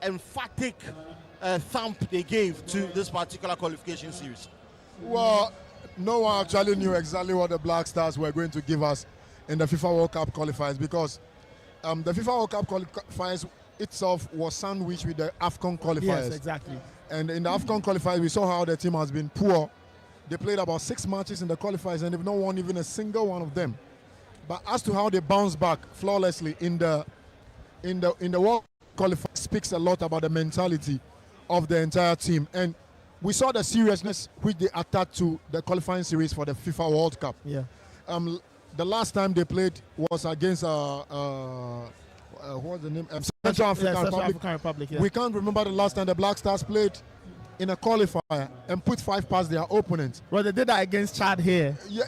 emphatic thump they gave to this particular qualification series? Well, no one actually knew exactly what the Black Stars were going to give us in the FIFA World Cup qualifiers, because the FIFA World Cup qualifiers itself was sandwiched with the AFCON qualifiers. Yes, exactly. And in the AFCON qualifiers, we saw how the team has been poor. They played about 6 matches in the qualifiers and they've not won even a single one of them. But as to how they bounce back flawlessly in the World qualifier speaks a lot about the mentality of the entire team. And we saw the seriousness which they attached to the qualifying series for the FIFA World Cup. Yeah. The last time they played was against what's the name? Central African Republic. Yeah. We can't remember the last time the Black Stars played in a qualifier and put 5 past their opponent. Well, they did that against Chad here. Yeah,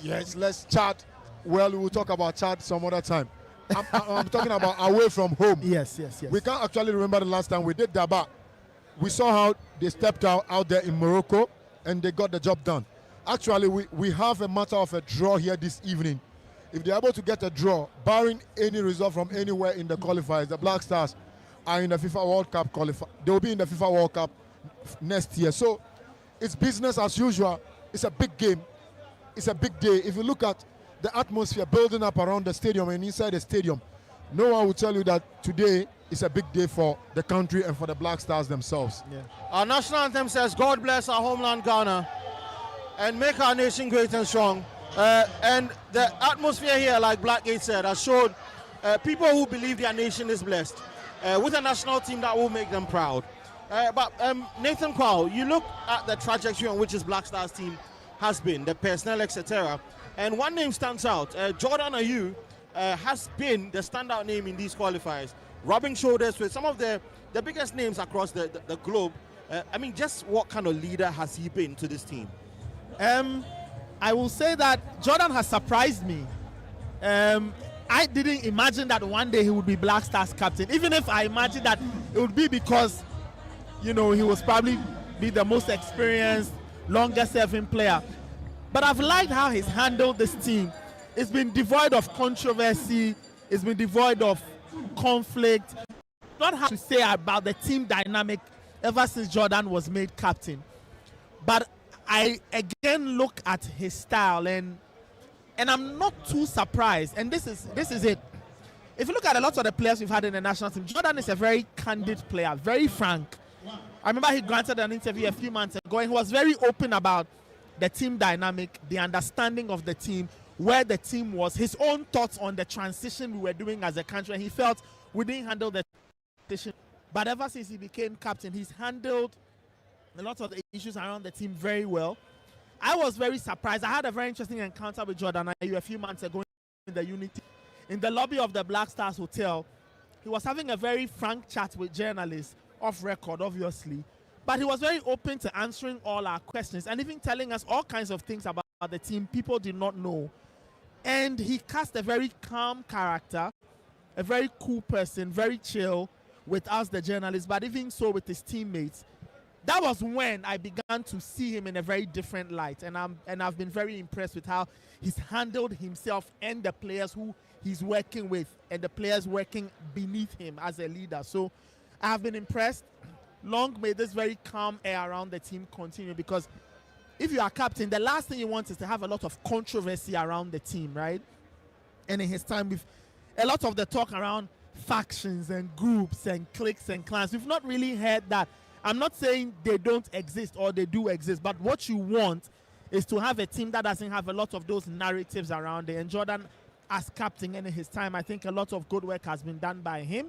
yes, let's Chad. Well, we'll talk about Chad some other time. I'm talking about away from home. Yes. We can't actually remember the last time we did that, but we saw how they stepped out there in Morocco and they got the job done. Actually, we have a matter of a draw here this evening. If they're able to get a draw, barring any result from anywhere in the qualifiers, the Black Stars are in the FIFA World Cup qualifier. They will be in the FIFA World Cup next year. So it's business as usual. It's a big game. It's a big day. If you look at the atmosphere building up around the stadium and inside the stadium, no one will tell you that today is a big day for the country and for the Black Stars themselves. Yeah. Our national anthem says, God bless our homeland Ghana and make our nation great and strong. And the atmosphere here, like Blackgate said, has showed people who believe their nation is blessed with a national team that will make them proud. But Nathan Kwao, you look at the trajectory on which this Black Stars team has been, the personnel, etc. And one name stands out. Jordan Ayew has been the standout name in these qualifiers, rubbing shoulders with some of the biggest names across the globe. I mean, just what kind of leader has he been to this team? I will say that Jordan has surprised me. I didn't imagine that one day he would be Black Stars captain, even if I imagined that it would be because, you know, he was probably be the most experienced, longest serving player. But I've liked how he's handled this team. It's been devoid of controversy. It's been devoid of conflict. Not how to say about the team dynamic ever since Jordan was made captain. But I again look at his style and I'm not too surprised. And this is it. If you look at a lot of the players we've had in the national team, Jordan is a very candid player, very frank. I remember he granted an interview a few months ago and he was very open about the team dynamic, the understanding of the team, where the team was, his own thoughts on the transition we were doing as a country. And he felt we didn't handle the transition. But ever since he became captain, he's handled a lot of the issues around the team very well. I was very surprised. I had a very interesting encounter with Jordan Ayew a few months ago in the Unity, in the lobby of the Black Stars Hotel. He was having a very frank chat with journalists, off record, obviously. But he was very open to answering all our questions and even telling us all kinds of things about the team people did not know. And he cast a very calm character, a very cool person, very chill with us, the journalists, but even so with his teammates. That was when I began to see him in a very different light. And I've been very impressed with how he's handled himself and the players who he's working with and the players working beneath him as a leader. So I have been impressed. Long may this very calm air around the team continue, because if you are captain, the last thing you want is to have a lot of controversy around the team, right? And in his time, with a lot of the talk around factions and groups and cliques and clans, we've not really heard that. I'm not saying they don't exist or they do exist, but what you want is to have a team that doesn't have a lot of those narratives around it. And Jordan, as captain, and in his time, I think a lot of good work has been done by him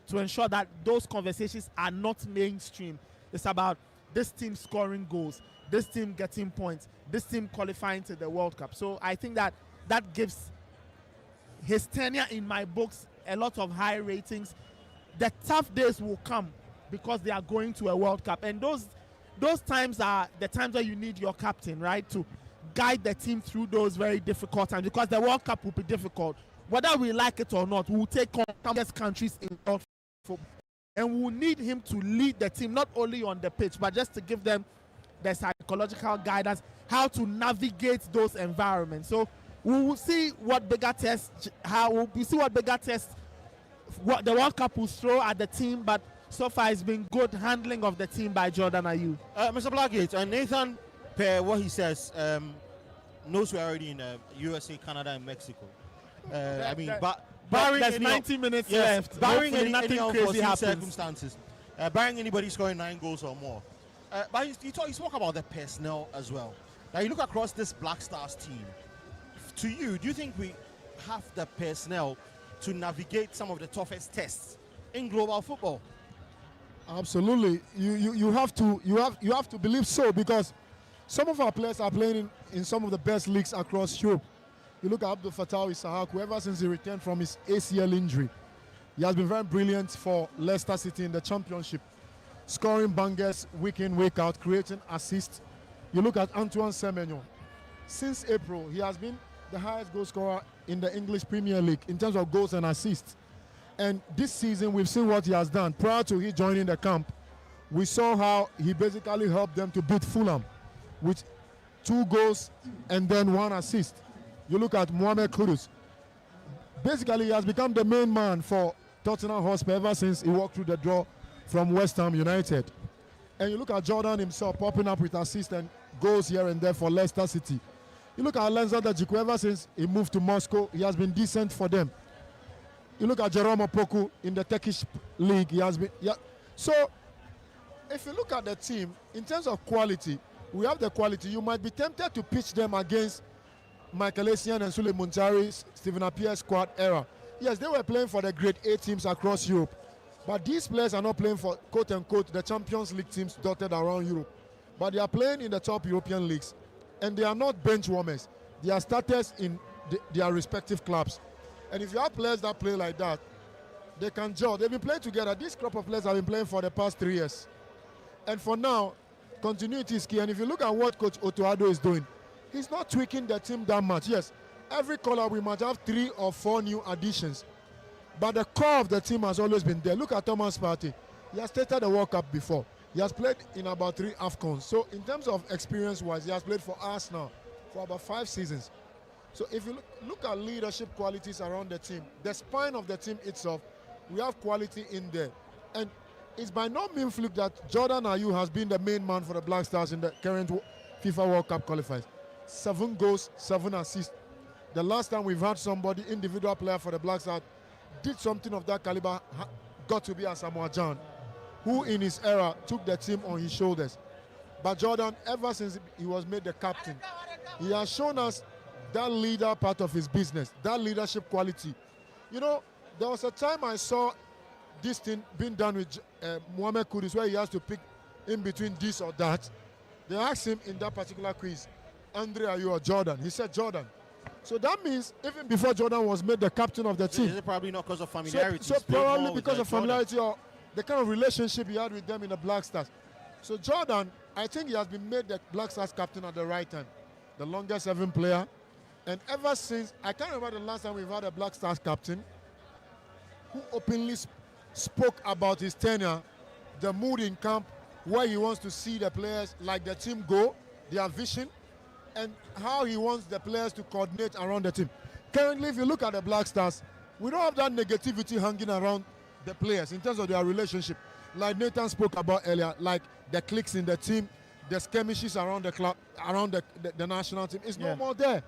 to ensure that those conversations are not mainstream. It's about this team scoring goals, this team getting points, this team qualifying to the World Cup. So I think that that gives his tenure in my books a lot of high ratings. The tough days will come because they are going to a World Cup. And those times are the times where you need your captain, right, to guide the team through those very difficult times, because the World Cup will be difficult. Whether we like it or not, we will take on countries in football. And we will need him to lead the team, not only on the pitch, but just to give them the psychological guidance, how to navigate those environments. So we will see what bigger tests, what the World Cup will throw at the team, but so far it's been good handling of the team by Jordan Ayew. Mr. Blackgate, Nathan, per what he says, knows we're already in USA, Canada, and Mexico. I mean, barring there's any 90 minutes yes, left. barring Hopefully any nothing crazy unforeseen happens. circumstances, barring anybody scoring 9 goals or more. But he spoke about the personnel as well. Now you look across this Black Stars team. To you, do you think we have the personnel to navigate some of the toughest tests in global football? Absolutely. You have to believe so, because some of our players are playing in some of the best leagues across Europe. You look at Abdul Fattah Issahaku, ever since he returned from his ACL injury, he has been very brilliant for Leicester City in the Championship, scoring bangers week in, week out, creating assists. You look at Antoine Semenyo. Since April, he has been the highest goal scorer in the English Premier League in terms of goals and assists. And this season, we've seen what he has done. Prior to he joining the camp, we saw how he basically helped them to beat Fulham with 2 goals and then 1 assist. You look at Mohamed Kudus. Basically, he has become the main man for Tottenham Hotspur ever since he walked through the door from West Ham United. And you look at Jordan himself popping up with assists and goals here and there for Leicester City. You look at Lenza Dajiku, ever since he moved to Moscow, he has been decent for them. You look at Jerome Opoku in the Turkish league, he has been... Yeah. So, if you look at the team, in terms of quality, we have the quality. You might be tempted to pitch them against Michael Essien and Sule Muntari's Stephen Appiah squad era. Yes, they were playing for the Grade A teams across Europe. But these players are not playing for, quote-unquote, the Champions League teams dotted around Europe. But they are playing in the top European leagues. And they are not bench warmers. They are starters in their respective clubs. And if you have players that play like that, they can gel. They've been playing together. This crop of players have been playing for the past 3 years. And for now, continuity is key. And if you look at what Coach Otuado is doing, he's not tweaking the team that much. Yes, every color we might have 3 or 4 new additions. But the core of the team has always been there. Look at Thomas Partey. He has started the World Cup before. He has played in about 3 AFCONs. So in terms of experience-wise, he has played for Arsenal for about 5 seasons. So if you look at leadership qualities around the team, the spine of the team itself, we have quality in there. And it's by no means fluke that Jordan Ayew has been the main man for the Black Stars in the current FIFA World Cup qualifiers. 7 goals, 7 assists. The last time we've had somebody, individual player for the Black Stars, did something of that caliber, got to be Asamoah Gyan, who in his era took the team on his shoulders. But Jordan, ever since he was made the captain, he has shown us that leader part of his business, that leadership quality. You know, there was a time I saw this thing being done with Mohamed Kudus, where he has to pick in between this or that. They asked him in that particular quiz, Andre Ayew or Jordan? He said Jordan. So that means even before Jordan was made the captain of the team. Is it probably not because of familiarity? So probably because of familiarity or the kind of relationship he had with them in the Black Stars. So Jordan, I think he has been made the Black Stars captain at the right time. The longest serving player. And ever since, I can't remember the last time we've had a Black Stars captain who openly spoke about his tenure, the mood in camp, where he wants to see the players, like the team go, their vision, and how he wants the players to coordinate around the team. Currently, if you look at the Black Stars, we don't have that negativity hanging around the players in terms of their relationship. Like Nathan spoke about earlier, like the cliques in the team, the skirmishes around the club, around the national team. It's no more there.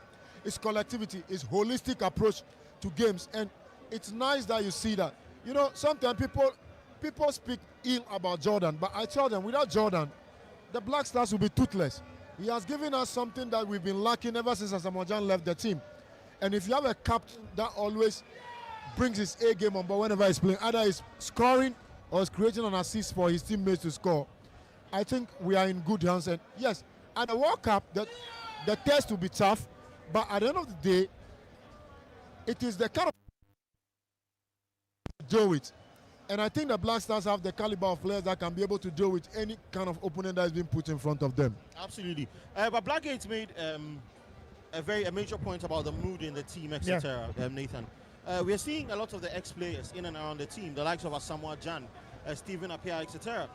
It's collectivity, it's holistic approach to games. And it's nice that you see that. You know, sometimes people speak ill about Jordan, but I tell them, without Jordan, the Black Stars will be toothless. He has given us something that we've been lacking ever since Asamoah Gyan left the team. And if you have a captain that always brings his A game on board whenever he's playing, either he's scoring or he's creating an assist for his teammates to score, I think we are in good hands. And yes, at the World Cup, the test will be tough, but at the end of the day, it is the kind of deal with. And I think the Black Stars have the caliber of players that can be able to deal with any kind of opponent that has been put in front of them. Absolutely. But Blackgate's made a major point about the mood in the team, etc. Nathan. We are seeing a lot of the ex-players in and around the team, the likes of Asamoah Gyan, Stephen Appiah, etc.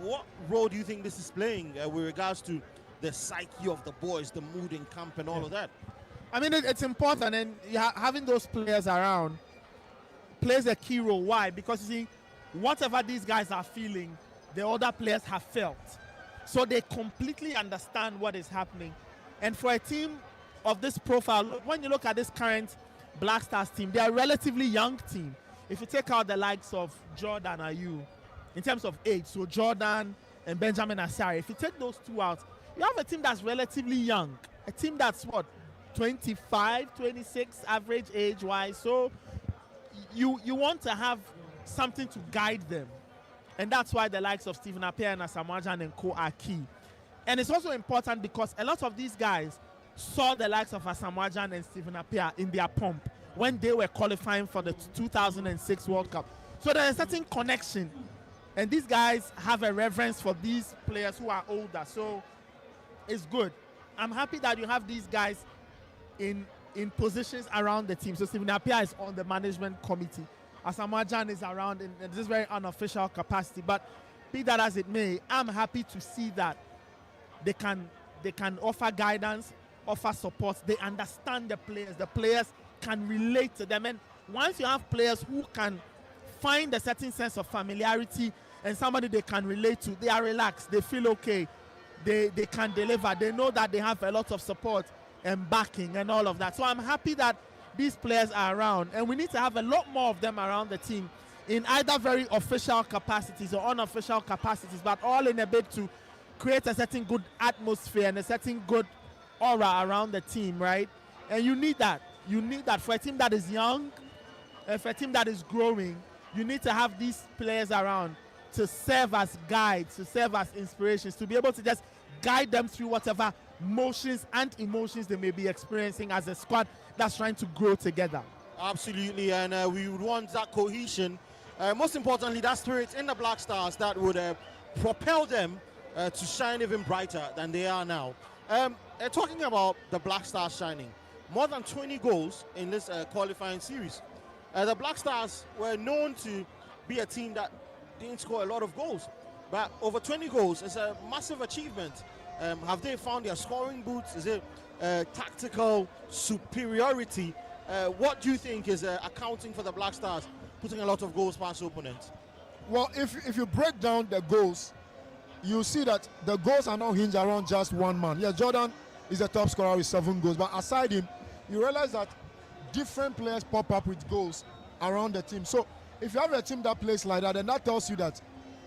What role do you think this is playing with regards to the psyche of the boys, the mood in camp and all of that? I mean, it's important, and having those players around plays a key role. Why? Because you see, whatever these guys are feeling, the other players have felt. So they completely understand what is happening. And for a team of this profile, when you look at this current Black Stars team, they are a relatively young team. If you take out the likes of Jordan Ayew, in terms of age, so Jordan and Benjamin Asare, if you take those two out, you have a team that's relatively young. A team that's, 25, 26 average age-wise. So you want to have something to guide them. And that's why the likes of Stephen Appiah and Asamoah Gyan and co are key. And it's also important because a lot of these guys saw the likes of Asamoah Gyan and Stephen Appiah in their pomp when they were qualifying for the 2006 World Cup. So there's a certain connection. And these guys have a reverence for these players who are older. So it's good. I'm happy that you have these guys in positions around the team. So Stephen Appiah is on the management committee. Asamoah Gyan is around in this very unofficial capacity. But be that as it may, I'm happy to see that they can offer guidance, offer support. They understand the players. The players can relate to them. And once you have players who can find a certain sense of familiarity and somebody they can relate to, they are relaxed. They feel okay. They can deliver. They know that they have a lot of support and backing and all of that. So I'm happy that these players are around, and we need to have a lot more of them around the team in either very official capacities or unofficial capacities, but all in a bid to create a certain good atmosphere and a certain good aura around the team, right? And you need that. You need that for a team that is young, and for a team that is growing. You need to have these players around to serve as guides, to serve as inspirations, to be able to just guide them through whatever motions and emotions they may be experiencing as a squad that's trying to grow together. Absolutely, and we would want that cohesion. Most importantly, that spirit in the Black Stars that would propel them to shine even brighter than they are now. Talking about the Black Stars shining, more than 20 goals in this qualifying series. The Black Stars were known to be a team that didn't score a lot of goals, but over 20 goals is a massive achievement. Have they found their scoring boots? Is it tactical superiority? What do you think is accounting for the Black Stars putting a lot of goals past opponents? Well, if you break down the goals, you see that the goals are not hinged around just one man. Yeah, Jordan is the top scorer with 7 goals, but aside him, you realize that different players pop up with goals around the team. So if you have a team that plays like that, then that tells you that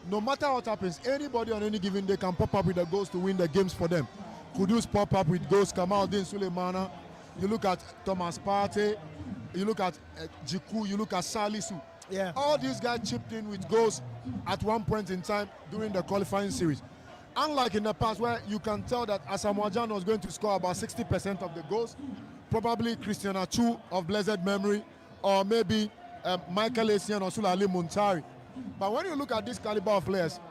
no matter what happens, anybody on any given day can pop up with the goals to win the games for them. Kudus pop up with goals, Kamaldeen Suleimana. You look at Thomas Partey, you look at Jiku, you look at Salisu. Yeah. All these guys chipped in with goals at one point in time during the qualifying series. Unlike in the past where you can tell that Asamoah Gyan was going to score about 60% of the goals, probably Christian Achu of blessed memory, or maybe Michael Essien or Sulali Muntari. But when you look at this caliber of players,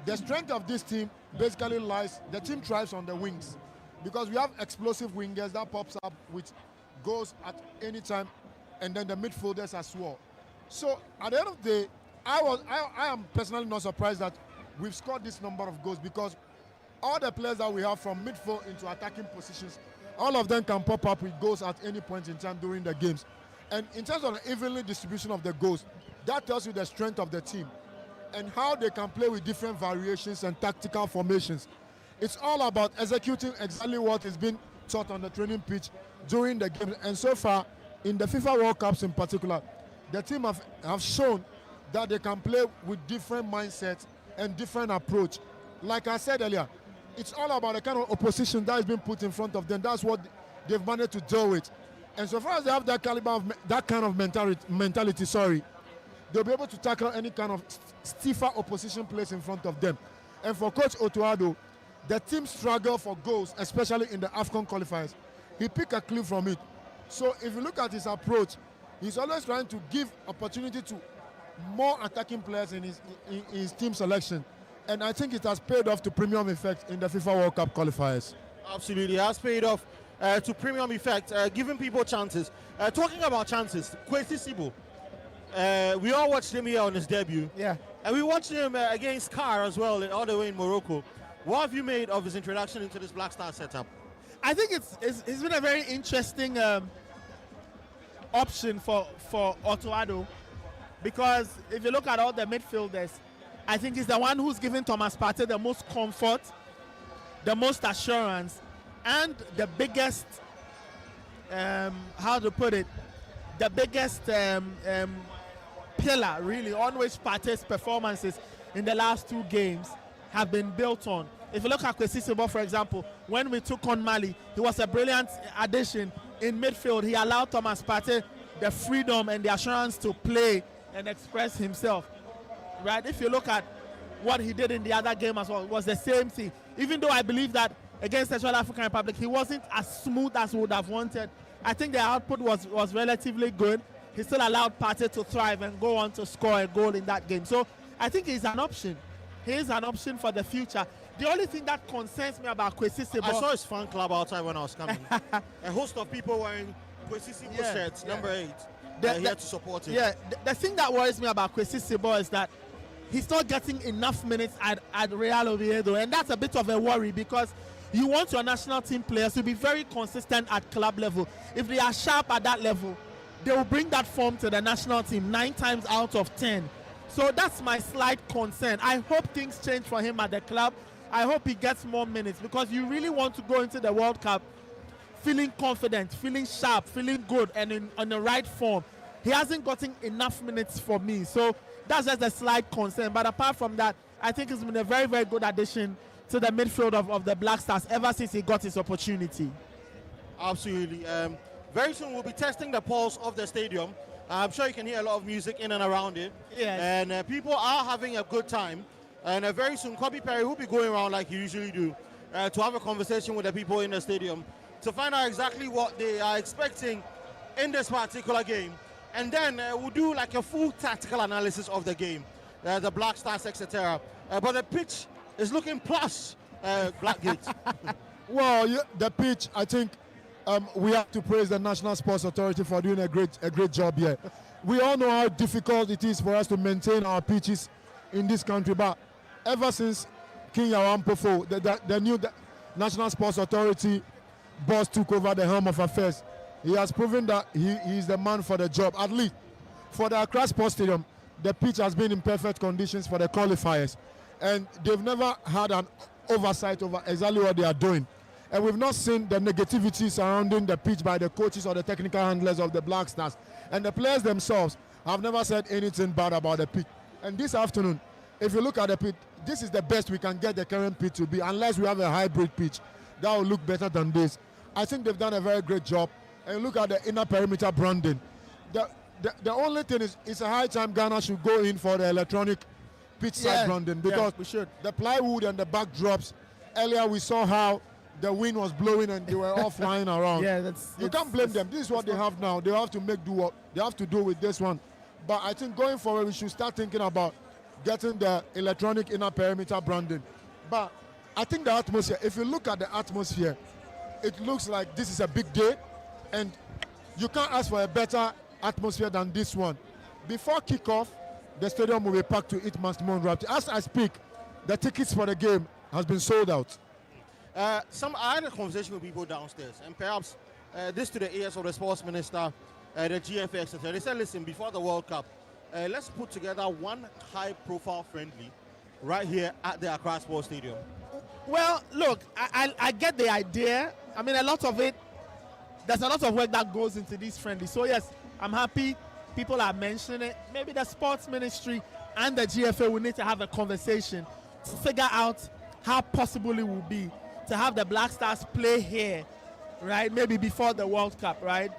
the strength of this team basically lies, the team thrives on the wings. Because we have explosive wingers that pops up with goals at any time, and then the midfielders as well. So at the end of the day, I am personally not surprised that we've scored this number of goals, because all the players that we have from midfield into attacking positions, all of them can pop up with goals at any point in time during the games. And in terms of the evenly distribution of the goals, that tells you the strength of the team and how they can play with different variations and tactical formations. It's all about executing exactly what is being taught on the training pitch during the games. And so far, in the FIFA World Cups in particular, the team have shown that they can play with different mindsets and different approach. Like I said earlier, it's all about the kind of opposition that is being put in front of them. That's what they've managed to deal with. And so far as they have that caliber of that kind of mentality, they'll be able to tackle any kind of stiffer opposition placed in front of them. And for Coach Otuado, the team struggle for goals, especially in the AFCON qualifiers. He picked a clue from it. So if you look at his approach, he's always trying to give opportunity to more attacking players in his team selection. And I think it has paid off to premium effect in the FIFA World Cup qualifiers. Absolutely, it has paid off to premium effect, giving people chances. Talking about chances, Kwesi Sibo. We all watched him here on his debut. Yeah. And we watched him against Car as well, all the way in Morocco. What have you made of his introduction into this Black Star setup? I think it's been a very interesting option for Otuado. because if you look at all the midfielders, I think he's the one who's giving Thomas Partey the most comfort, the most assurance, and the biggest, how to put it, the biggest pillar really on which Partey's performances in the last 2 games have been built on. If you look at Kwesi Sibo, for example, when we took on Mali, he was a brilliant addition in midfield. He allowed Thomas Partey the freedom and the assurance to play and express himself. Right? If you look at what he did in the other game as well, it was the same thing. Even though I believe that against the Central African Republic, he wasn't as smooth as we would have wanted. I think the output was relatively good. He still allowed Partey to thrive and go on to score a goal in that game. So I think he's an option. He is an option for the future. The only thing that concerns me about Kwesi Sibo, I saw his fan club outside when I was coming. A host of people wearing Kwesi Sibo shirts, number 8. They're here to support him. Yeah, the thing that worries me about Kwesi Sibo is that he's not getting enough minutes at Real Oviedo, and that's a bit of a worry because you want your national team players to be very consistent at club level. If they are sharp at that level, they will bring that form to the national team 9 times out of 10. So that's my slight concern. I hope things change for him at the club. I hope he gets more minutes because you really want to go into the World Cup feeling confident, feeling sharp, feeling good, and on the right form. He hasn't gotten enough minutes for me. So that's just a slight concern. But apart from that, I think he's been a very, very good addition to the midfield of the Black Stars ever since he got his opportunity. Absolutely. Very soon we'll be testing the pulse of the stadium. I'm sure you can hear a lot of music in and around it. Yes. And people are having a good time. And very soon, Kobe Perry will be going around like he usually do to have a conversation with the people in the stadium to find out exactly what they are expecting in this particular game. And then we'll do like a full tactical analysis of the game, the Black Stars, etc. But the pitch is looking plus Blackgate. Well, yeah, the pitch, I think we have to praise the National Sports Authority for doing a great job here. We all know how difficult it is for us to maintain our pitches in this country, but ever since King Yawampofo, the new National Sports Authority boss took over the helm of affairs, he has proven that he is the man for the job. At least for the Accra Sports Stadium, the pitch has been in perfect conditions for the qualifiers, and they've never had an oversight over exactly what they are doing. And we've not seen the negativity surrounding the pitch by the coaches or the technical handlers of the Black Stars. And the players themselves have never said anything bad about the pitch. And this afternoon, if you look at the pitch, this is the best we can get the current pitch to be, unless we have a hybrid pitch that will look better than this. I think they've done a very great job. And look at the inner perimeter branding. The only thing is, it's a high time Ghana should go in for the electronic pitch side branding, because we should. The plywood and the backdrops, earlier we saw how the wind was blowing and they were all flying around. Yeah, you can't blame them. This is what they have now. They have to make do what they have to do with this one. But I think going forward, we should start thinking about getting the electronic inner perimeter branding. But I think the atmosphere, if you look at the atmosphere, it looks like this is a big day, and you can't ask for a better atmosphere than this one. Before kickoff, the stadium will be packed to its maximum rapture. As I speak, the tickets for the game has been sold out. I had a conversation with people downstairs, and perhaps this to the ears of the sports minister, the GFA, etc. They said, listen, before the World Cup, let's put together one high-profile friendly right here at the Accra Sports Stadium. Well, look, I get the idea. I mean, a lot of it, there's a lot of work that goes into these friendlies. So, yes, I'm happy people are mentioning it. Maybe the sports ministry and the GFA will need to have a conversation to figure out how possible it will be to have the Black Stars play here, right? Maybe before the World Cup, right?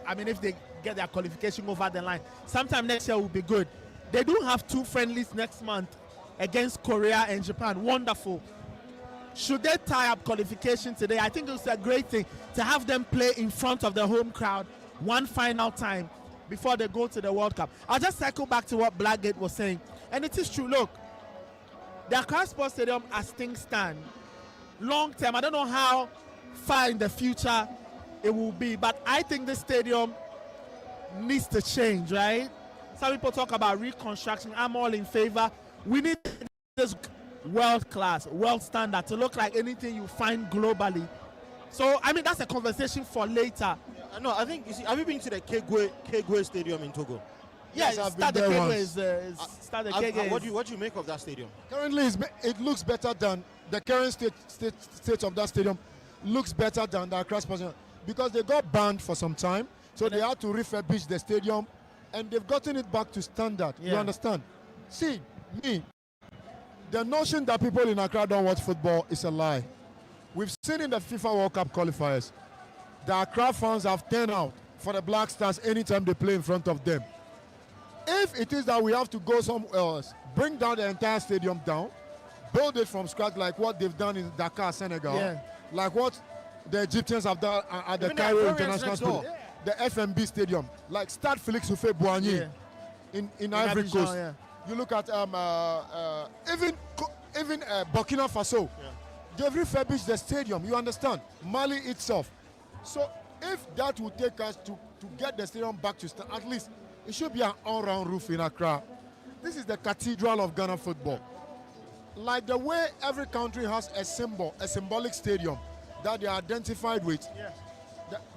I mean, if they get their qualification over the line, sometime next year will be good. They do have 2 friendlies next month against Korea and Japan. Wonderful. Should they tie up qualification today, I think it's a great thing to have them play in front of the home crowd one final time before they go to the World Cup. I'll just cycle back to what Blackgate was saying. And it is true. Look, the Accra Sports Stadium, as things stand, long term, I don't know how far in the future it will be, but I think this stadium needs to change, right? Some people talk about reconstruction. I'm all in favor. We need this world class, world standard to look like anything you find globally. So, I mean, that's a conversation for later. No, I think, you see, have you been to the Kegwe Stadium in Togo? Yeah, Yes, I've Stade been de there Kege once. is Stade de Kege. What do you make of that stadium? Currently, it looks better than the current state of that stadium. Looks better than the Accra Sports Stadium because they got banned for some time, so they had to refurbish the stadium, and they've gotten it back to standard. You understand? See, the notion that people in Accra don't watch football is a lie. We've seen in the FIFA World Cup qualifiers, the Accra fans have turned out for the Black Stars anytime they play in front of them. If it is that we have to go somewhere else, bring down the entire stadium down, build it from scratch like what they've done in Dakar, Senegal, like what the Egyptians have done at the Cairo International Stadium, the FMB Stadium, like Stade Félix Houphouët-Boigny in Ivory Coast. You look at even Burkina Faso, they've refurbished the stadium, you understand? Mali itself. So if that would take us to get the stadium back to stand, at least it should be an all-round roof in Accra. This is the cathedral of Ghana football. Like the way every country has a symbol, a symbolic stadium that they are identified with.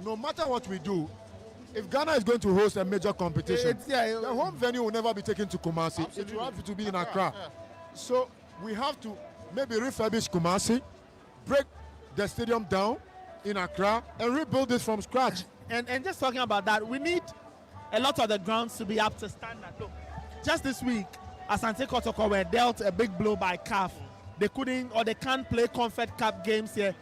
No matter what we do, if Ghana is going to host a major competition, the home venue will never be taken to Kumasi. Absolutely. It will have to be in Accra. So we have to maybe refurbish Kumasi, break the stadium down in Accra, and rebuild it from scratch. And just talking about that, we need a lot of the grounds to be up to standard. Look, just this week, Asante Kotoko were dealt a big blow by CAF. They couldn't or they can't play Comfort Cup games here.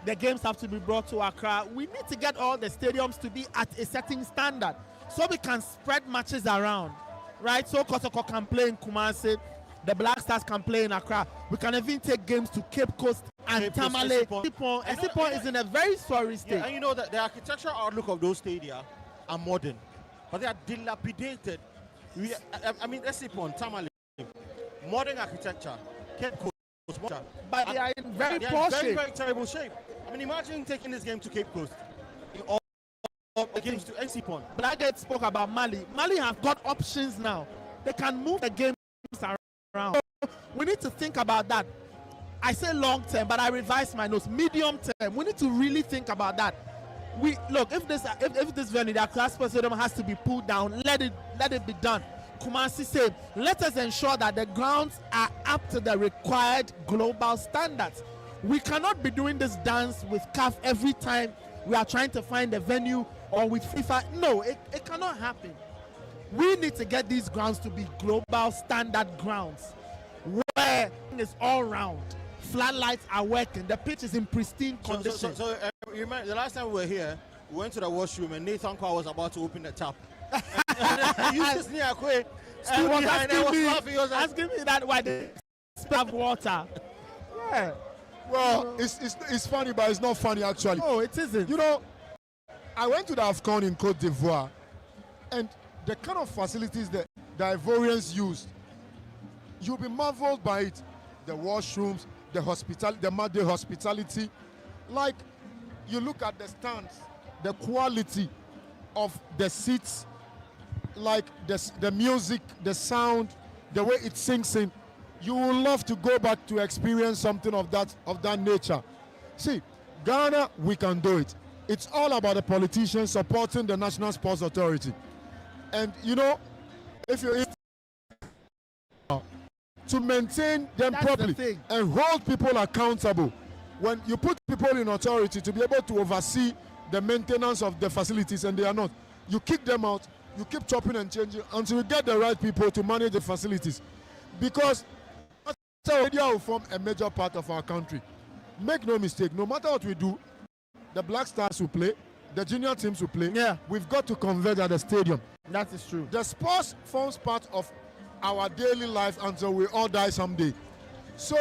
The games have to be brought to Accra. We need to get all the stadiums to be at a certain standard so we can spread matches around, right? So Kotoko can play in Kumasi, the Black Stars can play in Accra. We can even take games to Cape Coast and Tamale. Esipon is in a very sorry state. Yeah, and you know that the architectural outlook of those stadia are modern, but they are dilapidated. I mean, Esipon, Tamale, modern architecture, Cape Coast, but they are in very poor shape. Very terrible shape. I mean, imagine taking this game to Cape Coast or the games to Esipon. Blackgate spoke about Mali. Mali have got options now. They can move the games around. So we need to think about that. I say long term, but I revise my notes. Medium term, we need to really think about that. We look if this venue, the Accra Sports Stadium, has to be pulled down. Let it be done. Kumasi said, let us ensure that the grounds are up to the required global standards. We cannot be doing this dance with CAF every time we are trying to find a venue, or with FIFA. No, it cannot happen. We need to get these grounds to be global standard grounds where it's all round. Floodlights are working. The pitch is in pristine condition. So you remember the last time we were here, we went to the washroom and Nathan Kwa was about to open the tap. Eustace Niakwe stood behind and was laughing. He was asking me that why they have water. Yeah. Well, it's funny, but it's not funny actually. No, it isn't. You know, I went to the AFCON in Cote d'Ivoire, and the kind of facilities that the Ivorians used, you'll be marveled by it. The washrooms, the hospitality. Like, you look at the stands, the quality of the seats, like the music, the sound, the way it sinks in. You will love to go back to experience something of that nature. See, Ghana, we can do it. It's all about the politicians supporting the National Sports Authority. And you know, if you to maintain them properly and hold people accountable, when you put people in authority to be able to oversee the maintenance of the facilities and they are not, you kick them out, you keep chopping and changing until you get the right people to manage the facilities. Because media will form a major part of our country. Make no mistake, no matter what we do, the Black Stars will play, the junior teams will play. Yeah. We've got to converge at the stadium. That is true. The sports forms part of our daily life until we all die someday. So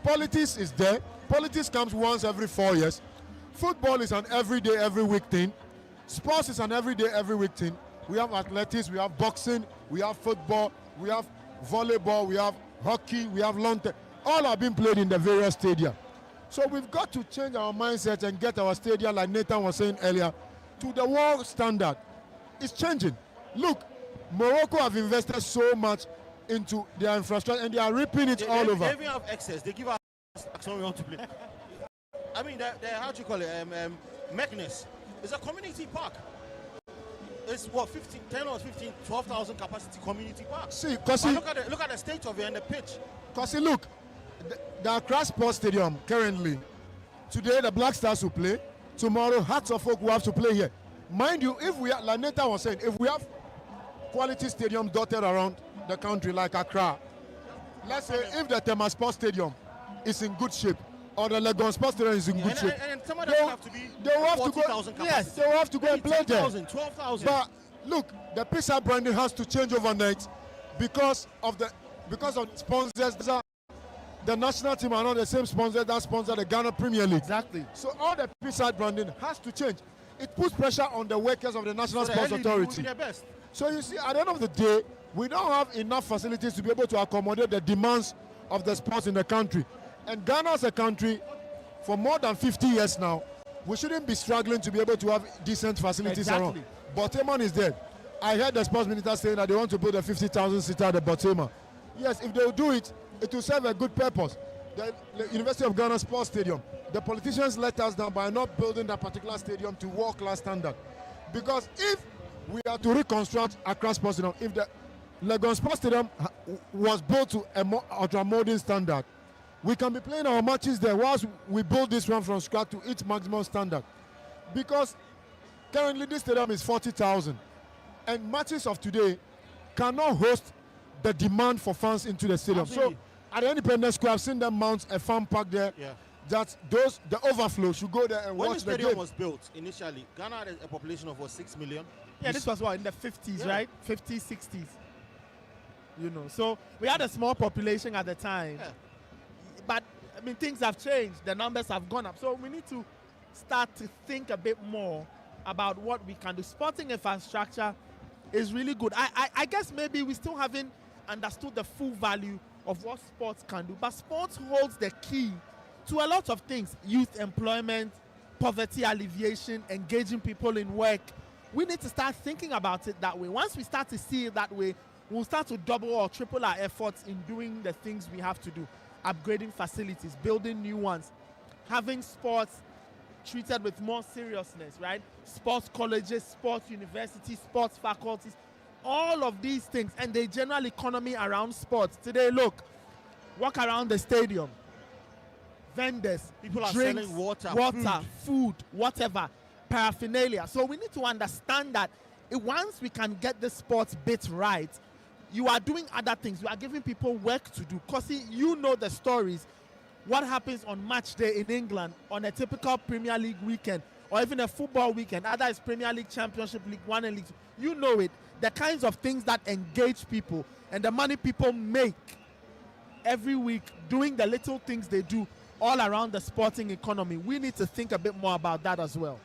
politics is there. Politics comes once every 4 years. Football is an everyday, every week thing. Sports is an everyday, every week thing. We have athletics, we have boxing, we have football, we have volleyball, we have hockey, we have lawn tennis. All are being played in the various stadia. So we've got to change our mindset and get our stadia, like Nathan was saying earlier, to the world standard. It's changing. Look, Morocco have invested so much into their infrastructure and they are reaping it all over. They even have excess. They give us someone we want to play. I mean, how do you call it? Meknes. It's a community park. it's what 15, 10 or 15, 12,000 capacity community park. See, because look at the state of it and the pitch. Because look, the Accra Sports Stadium currently, today the Black Stars will play. Tomorrow, Hearts of Oak will have to play here. Mind you, if we are, like Nathan was saying, if we have quality stadiums dotted around the country like Accra, let's say if the Tema Sports Stadium is in good shape, or the Legon Sports Stadium is in good shape, and some of them have to be 40,000 capacity. Yes, they will have to go and play there. 12,000. But look, the PISA branding has to change overnight because of the sponsors. The national team are not the same sponsors that sponsor the Ghana Premier League. Exactly. So all the PISA branding has to change. It puts pressure on the workers of the National Sports Authority. So you see, at the end of the day, we don't have enough facilities to be able to accommodate the demands of the sports in the country. And Ghana as a country, for more than 50 years now, we shouldn't be struggling to be able to have decent facilities around. Boteman is there. I heard the sports minister saying that they want to build a 50,000 seater at the Boteman. Yes, if they will do it, it will serve a good purpose. The University of Ghana Sports Stadium, the politicians let us down by not building that particular stadium to world-class standard. Because if we are to reconstruct Accra Sports Stadium, if the Legon Sports Stadium was built to a more ultra-modern standard, we can be playing our matches there whilst we build this one from scratch to its maximum standard. Because currently this stadium is 40,000, and matches of today cannot host the demand for fans into the stadium. Absolutely. So at the Independence Square, I've seen them mount a fan park there. Yeah. That the overflow should go there and when watch the game. When the stadium was built initially, Ghana had a population of what, 6 million? Yeah, this was what, in the 50s, right? 50s, 60s. You know, so we had a small population at the time. Yeah. But, I mean, things have changed. The numbers have gone up. So we need to start to think a bit more about what we can do. Sporting infrastructure is really good. I guess maybe we still haven't understood the full value of what sports can do. But sports holds the key to a lot of things. Youth employment, poverty alleviation, engaging people in work. We need to start thinking about it that way. Once we start to see it that way, we'll start to double or triple our efforts in doing the things we have to do. Upgrading facilities, building new ones, having sports treated with more seriousness, right? Sports colleges, sports universities, sports faculties, all of these things, and the general economy around sports. Today, look, walk around the stadium, vendors, people are drinks, selling water, food, whatever, paraphernalia. So we need to understand that once we can get the sports bit right, you are doing other things. You are giving people work to do. Because you know the stories. What happens on match day in England on a typical Premier League weekend or even a football weekend, either it's Premier League, Championship, League 1 and League 2. You know it. The kinds of things that engage people and the money people make every week doing the little things they do all around the sporting economy. We need to think a bit more about that as well.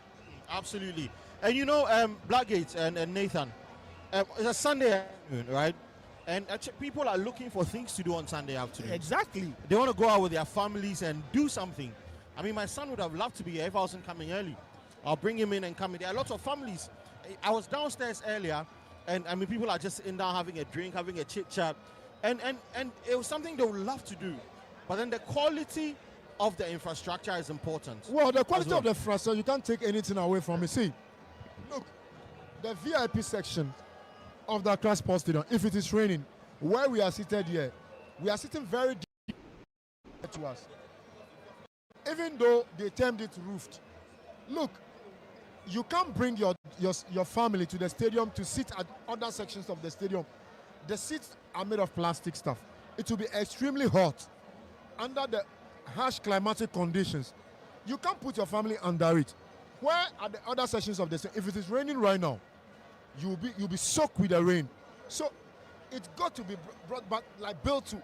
Absolutely. And you know, Blackgate and Nathan, it's a Sunday afternoon, right? And people are looking for things to do on Sunday afternoon. Exactly. They want to go out with their families and do something. I mean, my son would have loved to be here if I wasn't coming early. I'll bring him in and come in. There are lots of families. I was downstairs earlier, and I mean, people are just in down having a drink, having a chit chat, and it was something they would love to do. But then the quality of the infrastructure is important. Well, the quality of the infrastructure, you can't take anything away from it. See, look, the VIP section of the Accra Sports Stadium, if it is raining, where we are seated here, we are sitting very deep to us. Even though they termed it roofed. Look, you can't bring your family to the stadium to sit at other sections of the stadium. The seats are made of plastic stuff. It will be extremely hot under the harsh climatic conditions. You can't put your family under it. Where are the other sections of the stadium? If it is raining right now, you'll be soaked with the rain. So it's got to be brought back, like built to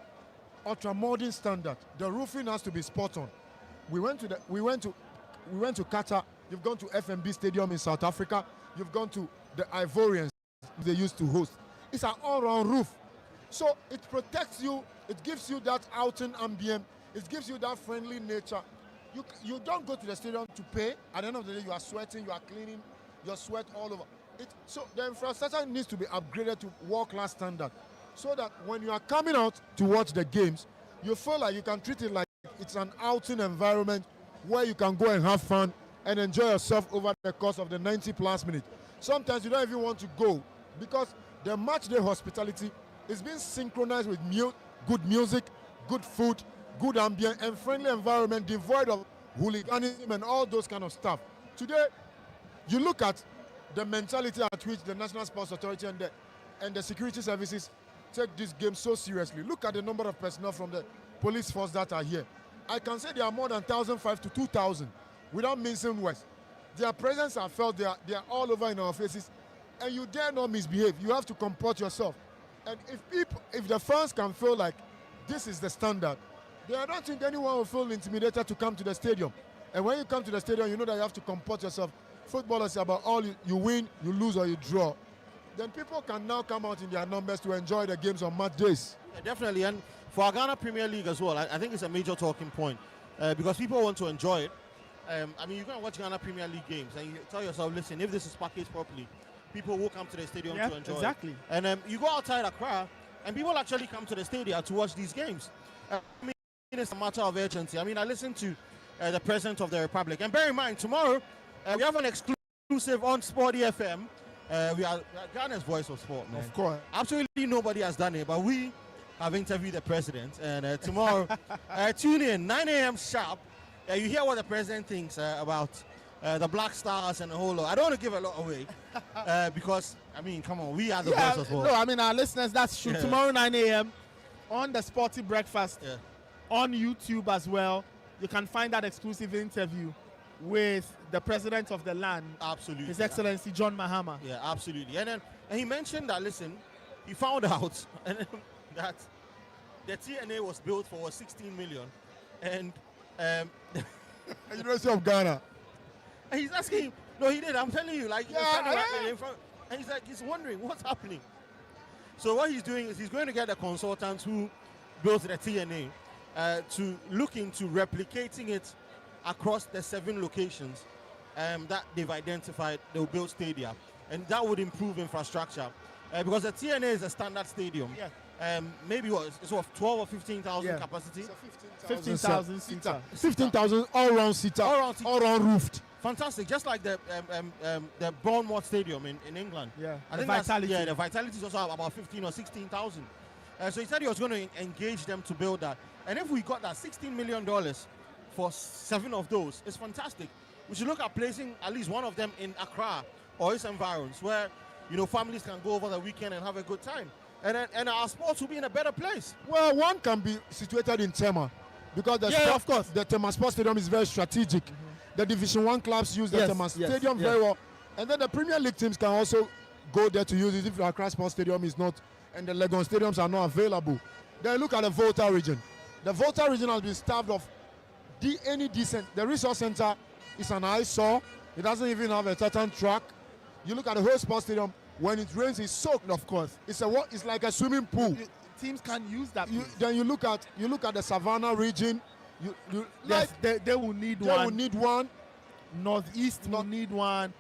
ultra modern standard. The roofing has to be spot on. We went to Qatar. You've gone to FMB Stadium in South Africa. You've gone to the Ivorians they used to host. It's an all-round roof. So it protects you. It gives you that outing ambient. It gives you that friendly nature. You don't go to the stadium to pay. At the end of the day, you are sweating, you are cleaning your sweat all over. So the infrastructure needs to be upgraded to world-class standard so that when you are coming out to watch the games, you feel like you can treat it like it's an outing environment where you can go and have fun and enjoy yourself over the course of the 90-plus minutes. Sometimes you don't even want to go because the match day hospitality is being synchronized with good music, good food, good ambient, and friendly environment devoid of hooliganism and all those kind of stuff. Today, you look at the mentality at which the National Sports Authority and the security services take this game so seriously. Look at the number of personnel from the police force that are here. I can say there are more than 1,500 to 2,000 without mincing words. Their presence are felt, they are all over in our faces, and you dare not misbehave. You have to comport yourself. And if the fans can feel like this is the standard, then I don't think anyone will feel intimidated to come to the stadium. And when you come to the stadium, you know that you have to comport yourself. Football is about all you win, you lose, or you draw. Then people can now come out in their numbers to enjoy the games on match days. Yeah, definitely, and for our Ghana Premier League as well, I think it's a major talking point because people want to enjoy it. I mean, you can watch Ghana Premier League games and you tell yourself, listen, if this is packaged properly, people will come to the stadium to enjoy exactly. it. And you go outside Accra, and people actually come to the stadium to watch these games. I mean, it's a matter of urgency. I mean, I listened to the President of the Republic. And bear in mind, tomorrow, we have an exclusive on Sport FM. We are Ghana's voice of sport, man. Of course. Absolutely nobody has done it, but we have interviewed the President. And tomorrow, tune in, 9 a.m. sharp. You hear what the President thinks about the Black Stars and the whole lot. I don't want to give a lot away because, I mean, come on, we are the voice of sport. No, I mean, our listeners, that's true. Yeah. Tomorrow, 9 a.m. on the Sporty Breakfast on YouTube as well. You can find that exclusive interview with the President of the land. Absolutely. His Excellency John Mahama. Yeah, absolutely. And he mentioned that, listen, he found out that the TNA was built for 16 million. And University of Ghana. And he's asking, no, he did. I'm telling you, like, yeah, and he's like, he's wondering what's happening. So what he's doing is he's going to get the consultants who built the TNA to look into replicating it across the 7 locations that they've identified. They'll build stadia, and that would improve infrastructure because the TNA is a standard stadium. Yeah. Maybe it's what 12 or 15,000 capacity. 15,000 seater. 15,000 all-round seater. All-round roofed. Fantastic, just like the Bournemouth Stadium in England. Yeah, I think Vitality. The Vitality is also about 15 or 16,000. So he said he was going to engage them to build that. And if we got that $16 million for 7 of those, it's fantastic. We should look at placing at least one of them in Accra or its environs, where families can go over the weekend and have a good time. And our sports will be in a better place. Well, one can be situated in Tema because of course, the Tema Sports Stadium is very strategic. The Division 1 clubs use the Tema Stadium very well. And then the Premier League teams can also go there to use it if the Accra Sports Stadium is not, and the Legon Stadiums are not available. Then look at the Volta region. The Volta region has been starved of any decent. The resource center is an eyesore. It doesn't even have a tartan track. You look at the whole sports stadium. When it rains, it's soaked. Of course, it's like a swimming pool. Teams can use that. Then you look at the Savannah region. They will need one. They will need one. Northeast will need one.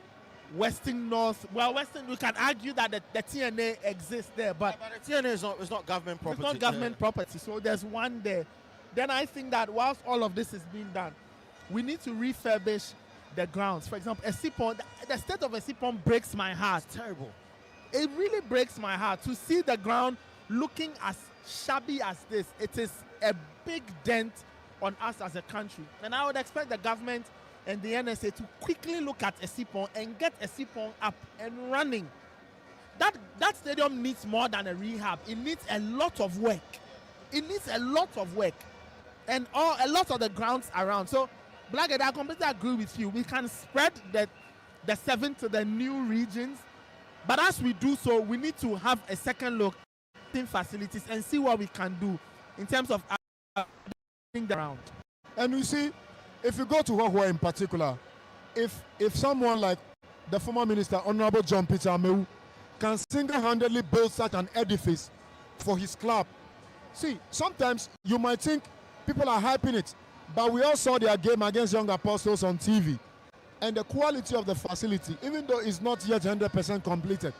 Western North. Well, Western, we can argue that the TNA exists there, but the TNA is not government property. It's not government property, so there's one there. Then I think that whilst all of this is being done, we need to refurbish the grounds. For example, Esipon, the state of Esipon breaks my heart. It's terrible. It really breaks my heart to see the ground looking as shabby as this. It is a big dent on us as a country. And I would expect the government and the NSA to quickly look at Esipon and get Esipon up and running. That stadium needs more than a rehab. It needs a lot of work. It needs a lot of work. And a lot of the grounds around. So, Blackhead, I completely agree with you. We can spread the 7 to the new regions. But as we do so, we need to have a second look at facilities and see what we can do in terms of the ground. And you see, if you go to Hohua in particular, if someone like the former minister, Honorable John Peter Amewu, can single-handedly build such an edifice for his club. See, sometimes you might think people are hyping it, but we all saw their game against Young Apostles on TV. And the quality of the facility, even though it's not yet 100% completed,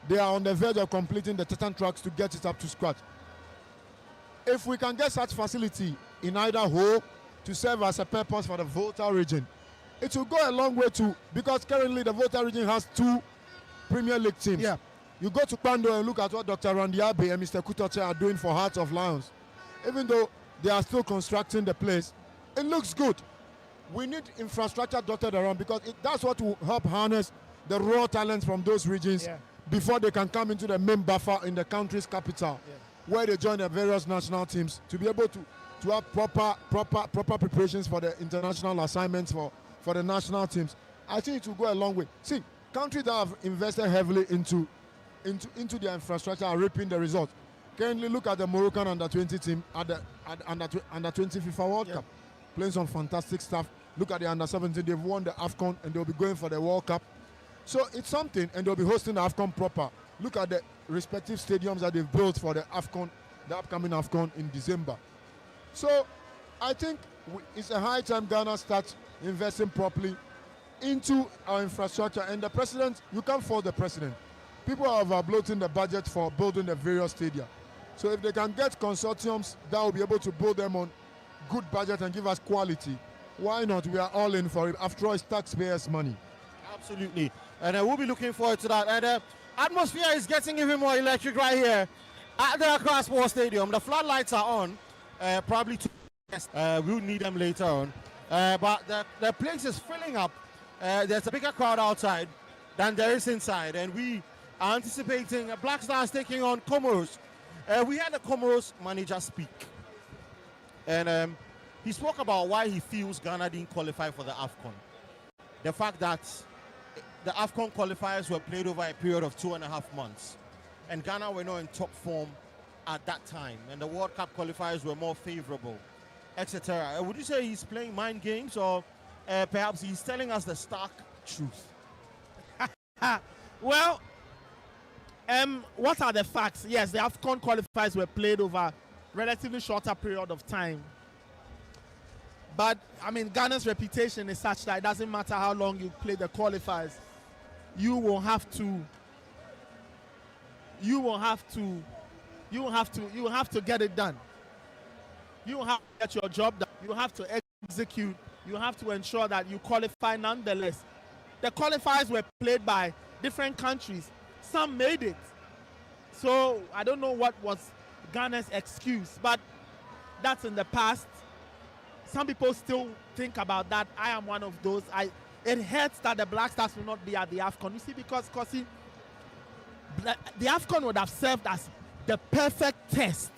they are on the verge of completing the Titan tracks to get it up to scratch. If we can get such facility in Idaho to serve as a purpose for the Volta region, it will go a long way too, because currently the Volta region has 2 Premier League teams. Yeah. You go to Pando and look at what Dr. Randiabe and Mr. Kutoche are doing for Hearts of Lions. Even though they are still constructing the place, it looks good. We need infrastructure dotted around because that's what will help harness the raw talents from those regions before they can come into the main buffer in the country's capital, where they join the various national teams to be able to have proper preparations for the international assignments for the national teams. I think it will go a long way. See, countries that have invested heavily into their infrastructure are reaping the results. Currently, look at the Moroccan under-20 team at the under-20 FIFA World Cup, playing some fantastic stuff. Look at the under-17; they've won the AFCON and they'll be going for the World Cup. So it's something, and they'll be hosting the AFCON proper. Look at the respective stadiums that they've built for the AFCON, the upcoming AFCON in December. So I think it's a high time Ghana starts investing properly into our infrastructure. And the president, you can't fault the president. People are overbloating the budget for building the various stadia. So if they can get consortiums that will be able to build them on good budget and give us quality, why not? We are all in for it. After all, it's taxpayers' money. Absolutely. And we'll be looking forward to that. And atmosphere is getting even more electric right here at the Accra Sports Stadium. The floodlights are on. Probably we'll need them later on. But the place is filling up. There's a bigger crowd outside than there is inside. And we are anticipating Black Stars taking on Comoros. We had the Comoros manager speak. And he spoke about why he feels Ghana didn't qualify for the AFCON. The fact that the AFCON qualifiers were played over a period of 2.5 months. And Ghana were not in top form at that time. And the World Cup qualifiers were more favorable, etc. Would you say he's playing mind games, or perhaps he's telling us the stark truth? Well, what are the facts? Yes, the AFCON qualifiers were played over a relatively shorter period of time. But, I mean, Ghana's reputation is such that it doesn't matter how long you play the qualifiers. You will have to get it done. You will have to get your job done. You have to execute. You have to ensure that you qualify nonetheless. The qualifiers were played by different countries. Some made it. So I don't know what was Ghana's excuse, but that's in the past. Some people still think about that. I am one of those. It hurts that the Black Stars will not be at the AFCON. You see, because the AFCON would have served as the perfect test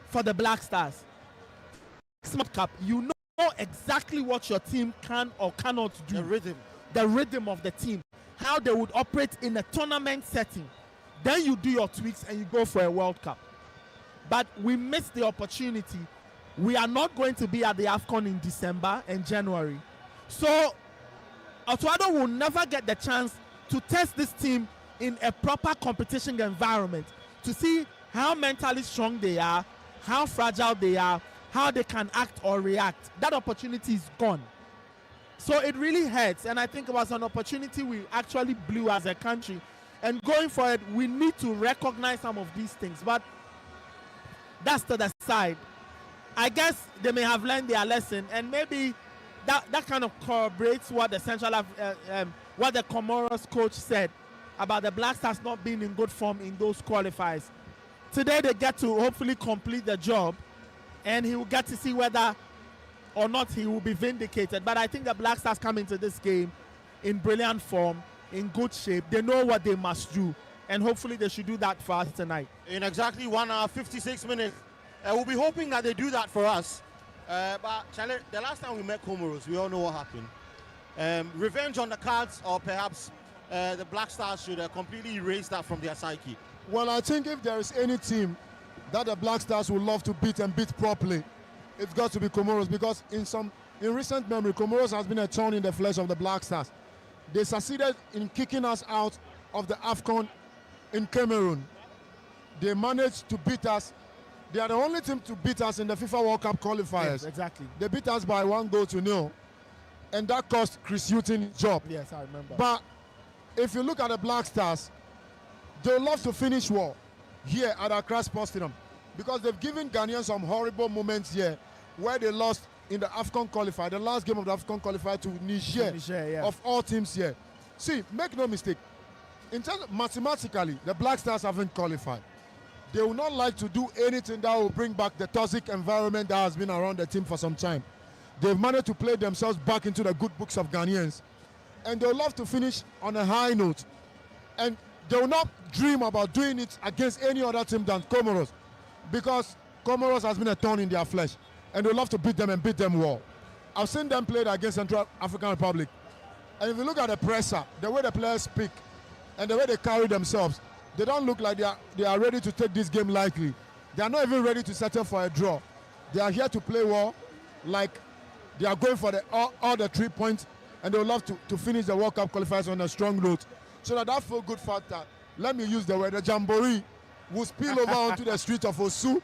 for the Black Stars. Smart Cup, you know exactly what your team can or cannot do. The rhythm of the team, how they would operate in a tournament setting. Then you do your tweaks and you go for a World Cup. But we missed the opportunity. We are not going to be at the AFCON in December and January. So Otuado will never get the chance to test this team in a proper competition environment to see how mentally strong they are, how fragile they are, how they can act or react. That opportunity is gone. So it really hurts, and I think it was an opportunity we actually blew as a country. And going forward, we need to recognize some of these things, but that's to the side. I guess they may have learned their lesson, and maybe that kind of corroborates what the what the Comoros coach said about the Black Stars not being in good form in those qualifiers. Today they get to hopefully complete the job, and he will get to see whether or not he will be vindicated. But I think the Black Stars come into this game in brilliant form, in good shape. They know what they must do, and hopefully they should do that for us tonight. In exactly 1 hour, 56 minutes. We'll be hoping that they do that for us. But Charlie, the last time we met Comoros, we all know what happened. Revenge on the cards, or perhaps the Black Stars should completely erase that from their psyche. Well, I think if there is any team that the Black Stars would love to beat and beat properly, it's got to be Comoros, because in recent memory, Comoros has been a thorn in the flesh of the Black Stars. They succeeded in kicking us out of the AFCON in Cameroon. They managed to beat us. They are the only team to beat us in the FIFA World Cup qualifiers. Yes, exactly. They beat us by 1-0, and that cost Chris Hughton his job. Yes, I remember. But if you look at the Black Stars, they love to finish well here at Accra Sports Stadium, because they've given Ghanaians some horrible moments here where they lost in the AFCON qualifier, the last game of the AFCON qualifier to Niger, yeah. of all teams here. See, make no mistake, in terms of mathematically, the Black Stars haven't qualified. They will not like to do anything that will bring back the toxic environment that has been around the team for some time. They've managed to play themselves back into the good books of Ghanaians. And they'll love to finish on a high note. And they will not dream about doing it against any other team than Comoros, because Comoros has been a thorn in their flesh. And they'll love to beat them and beat them well. I've seen them play against Central African Republic. And if you look at the presser, the way the players speak, and the way they carry themselves, they don't look like they are ready to take this game lightly. They are not even ready to settle for a draw. They are here to play well, like they are going for all the 3 points, and they would love to finish the World Cup qualifiers on a strong note. So that feel-good factor, let me use the word, the jamboree will spill over onto the streets of Osu,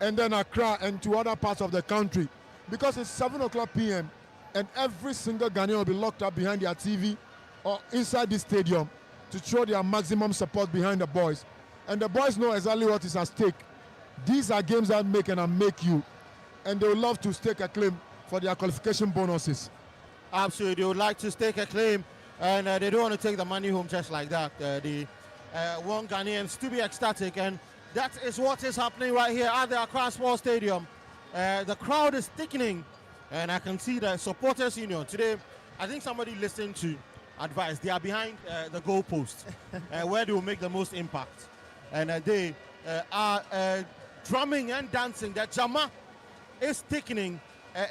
and then Accra and to other parts of the country. Because it's 7 o'clock p.m. and every single Ghanaian will be locked up behind their TV or inside this stadium to show their maximum support behind the boys. And the boys know exactly what is at stake. These are games that make and unmake you. And they would love to stake a claim for their qualification bonuses. Absolutely, they would like to stake a claim, and they don't want to take the money home just like that. They want Ghanaians to be ecstatic, and that is what is happening right here at the Accra Sports Stadium. The crowd is thickening, and I can see the supporters union today. I think somebody listened to advice. They are behind the goalpost, where they will make the most impact, and they are drumming and dancing. The Jama is thickening.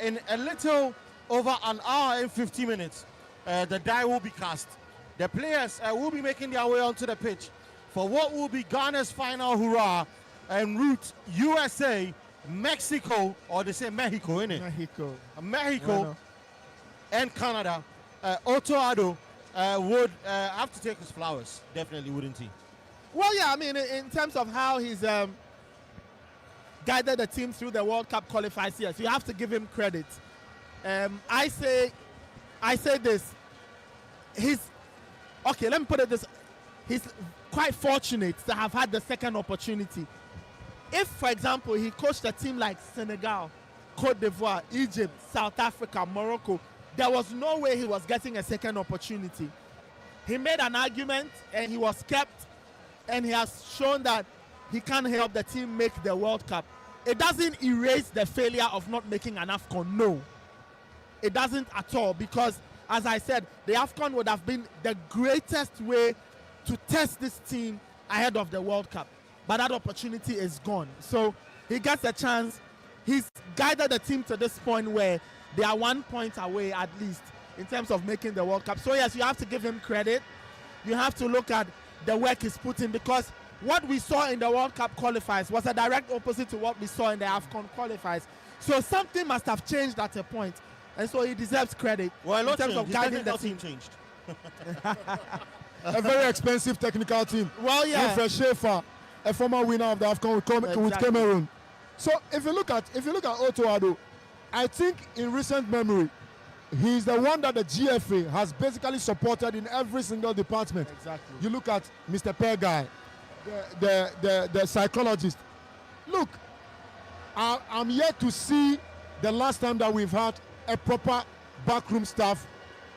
In a little over an hour and 50 minutes, the die will be cast. The players will be making their way onto the pitch for what will be Ghana's final hurrah en route USA, Mexico, or they say Mexico, innit? Mexico and Canada. Otto Addo would have to take his flowers, definitely, wouldn't he? Well, yeah, I mean, in terms of how he's guided the team through the World Cup qualifiers, yes, you have to give him credit. I say this. Okay, let me put it this. He's quite fortunate to have had the second opportunity. If, for example, he coached a team like Senegal, Cote d'Ivoire, Egypt, South Africa, Morocco, there was no way he was getting a second opportunity. He made an argument and he was kept, and he has shown that he can help the team make the World Cup. It doesn't erase the failure of not making an AFCON, no. It doesn't at all, because, as I said, the AFCON would have been the greatest way to test this team ahead of the World Cup. But that opportunity is gone. So he gets a chance. He's guided the team to this point where they are 1 point away at least in terms of making the World Cup. So yes, you have to give him credit. You have to look at the work he's put in, because what we saw in the World Cup qualifiers was a direct opposite to what we saw in the AFCON qualifiers. So something must have changed at a point. And so he deserves credit in terms of guiding the team. Changed. A very expensive technical team. Well, yeah. With Schaefer, a former winner of the AFCON with Cameroon. So if you look at Otto Addo, I think in recent memory, he's the one that the GFA has basically supported in every single department. Exactly. You look at Mr. Perguy, the psychologist. Look, I'm yet to see the last time that we've had a proper backroom staff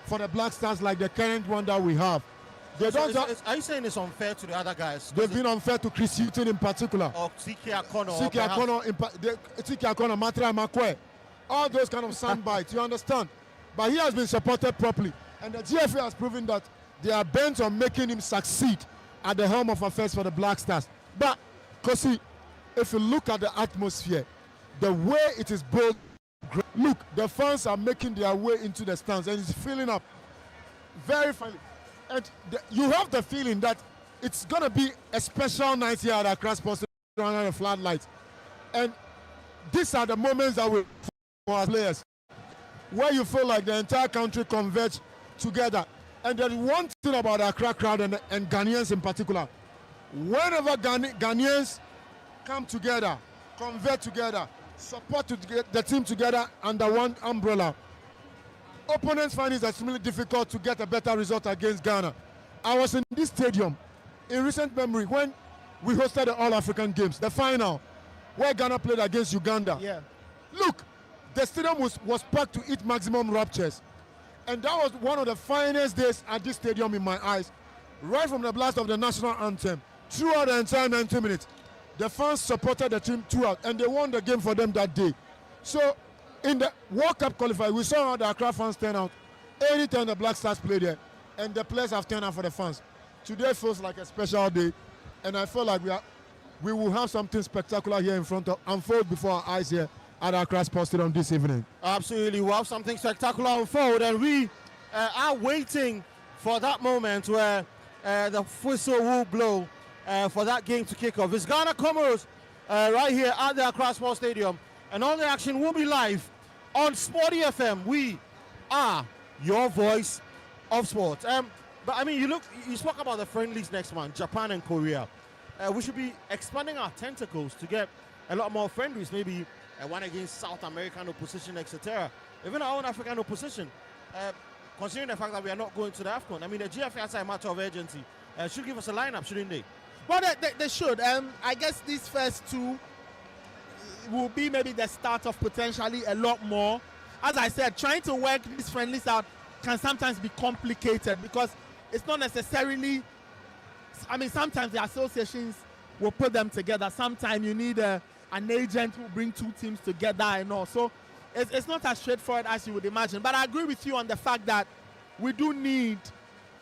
for the Black Stars like the current one that we have. Are you saying it's unfair to the other guys? They've been unfair to Chris Hutton in particular. Or Tiki Akono. Tiki Akono, Matra Makwe. All those kind of sound bites, you understand? But he has been supported properly. And the GFA has proven that they are bent on making him succeed at the helm of affairs for the Black Stars. But, Kosi, if you look at the atmosphere, the way it is built, look, the fans are making their way into the stands and it's filling up very finely. And you have the feeling that it's going to be a special night here at Accra Sports Stadium under the floodlights. And these are the moments that we for our players, where you feel like the entire country converge together. And there's one thing about the Accra crowd and Ghanaians in particular. Whenever Ghanaians come together, converge together, support the team together under one umbrella, opponents find it extremely difficult to get a better result against Ghana. I was in this stadium in recent memory when we hosted the All-African Games, the final, where Ghana played against Uganda. Yeah. Look, the stadium was packed to its maximum raptures. And that was one of the finest days at this stadium in my eyes. right from the blast of the national anthem, throughout the entire 90 minutes, the fans supported the team throughout, and they won the game for them that day. So, in the World Cup qualifier, we saw how the Accra fans turn out. Anytime the Black Stars play there, and the players have turned out for the fans. Today feels like a special day, and I feel like we will have something spectacular here in front of unfold before our eyes here at Accra Sports Stadium this evening. Absolutely, we'll have something spectacular unfold, and we are waiting for that moment where the whistle will blow for that game to kick off. It's Ghana Comoros right here at the Accra Sports Stadium, and all the action will be live on Sporty FM. We are your voice of sports. But I mean, you spoke about the friendlies next month, Japan and Korea. We should be expanding our tentacles to get a lot more friendlies, maybe one against South American opposition, etc. Even our own African opposition. Considering the fact that we are not going to the AFCON, I mean, the GFA has a matter of urgency. Should give us a lineup, shouldn't they? Well, they should. I guess these first two will be maybe the start of potentially a lot more. As I said, trying to work these friendlies out can sometimes be complicated because it's not necessarily, I mean, sometimes the associations will put them together. Sometimes you need an agent who bring two teams together and all. So it's not as straightforward as you would imagine. But I agree with you on the fact that we do need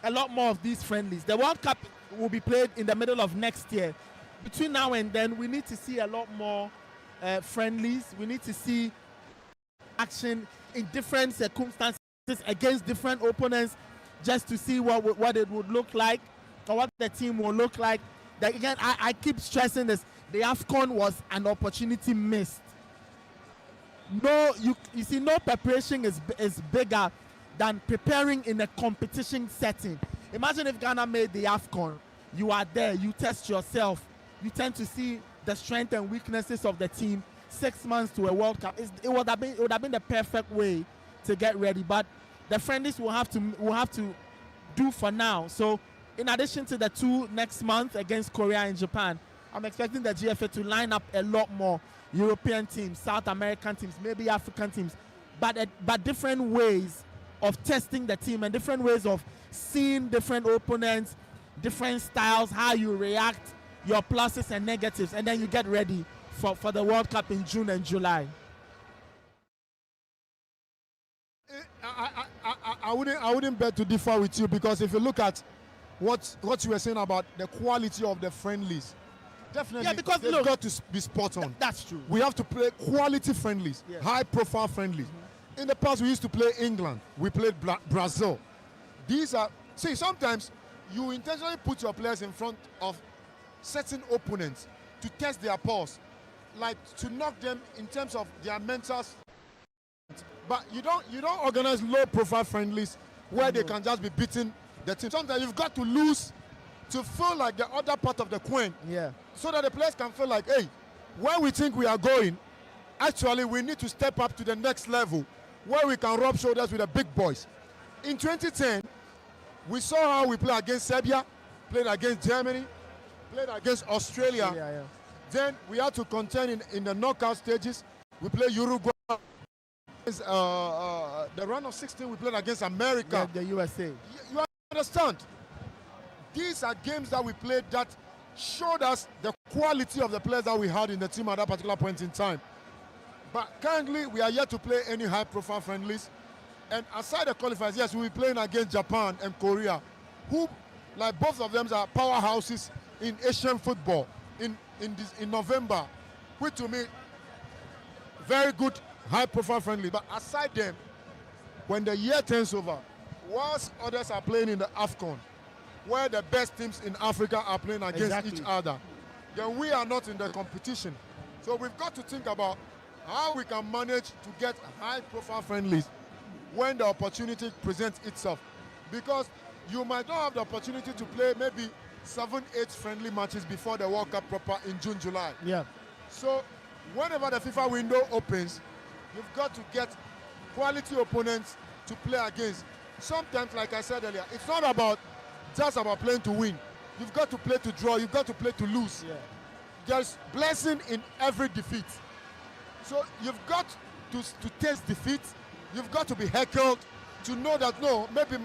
a lot more of these friendlies. The World Cup will be played in the middle of next year. Between now and then, we need to see a lot more friendlies. We need to see action in different circumstances against different opponents, just to see what it would look like or what the team will look like. That, again, I keep stressing this. The AFCON was an opportunity missed. No, you see, no preparation is bigger than preparing in a competition setting. Imagine if Ghana made the AFCON. You are there, you test yourself. You tend to see the strengths and weaknesses of the team. 6 months to a World Cup, it would have been the perfect way to get ready. But the friendlies will have to do for now. So in addition to the two next month against Korea and Japan, I'm expecting the GFA to line up a lot more European teams, South American teams, maybe African teams, but different ways of testing the team and different ways of seeing different opponents, different styles, how you react, your pluses and negatives, and then you get ready for the World Cup in June and July. I wouldn't bet to differ with you, because if you look at what you were saying about the quality of the friendlies, definitely, yeah, because they've got to be spot on. That's true. We have to play quality friendlies, yeah, high-profile friendlies. In the past, we used to play England. We played Brazil. These are, see, sometimes you intentionally put your players in front of certain opponents to test their pulse, like to knock them in terms of their mental. But you don't organize low-profile friendlies where they can just be beating the team. Sometimes you've got to lose to feel like the other part of the coin. Yeah. So that the players can feel like, hey, where we think we are going, actually we need to step up to the next level where we can rub shoulders with the big boys. In 2010, we saw how we played against Serbia, played against Germany, played against Australia. Yeah. Then we had to contend in the knockout stages. We played Uruguay. The round of 16, we played against America. Yeah, the USA. You understand? These are games that we played that showed us the quality of the players that we had in the team at that particular point in time. But currently, we are yet to play any high-profile friendlies. And aside the qualifiers, yes, we'll be playing against Japan and Korea, who, like both of them, are powerhouses in Asian football in November, which to me, very good high-profile friendly. But aside them, when the year turns over, whilst others are playing in the AFCON, where the best teams in Africa are playing against each other, then we are not in the competition. So we've got to think about how we can manage to get high-profile friendlies when the opportunity presents itself. Because you might not have the opportunity to play maybe 7-8 friendly matches before the World Cup proper in June, July. Yeah. So whenever the FIFA window opens, you've got to get quality opponents to play against. Sometimes, like I said earlier, it's not about just about playing to win. You've got to play to draw. You've got to play to lose. Yeah. There's blessing in every defeat. So you've got to taste defeat. You've got to be heckled to know that, no, maybe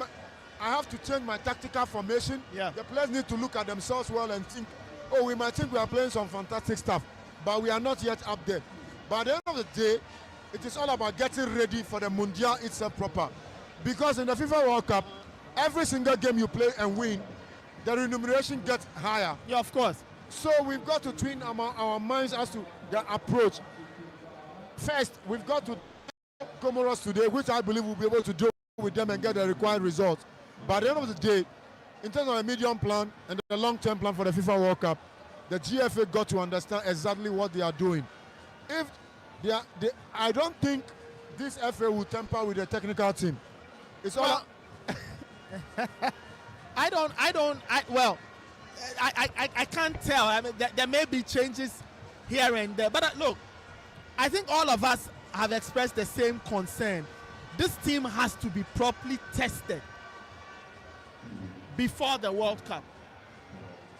I have to change my tactical formation. Yeah. The players need to look at themselves well and think, oh, we might think we are playing some fantastic stuff, but we are not yet up there. But at the end of the day, it is all about getting ready for the Mundial itself proper. Because in the FIFA World Cup, every single game you play and win, the remuneration gets higher. Yeah, of course. So we've got to twin our minds as to the approach. First, we've got to Comoros today, which I believe we'll be able to do with them and get the required results. But at the end of the day, in terms of a medium plan and the long-term plan for the FIFA World Cup, the GFA got to understand exactly what they are doing. If I don't think this FA will tamper with the technical team. It's all. I can't tell. I mean, there may be changes here and there, but look, I think all of us have expressed the same concern. This team has to be properly tested before the World Cup,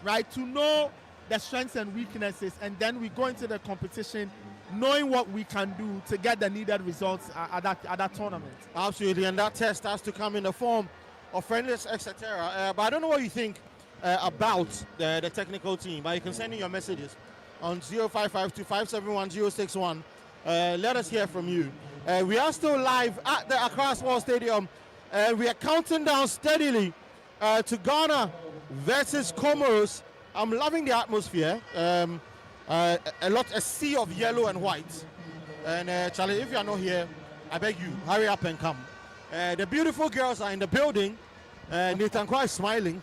right? To know the strengths and weaknesses, and then we go into the competition knowing what we can do to get the needed results at that tournament. Absolutely, and that test has to come in the form of friendlies, etc. But I don't know what you think about the technical team, but you can send in your messages on 0552571061. Let us hear from you. We are still live at the Accra Sports Stadium. We are counting down steadily to Ghana versus Comoros. I'm loving the atmosphere. A sea of yellow and white. And Charlie, if you are not here, I beg you, hurry up and come. The beautiful girls are in the building. Nathan Kwa is smiling.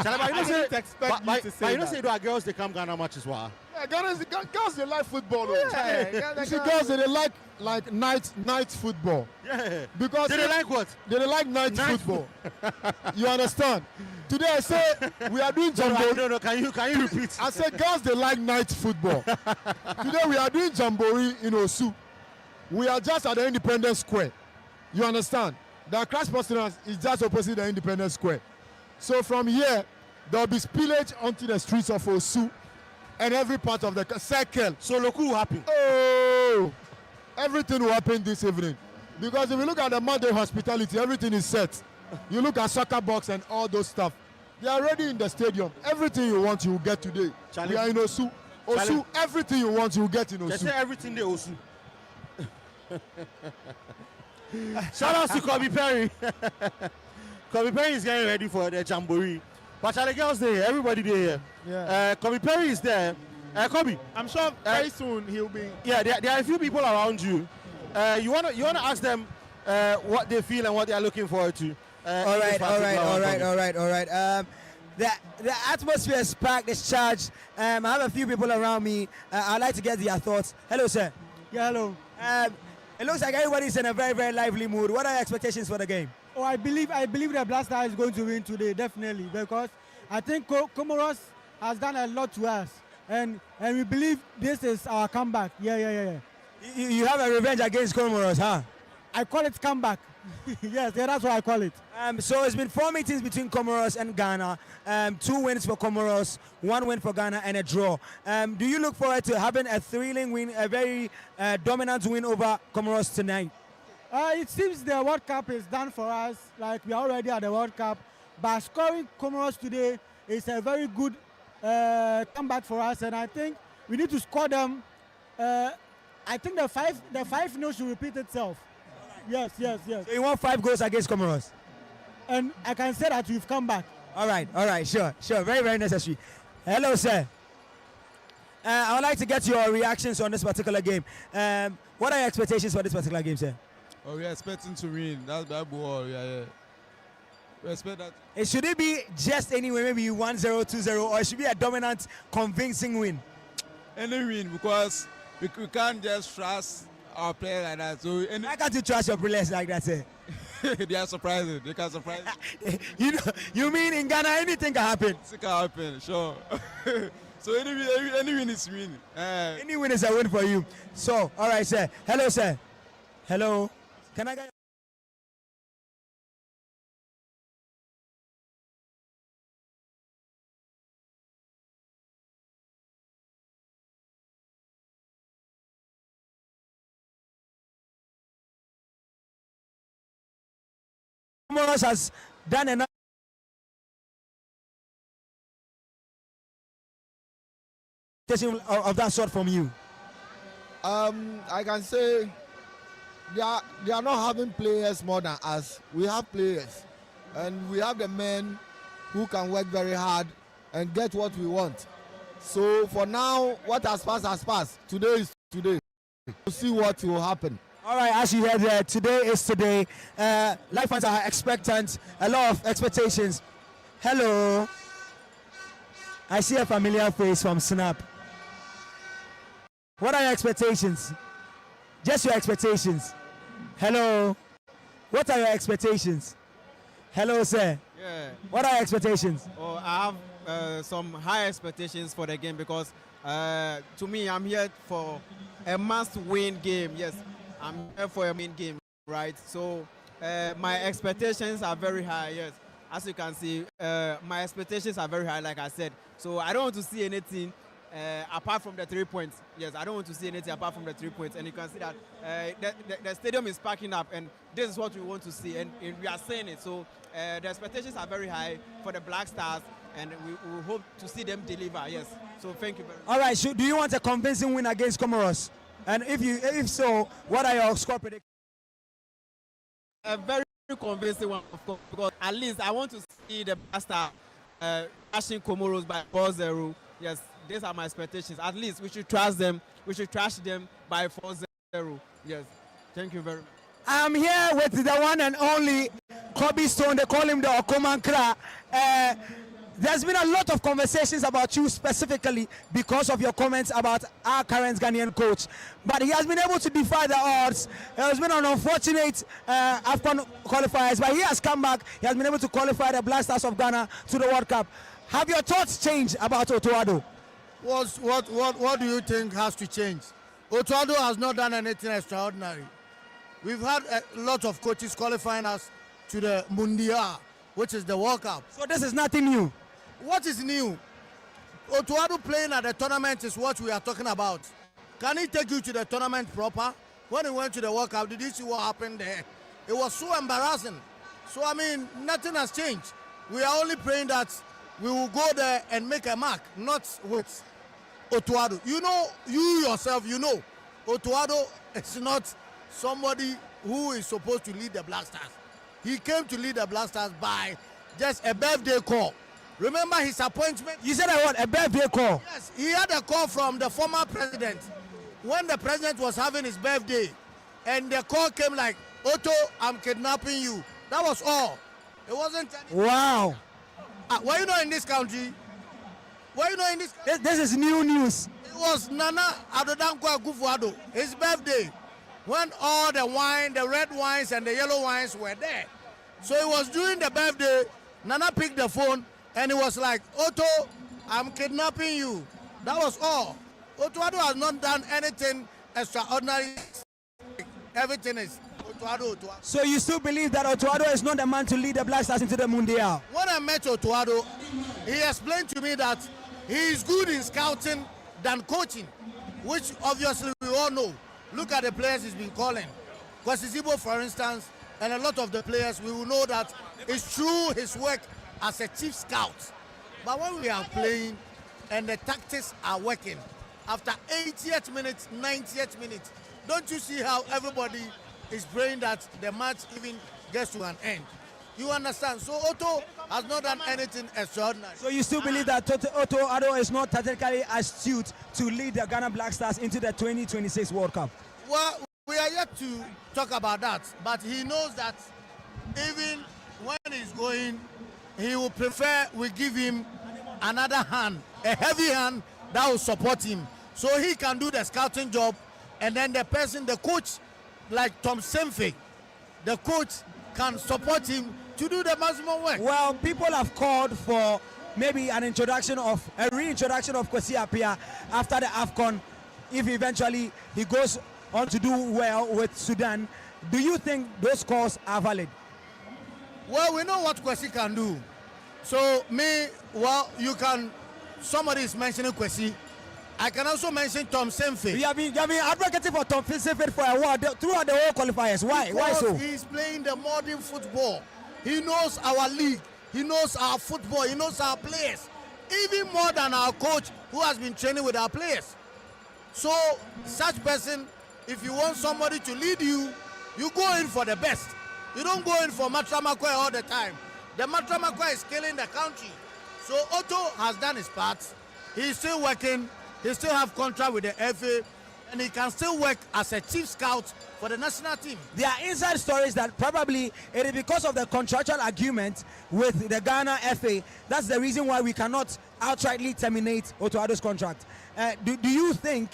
Charlie, I didn't expect you to say you know, that. say there are girls they come Ghana much as well. Yeah, girls they like football. Though. Yeah, You see, girls they like night football. Yeah. Because They like what? they like night football. You understand? Today I say we are doing No, jamboree. no, can you repeat? I said girls they like night football. Today we are doing jamboree in Osu. We are just at the Independence Square. You understand? The Accra Sports Stadium is just opposite the Independence Square. So from here, there will be spillage onto the streets of Osu and every part of the circle. So look who happy. Oh, everything will happen this evening. Because if you look at the Monday hospitality, everything is set. You look at soccer box and all those stuff. They are already in the stadium. Everything you want, you will get today. Charlie. We are in Osu. Charlie. Everything you want, you will get in They say Osu. everything they also. Shout out to Kobe Perry. Kobe Perry is getting ready for the jamboree. But Charlie girls there, everybody there. Yeah. Kobe Perry is there. Kobe. I'm sure very soon he'll be. Yeah, there are a few people around you. You wanna ask them what they feel and what they are looking forward to. All right. The atmosphere is packed, it's charged. I have a few people around me. I'd like to get their thoughts. Hello, sir. Yeah, hello. It looks like everybody's in a very, very lively mood. What are your expectations for the game? Oh, I believe the Black Star is going to win today, definitely, because I think Comoros has done a lot to us, and we believe this is our comeback. Yeah. You have a revenge against Comoros, huh? I call it comeback. Yes, that's what I call it. So it's been 4 meetings between Comoros and Ghana. 2 wins for Comoros, 1 win for Ghana, and a draw. Do you look forward to having a thrilling win, a very dominant win over Comoros tonight? It seems the World Cup is done for us, like we are already at the World Cup. But scoring Comoros today is a very good comeback for us, and I think we need to score them. I think the 5-0 should repeat itself. Yes. So you want 5 goals against Comoros? And I can say that we've come back. All right, sure. Very, very necessary. Hello, sir. I would like to get your reactions on this particular game. What are your expectations for this particular game, sir? Oh, we are expecting to win. That's that ball. Yeah. We expect that. Should it be just anyway, maybe 1-0, 2-0, or it should be a dominant, convincing win? Any win, because we can't just trust our players like that. So Why can't you trust your players like that, sir? they are surprising. They can surprise. You mean in Ghana anything can happen? It can happen, sure. So any win is win. Any win is a win for you. So, all right, sir. Hello, sir. Hello. Can I get Comoros has done enough of that sort from you? I can say they are not having players more than us. We have players, and we have the men who can work very hard and get what we want. So for now, what has passed. Today is today. We'll see what will happen. All right, as you heard there, today is today. Life fans are expectant, a lot of expectations. Hello. I see a familiar face from Snap. What are your expectations? Just your expectations. Hello. What are your expectations? Hello, sir. Yeah. What are your expectations? Oh, I have some high expectations for the game because to me, I'm here for a must-win game. Yes, I'm here for a win game, right? So my expectations are very high. Yes, as you can see, my expectations are very high, like I said. So I don't want to see anything apart from the 3 points. Yes, I don't want to see anything apart from the 3 points. And you can see that the stadium is packing up, and this is what we want to see, and we are saying it. So the expectations are very high for the Black Stars, and we hope to see them deliver. Yes. So thank you very much. All right. So do you want a convincing win against Comoros? And if so, what are your score predictions? A very convincing one, of course, because at least I want to see the Black Stars crashing Comoros by 4-0. Yes, these are my expectations. At least we should trust them. We should trash them by 4-0. Yes. Thank you very much. I'm here with the one and only Kobe Stone. They call him the Okomankra. There's been a lot of conversations about you specifically because of your comments about our current Ghanaian coach. But he has been able to defy the odds. It has been an unfortunate AFCON qualifiers, but he has come back. He has been able to qualify the Black Stars of Ghana to the World Cup. Have your thoughts changed about Otuado? What do you think has to change? Otuado has not done anything extraordinary. We've had a lot of coaches qualifying us to the Mundial, which is the World Cup. So this is nothing new. What is new? Otuado playing at the tournament is what we are talking about. Can he take you to the tournament proper? When he went to the World Cup, did you see what happened there? It was so embarrassing. So, I mean, nothing has changed. We are only praying that we will go there and make a mark, not with Otuado. You know, you yourself, you know, Otuado is not somebody who is supposed to lead the Black Stars. He came to lead the Black Stars by just a birthday call. Remember his appointment? You said I want a birthday call. Yes, he had a call from the former president when the president was having his birthday, and the call came like, Otto, I'm kidnapping you. That was all. It wasn't anything. Wow. Why you not in this country? Why you not in this country? This is new news. It was Nana Adodankwa Akufo-Addo, his birthday, when all the wine, the red wines and the yellow wines were there. So it was during the birthday, Nana picked the phone and he was like, Otto, I'm kidnapping you. That was all. Otuado has not done anything extraordinary. Everything is Otuado. So you still believe that Otuado is not the man to lead the Black Stars into the Mundial? When I met Otuado, he explained to me that he is good in scouting than coaching, which obviously we all know. Look at the players he's been calling. Kwasizibo, for instance, and a lot of the players, we will know that it's through his work as a chief scout. But when we are playing and the tactics are working, after 80th minute, 90th minute, don't you see how everybody is praying that the match even gets to an end? You understand? So Otto has not done anything extraordinary. So you still believe that Otuado is not tactically astute to lead the Ghana Black Stars into the 2026 World Cup? Well, we are yet to talk about that, but he knows that even when he's going, he will prefer we give him another hand, a heavy hand that will support him, so he can do the scouting job, and then the person, the coach, like Tom Semfe, the coach can support him to do the maximum work. Well, people have called for maybe a reintroduction of Kwesi Appiah after the AFCON, if eventually he goes on to do well with Sudan. Do you think those calls are valid? Well, we know what Kwesi can do. So you can, somebody is mentioning Kwesi. I can also mention Tom Semfe. You have been advocating for Tom Semfe for a while throughout the whole qualifiers. Why? Why so? He's playing the modern football. He knows our league. He knows our football. He knows our players. Even more than our coach who has been training with our players. So, such person, if you want somebody to lead you, you go in for the best. You don't go in for Matramakwe all the time. The Matramakwe is killing the country. So, Otto has done his part. He's still working. He still have contract with the FA. And he can still work as a chief scout for the national team. There are inside stories that probably it is because of the contractual agreement with the Ghana FA. That's the reason why we cannot outrightly terminate Otto Addo's contract. Do you think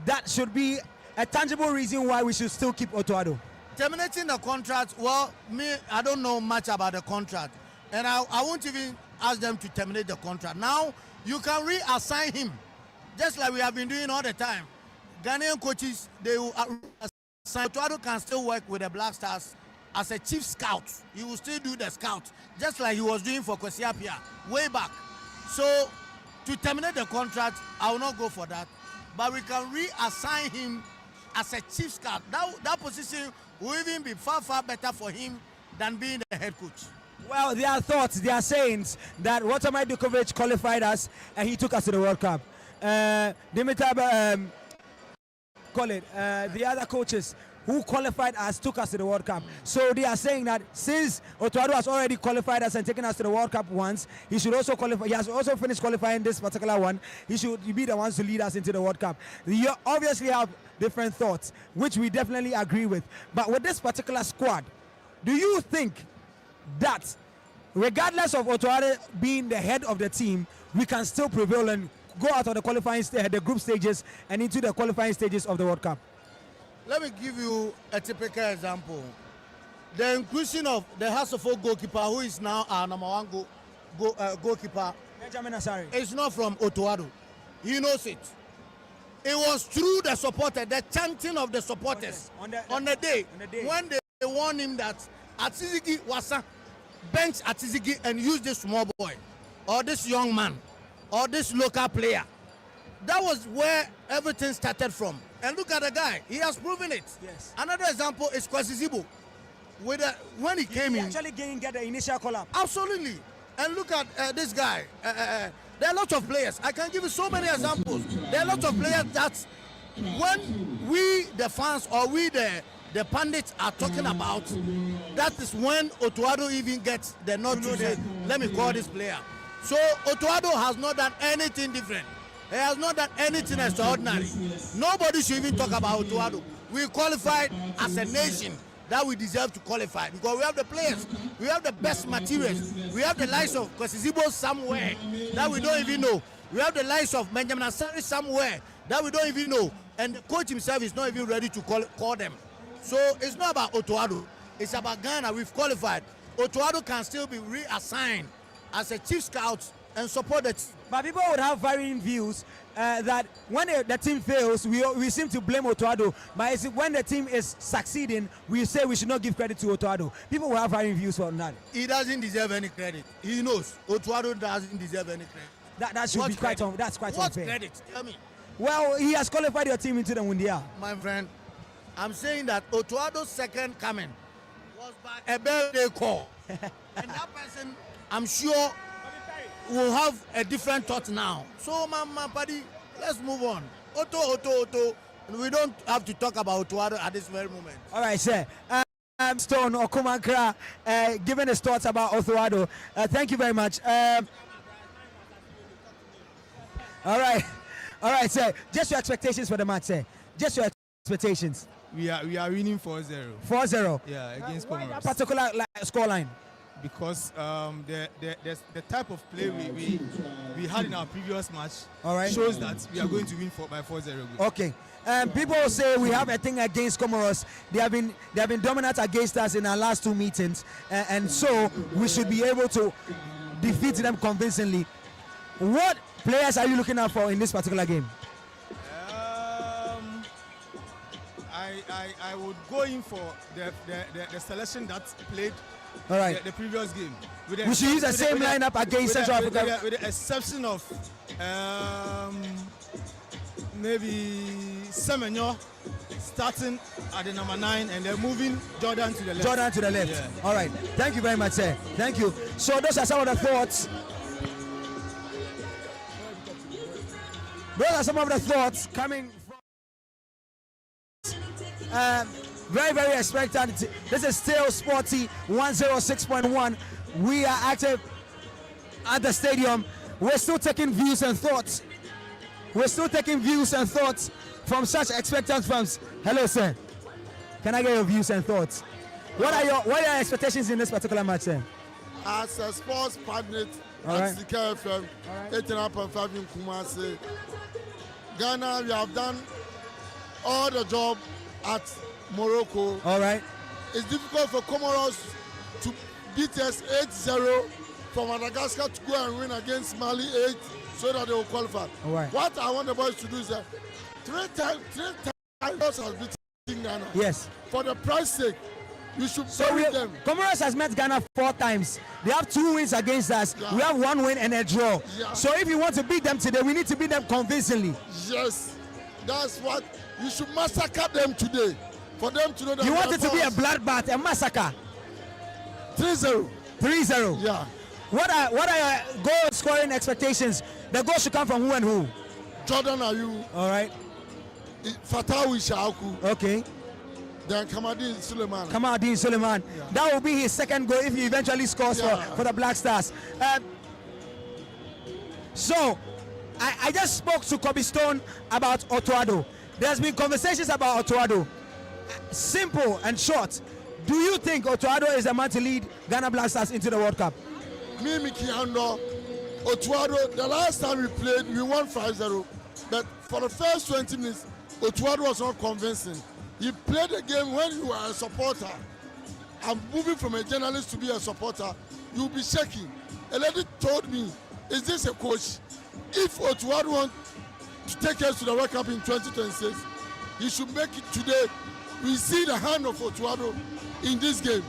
that should be a tangible reason why we should still keep Otto Addo? Terminating the contract, well, I don't know much about the contract. And I won't even ask them to terminate the contract. Now, you can reassign him, just like we have been doing all the time. Ghanaian coaches, they will assign. Otto Addo can still work with the Black Stars as a chief scout. He will still do the scout, just like he was doing for Kwesi Appiah way back. So, to terminate the contract, I will not go for that. But we can reassign him as a chief scout. That position will even be far, far better for him than being the head coach. Well, there are thoughts, there are sayings that Watermai Dukovic qualified us and he took us to the World Cup. Dimitar, the other coaches who qualified us took us to the World Cup. So they are saying that since Otto Addo has already qualified us and taken us to the World Cup once, he should also qualify. He has also finished qualifying this particular one. He should be the ones to lead us into the World Cup. You obviously have different thoughts, which we definitely agree with. But with this particular squad, do you think that regardless of Otto Addo being the head of the team, we can still prevail and go out of the qualifying the group stages and into the qualifying stages of the World Cup? Let me give you a typical example. The inclusion of the Hasselhoff goalkeeper, who is now our number one goalkeeper, Benjamin Asari, it's not from Otto Addo. He knows it. It was through the supporters, the chanting of the supporters on the day when they warned him that Atizigi was bench Atizigi and use this small boy or this young man or this local player. That was where everything started from. And look at the guy, he has proven it. Yes. Another example is Kwesi Zibo. When he came in, actually didn't get the initial call up. Absolutely. And look at this guy. There are lots of players. I can give you so many examples. There are lots of players that when we, the fans, or we, the pundits, are talking about, that is when Otto Addo even gets the nod to say, let me call this player. So Otto Addo has not done anything different. He has not done anything extraordinary. Nobody should even talk about Otto Addo. We qualified as a nation that we deserve to qualify because we have the players, we have the best materials, we have the likes of Kwesi Zibo somewhere that we don't even know. We have the likes of Benjamin Asari somewhere that we don't even know. And the coach himself is not even ready to call them. So it's not about Otto Addo. It's about Ghana. We've qualified. Otto Addo can still be reassigned as a chief scout and support the team. But people would have varying views that when the team fails, we seem to blame Otto Addo. But when the team is succeeding, we say we should not give credit to Otto Addo. People will have varying views on that. He doesn't deserve any credit. He knows Otto Addo doesn't deserve any credit. That should be quite unfair. What credit? Tell me. Well, he has qualified your team into the Mundial. My friend, I'm saying that Otto Addo's second coming was by a birthday call. And that person, I'm sure, will have a different thought now. So, my buddy, let's move on. Otto. We don't have to talk about Otto Addo at this very moment. All right, sir. Stone or Kumankra, giving his thoughts about Otto Addo. Thank you very much. All right, sir. Just your expectations for the match, sir. Just your expectations. We are winning 4-0. 4-0. Yeah, against Why Comoros. that particular scoreline? Because the type of play we had in our previous match shows that we are going to win by 4-0. Okay. People say we have a thing against Comoros. They have been dominant against us in our last two meetings, and so we should be able to defeat them convincingly. What players are you looking out for in this particular game? I would go in for the selection that played the previous game. We should use the same lineup against Central Africa. With the exception of maybe Semenyo starting at the number 9 and they're moving Jordan to the left. Jordan to the left. Yeah. All right. Thank you very much, sir. Thank you. So those are some of the thoughts. Those are some of the thoughts coming from very, very expectant. This is still Sporty 106.1. We are active at the stadium. We're still taking views and thoughts. We're still taking views and thoughts from such expectant fans. Hello, sir. Can I get your views and thoughts? What are your expectations in this particular match, sir? As a sports partner All at Sika FM, 89.5 in Kumasi, Ghana, we have done all the job at Morocco. All right. It's difficult for Comoros to beat us 8-0 from Madagascar to go and win against Mali 8 so that they will qualify. All right. What I want the boys to do is that three times has beaten Ghana. Yes. For the price sake, you should So bury them. Comoros has met Ghana 4 times. They have 2 wins against us. Yeah. We have 1 win and a draw. Yeah. So if you want to beat them today, we need to beat them convincingly. Yes, that's what you should massacre them today. For them to know that You want we it to be a bloodbath, a massacre. 3-0. 3-0. Yeah. What are your goal scoring expectations? The goal should come from who and who? Jordan Ayew, All right. Fatawu Ishaku, Okay. then Kamaldeen Suleiman. Kamaldeen Suleiman. Yeah. That will be his second goal if he eventually scores Yeah. for the Black Stars. So, I just spoke to Kobe Stone about Otuado. There's been conversations about Otuado. Simple and short. Do you think Otuado is the man to lead Ghana Black Stars into the World Cup? Miki Ando, Otuado, the last time we played, we won 5-0. But for the first 20 minutes, Otuado was not convincing. He played the game when you are a supporter. I'm moving from a journalist to be a supporter. You'll be shaking. A lady told me, is this a coach? If Otuado wants to take us to the World Cup in 2026, he should make it today. We see the hand of Otuado in this game.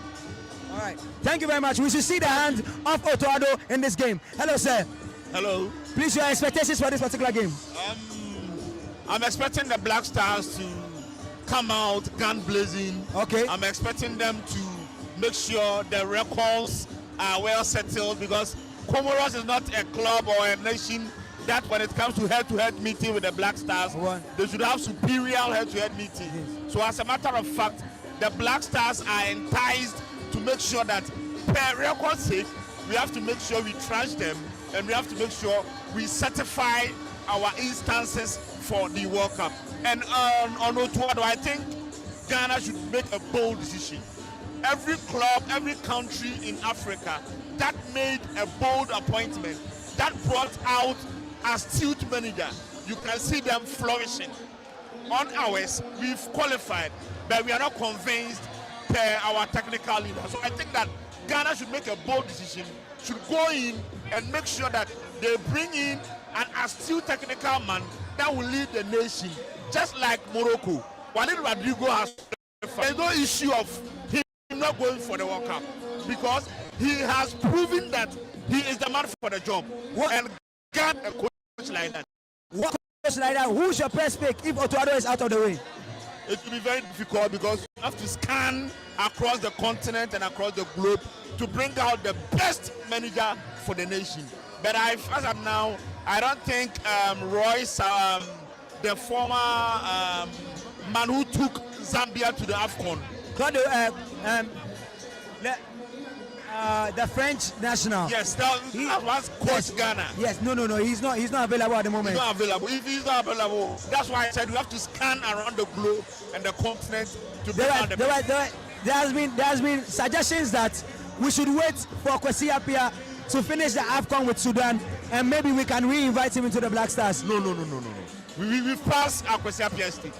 All right. Thank you very much. We should see the hand of Otuado in this game. Hello, sir. Hello. Please, your expectations for this particular game. I'm expecting the Black Stars to come out gun blazing. Okay. I'm expecting them to make sure the records are well settled, because Comoros is not a club or a nation that when it comes to head-to-head meeting with the Black Stars, they should have superior head-to-head meeting. Yes. So as a matter of fact, the Black Stars are enticed to make sure that per record's sake, we have to make sure we trash them, and we have to make sure we certify our instances for the World Cup. And on Otuado, I think Ghana should make a bold decision. Every club, every country in Africa that made a bold appointment, that brought out astute manager, you can see them flourishing. On ours, we've qualified, but we are not convinced per our technical leader. So I think that Ghana should make a bold decision, should go in and make sure that they bring in an astute technical man that will lead the nation, just like Morocco. Walid Rodrigo has, there's no issue of him not going for the World Cup, because he has proven that he is the man for the job. And got a coach like that. What coach like that? Who's your best pick if Otuado is out of the way? It will be very difficult, because you have to scan across the continent and across the globe to bring out the best manager for the nation. But as of now, I don't think Royce, the former man who took Zambia to the AFCON. The French national. Yes, that was coach Ghana. Yes, no, he's not available at the moment. He's not available. If he's not available, that's why I said we have to scan around the globe and the continent to bring out the best. There has been suggestions that we should wait for Kwesi Appiah to finish the AFCON with Sudan, and maybe we can re-invite him into the Black Stars. No. We've passed our Kwesi Appiah stage.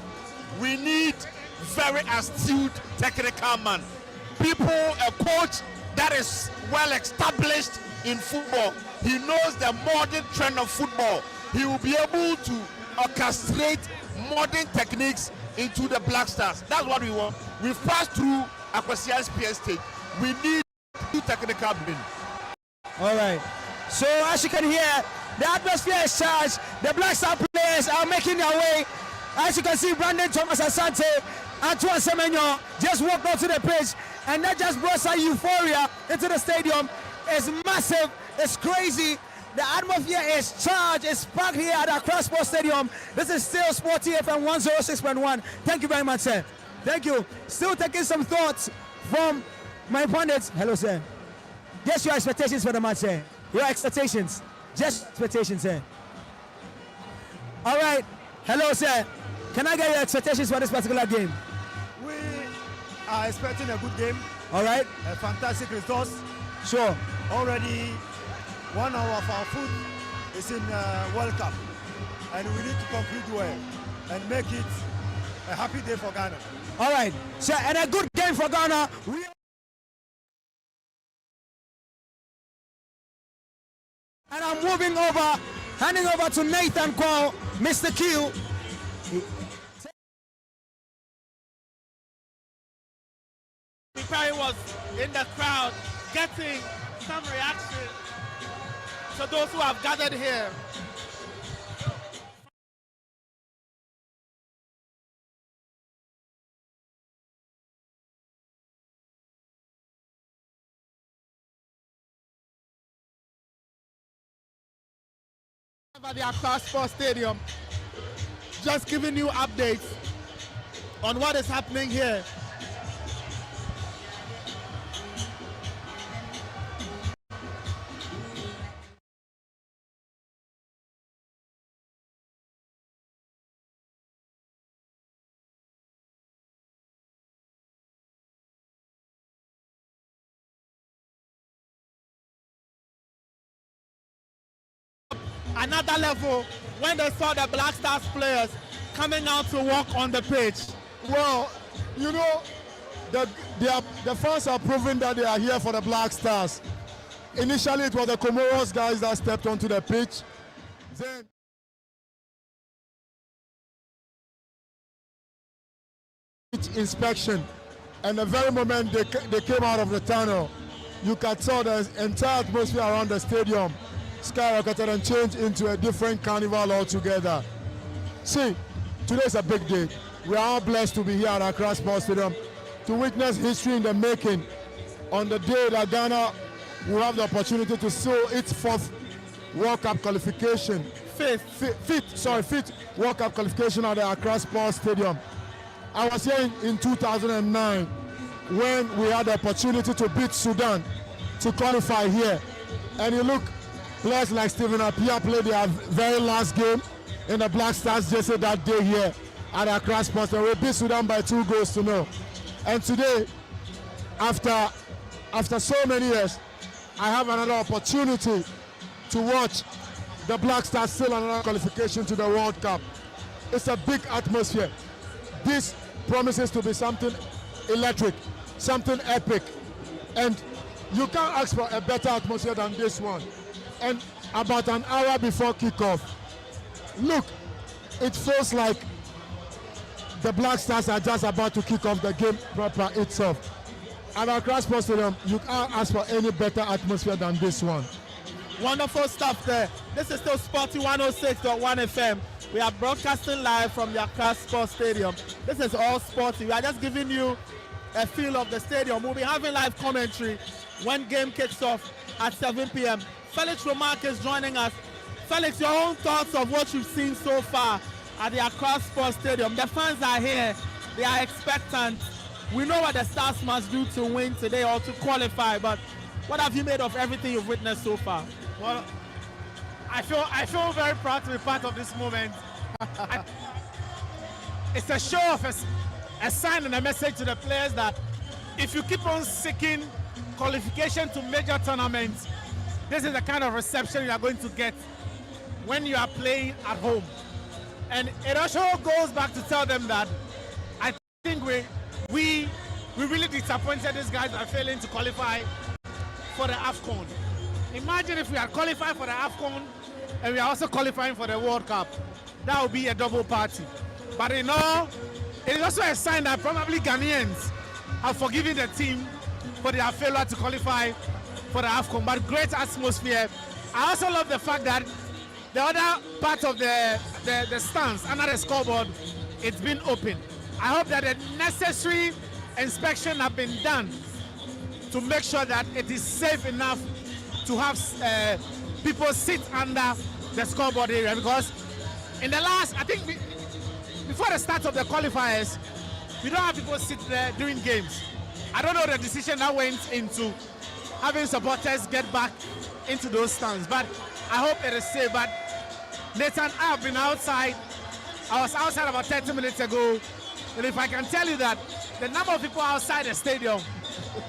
We need very astute technical man. People, a coach that is well established in football. He knows the modern trend of football. He will be able to orchestrate modern techniques into the Black Stars. That's what we want. We've passed through Kwesi Appiah stage. We need two technical men. All right. So as you can hear, the atmosphere is charged. The Black Star players are making their way. As you can see, Brandon Thomas Asante Antoine Semenyo just walked onto the pitch, and that just brought some euphoria into the stadium. It's massive, it's crazy. The atmosphere is charged, it's packed here at Accra Sports Stadium. This is still Sport TFM 106.1. Thank you very much, sir. Thank you. Still taking some thoughts from my pundits. Hello, sir. Just your expectations for the match, sir. Your expectations. Just expectations, sir. All right. Hello, sir. Can I get your expectations for this particular game? We are expecting a good game, All right. a fantastic results. Sure. Already 1 hour of our food is in World Cup, and we need to conclude well and make it a happy day for Ghana. All right. Sir, and a good game for Ghana. And I'm moving over, handing over to Nathan Kwao, Mr. Q. Perry was in the crowd getting some reaction to those who have gathered here. At the Accra Sports Stadium, just giving you updates on what is happening here. Another level when they saw the Black Stars players coming out to walk on the pitch. Well, you know, the fans are proving that they are here for the Black Stars. Initially, it was the Comoros guys that stepped onto the pitch. Then inspection, and the very moment they came out of the tunnel, you could tell the entire atmosphere around the stadium skyrocketed and changed into a different carnival altogether. See, today is a big day. We are all blessed to be here at Accra Sports Stadium to witness history in the making on the day that Ghana will have the opportunity to show its fourth World Cup qualification. Fifth World Cup qualification at the Accra Sports Stadium. I was here in 2009 when we had the opportunity to beat Sudan to qualify here. And you look, players like Stephen Appiah played their very last game in the Black Stars jersey that day here at Accra Sports. And we beat Sudan by 2-0. And today, after so many years, I have another opportunity to watch the Black Stars still another qualification to the World Cup. It's a big atmosphere. This promises to be something electric, something epic. And you can't ask for a better atmosphere than this one. And about an hour before kickoff, look, it feels like the Black Stars are just about to kick off the game proper itself. At Accra Sports Stadium, you can't ask for any better atmosphere than this one. Wonderful stuff there. This is still Sporty 106.1 FM. We are broadcasting live from the Accra Sports Stadium. This is all sporty. We are just giving you a feel of the stadium. We'll be having live commentary when game kicks off at 7 p.m. Felix Romark is joining us. Felix, your own thoughts of what you've seen so far at the Accra Sports Stadium. The fans are here. They are expectant. We know what the Stars must do to win today or to qualify, but what have you made of everything you've witnessed so far? Well, I feel very proud to be part of this moment. It's a show of a sign and a message to the players that if you keep on seeking qualification to major tournaments, this is the kind of reception you are going to get when you are playing at home. And it also goes back to tell them that I think we really disappointed these guys by failing to qualify for the AFCON. Imagine if we are qualified for the AFCON and we are also qualifying for the World Cup. That would be a double party. But in all, it is also a sign that probably Ghanaians have forgiven the team for their failure to qualify for the AFCON. But great atmosphere. I also love the fact that the other part of the stands under the scoreboard, it's been open. I hope that the necessary inspection have been done to make sure that it is safe enough to have people sit under the scoreboard area, because in the last, I think before the start of the qualifiers, we don't have people sit there during games. I don't know the decision that went into having supporters get back into those stands, but I hope it is safe. But Nathan, I have been outside. I was outside about 30 minutes ago, and if I can tell you that the number of people outside the stadium,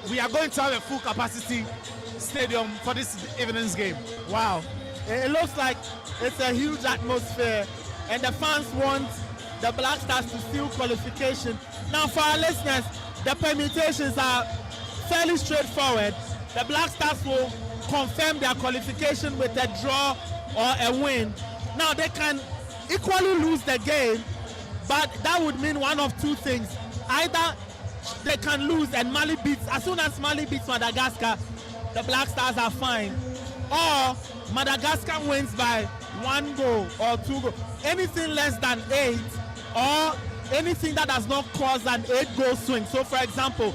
we are going to have a full capacity stadium for this evening's game. Wow. It looks like it's a huge atmosphere, and the fans want the Black Stars to steal qualification. Now, for our listeners, the permutations are fairly straightforward. The Black Stars will confirm their qualification with a draw or a win. Now, they can equally lose the game, but that would mean one of two things. Either they can lose and Mali beats, as soon as Mali beats Madagascar, the Black Stars are fine. Or Madagascar wins by 1 goal or 2 goals. Anything less than 8, or anything that does not cause an 8-goal swing. So, for example,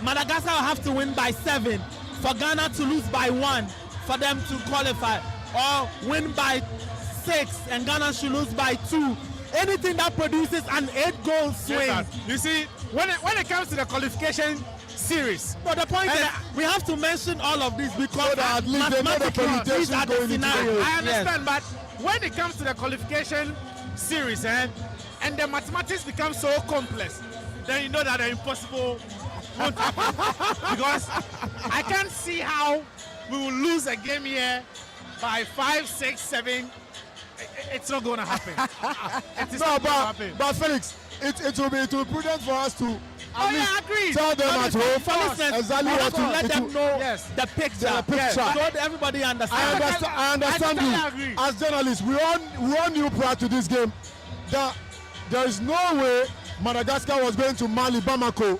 Madagascar will have to win by 7 for Ghana to lose by 1 for them to qualify, or win by 6 and Ghana should lose by 2. Anything that produces an 8-goal swing. Yes, you see, when it comes to the qualification series, but the point is, we have to mention all of this because so at least they know the permutations these are the going into scenarios. I understand, Yes. but when it comes to the qualification series, and the mathematics become so complex, then you know that the impossible won't happen. Because I can't see how we will lose a game here by 5, 6, 7. It's not going to happen. It is not going to happen. But Felix, it will be prudent for us to Oh yeah, agreed. tell them at home For instance, exactly we what have to let them know Yes. the picture. The picture. Yes. So that everybody understands. I understand you. totally agree. As journalists, we all knew prior to this game that there is no way Madagascar was going to Mali, Bamako,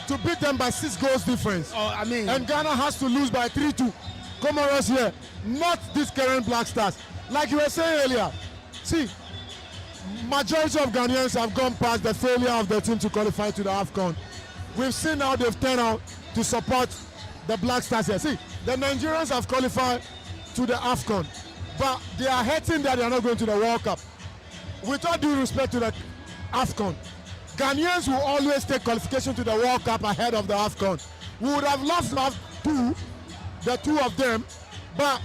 to beat them by 6 goals difference. Oh, I mean, And Ghana has to lose by 3-2. Comoros here, not this current Black Stars. Like you were saying earlier, see, majority of Ghanaians have gone past the failure of the team to qualify to the AFCON. We've seen how they've turned out to support the Black Stars here. See, the Nigerians have qualified to the AFCON, but they are hurting that they are not going to the World Cup. With all due respect to the AFCON, Ghanaians will always take qualification to the World Cup ahead of the AFCON. We would have loved to have the two of them, but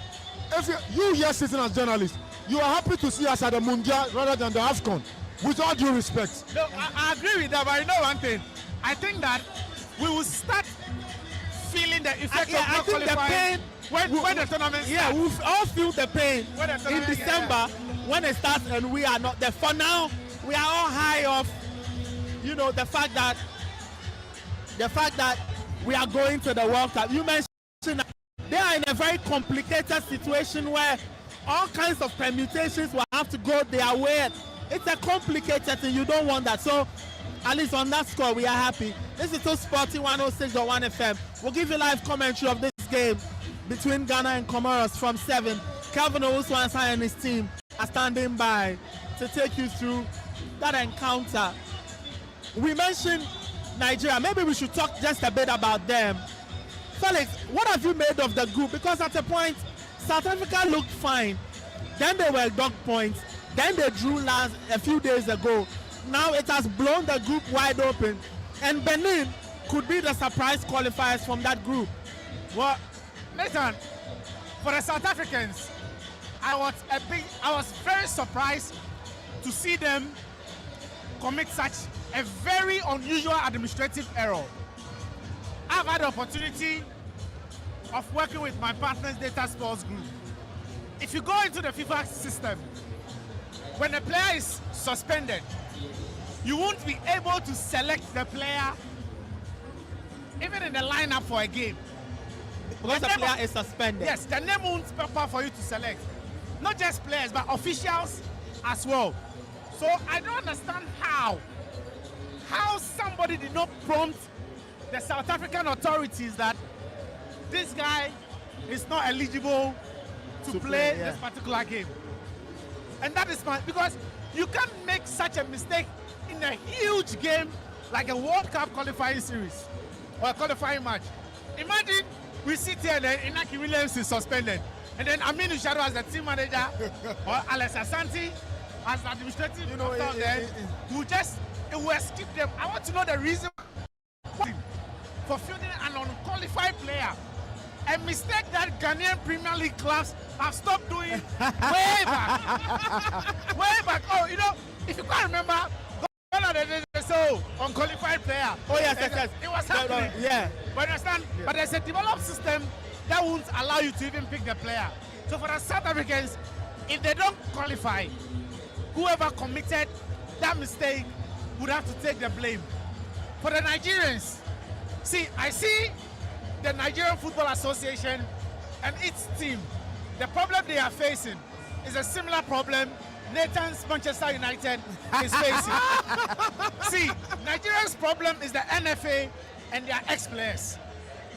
if you here sitting as journalists, you are happy to see us at the Mundial rather than the AFCON. With all due respect. No, I agree with that, but you know one thing. I think that we will start feeling the effect of not qualifying when the tournament starts. yeah, we all feel the pain When the in tournament- December when it starts and we are not there. For now, we are all high off, you know, the fact that we are going to the World Cup. You mentioned that they are in a very complicated situation where all kinds of permutations will have to go their way. It's a complicated thing. You don't want that. So, at least on that score, we are happy. This is still Sporty 106.1 FM. We'll give you live commentary of this game between Ghana and Comoros from 7. Calvin Owusu and his team are standing by to take you through that encounter. We mentioned Nigeria. Maybe we should talk just a bit about them. Felix, what have you made of the group? Because at a point, South Africa looked fine. Then they were dog points. Then they drew last a few days ago. Now it has blown the group wide open. And Benin could be the surprise qualifiers from that group. Well, Nathan, for the South Africans, I was very surprised to see them commit such a very unusual administrative error. I've had the opportunity of working with my partners Data Sports Group. If you go into the FIFA system, when a player is suspended, you won't be able to select the player even in the lineup for a game. Because the player is suspended. Yes, the name won't pop up for you to select. Not just players, but officials as well. So I don't understand how somebody did not prompt the South African authorities that this guy is not eligible to play yeah. this particular game. And that is fine, because you can't make such a mistake in in a huge game like a World Cup qualifying series or a qualifying match. Imagine we sit here and then Inaki Williams is suspended, and then Aminu Shadow as the team manager or Alex Asante as the administrative, it will skip them. I want to know the reason for fielding an unqualified player. A mistake that Ghanaian Premier League clubs have stopped doing way back. Way back. Oh, you know, if you can't remember, so unqualified player. Oh yes. It was happening. Yeah. But you understand? Yeah. But there's a developed system that won't allow you to even pick the player. So for the South Africans, if they don't qualify, whoever committed that mistake would have to take the blame. For the Nigerians, see, I see the Nigerian Football Association and its team. The problem they are facing is a similar problem Nathan's Manchester United is facing. See, Nigeria's problem is the NFA and their ex-players.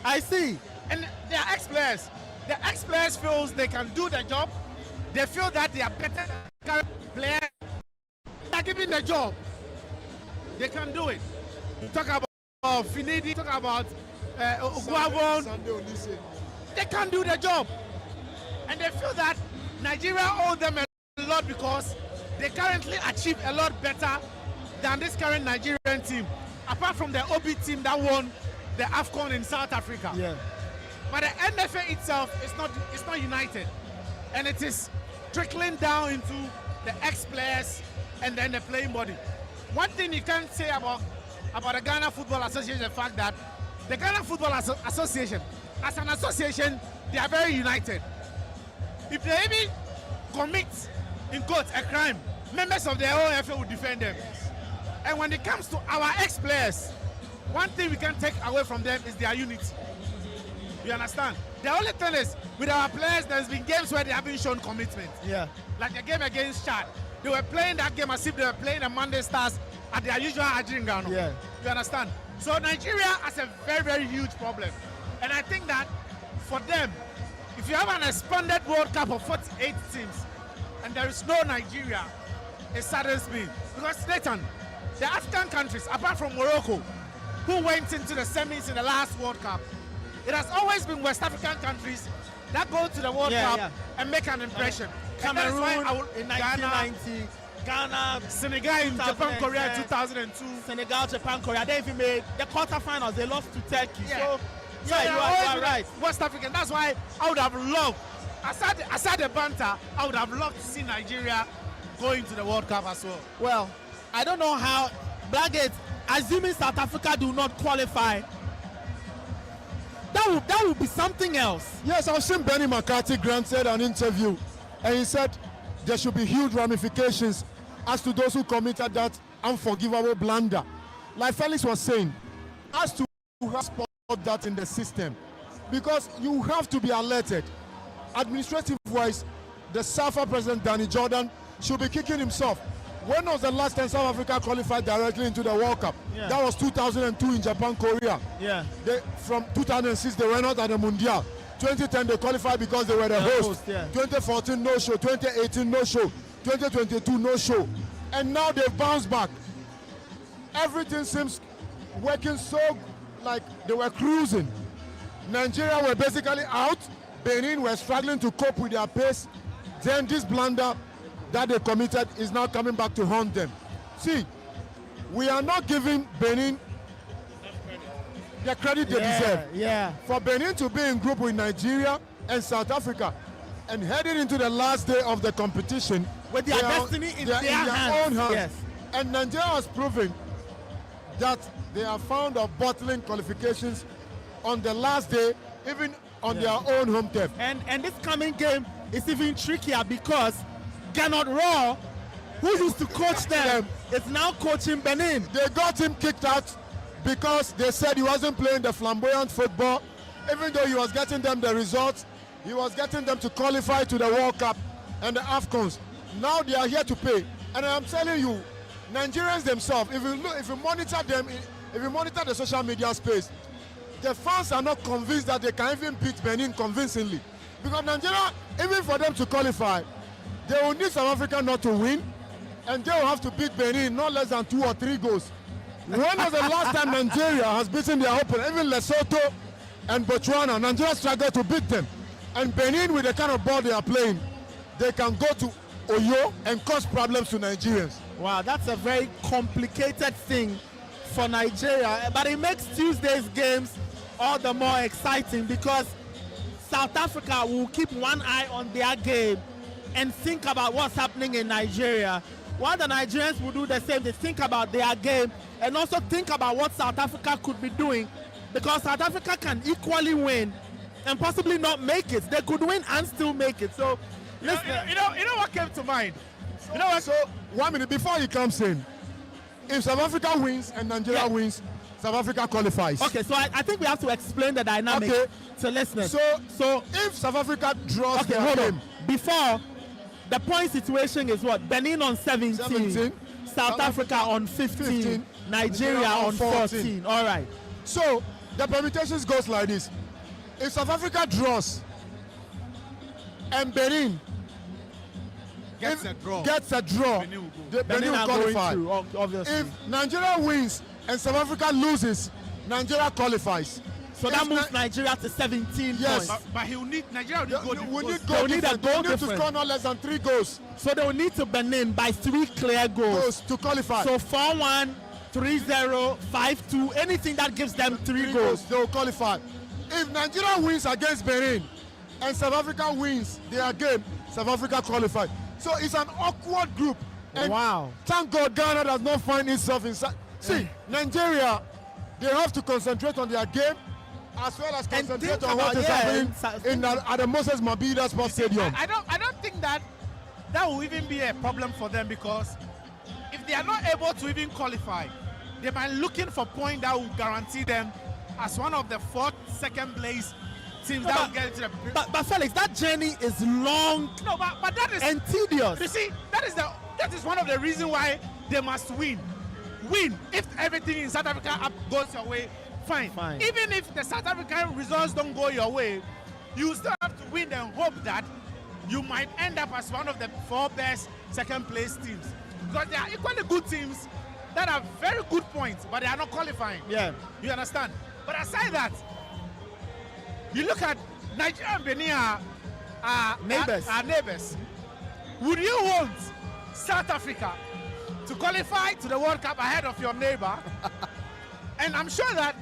I see. And their ex-players. The ex-players feel they can do the job. They feel that they are better players. They are given the job. They can do it. Talk about Finidi, talk about Guavon. They can do the job. And they feel that Nigeria owes them a lot because they currently achieve a lot better than this current Nigerian team, apart from the OB team that won the AFCON in South Africa. Yeah. But the NFA itself is not united, and it is trickling down into the ex-players and then the playing body. One thing you can't say about the Ghana Football Association is the fact that the Ghana Football Association, as an association, they are very united. If they even commit, in quotes, a crime, members of their own FA will defend them. And when it comes to our ex-players, one thing we can take away from them is their unity. You understand? The only thing is, with our players, there's been games where they haven't shown commitment. Yeah. Like the game against Chad. They were playing that game as if they were playing the Monday Stars at their usual Adringano. Yeah. You understand? So Nigeria has a very, very huge problem. And I think that for them, if you have an expanded World Cup of 48 teams and there is no Nigeria, it saddens me. Because Nathan, the African countries, apart from Morocco, who went into the semis in the last World Cup, it has always been West African countries that go to the World Cup and make an impression. Cameroon in 1990, Ghana, Senegal in Japan, Korea in 2002. Senegal, Japan, Korea. They even made the quarterfinals. They lost to Turkey. Yeah. So you are right. West African. That's why I would have loved, aside the banter, I would have loved to see Nigeria going to the World Cup as well. Well, I don't know how Blackgate, assuming South Africa do not qualify, that would be something else. Yes, I've seen Benny McCarthy granted an interview, and he said there should be huge ramifications as to those who committed that unforgivable blunder. Like Felix was saying, as to who has spot that in the system, because you have to be alerted. Administrative-wise, the SAFA president Danny Jordan should be kicking himself. When was the last time South Africa qualified directly into the World Cup? Yeah. That was 2002 in Japan, Korea. Yeah. From 2006, they were not at the Mundial. 2010, they qualified because they were the host. Yeah. 2014, no show. 2018, no show. 2022, no show. And now they've bounced back. Everything seems working so like they were cruising. Nigeria were basically out. Benin were struggling to cope with their pace. Then this blunder that they committed is now coming back to haunt them. See, we are not giving Benin the credit they deserve. Yeah. For Benin to be in group with Nigeria and South Africa and heading into the last day of the competition with their destiny in their own hands. Yes. And Nigeria has proven that they have found of bottling qualifications on the last day, even on their own home turf. And this coming game is even trickier because Gernot Raw, who used to coach them, is now coaching Benin. They got him kicked out because they said he wasn't playing the flamboyant football. Even though he was getting them the results, he was getting them to qualify to the World Cup and the AFCONs. Now they are here to pay. And I'm telling you, Nigerians themselves, if you monitor them, if you monitor the social media space, the fans are not convinced that they can even beat Benin convincingly. Because Nigeria, even for them to qualify, they will need South Africa not to win, and they will have to beat Benin not less than 2 or 3 goals. When was the last time Nigeria has beaten their opponent? Even Lesotho and Botswana, Nigeria struggled to beat them. And Benin, with the kind of ball they are playing, they can go to Oyo and cause problems to Nigerians. Wow, that's a very complicated thing for Nigeria, but it makes Tuesday's games all the more exciting because South Africa will keep one eye on their game and think about what's happening in Nigeria. While the Nigerians will do the same, they think about their game and also think about what South Africa could be doing, because South Africa can equally win and possibly not make it. They could win and still make it. So, listen. You know what came to mind? You know what? So 1 minute before he comes in, if South Africa wins and Nigeria wins, South Africa qualifies. Okay, so I think we have to explain the dynamic to listeners. So if South Africa draws the hold game, on. Before, the point situation is what? Benin on 17, South Africa on 15, Nigeria on 14. All right. So the permutations goes like this. If South Africa draws and Benin Gets a draw. Benin will qualify. Obviously. If Nigeria wins and South Africa loses, Nigeria qualifies. So that moves Nigeria to 17 yes. points. But he will need Nigeria will need We need They need a goal to difference. score not less than 3 goals. So they will need to Benin by 3 clear goals To qualify. So 4-1, 3-0, 5-2, anything that gives them 3 goals. They will qualify. If Nigeria wins against Benin and South Africa wins their game, South Africa qualify. So it's an awkward group. And wow. Thank God Ghana does not find itself inside. See, Nigeria, they have to concentrate on their game as well as concentrate on what is happening at the Moses Mabhida Sports Stadium. I don't think that will even be a problem for them, because if they are not able to even qualify, they might be looking for points that will guarantee them as one of the 4th, 2nd place teams that will get into the. But Felix, that journey is long. No, but that is and tedious. You see, that is one of the reasons why they must win. Win. If everything in South Africa goes your way, fine. Even if the South African results don't go your way, you still have to win and hope that you might end up as one of the 4 best 2nd place teams, because there are equally good teams that have very good points, but they are not qualifying. Yeah. You understand? But aside that, you look at Nigeria and Benin are neighbors. Would you want South Africa to qualify to the World Cup ahead of your neighbor? And I'm sure that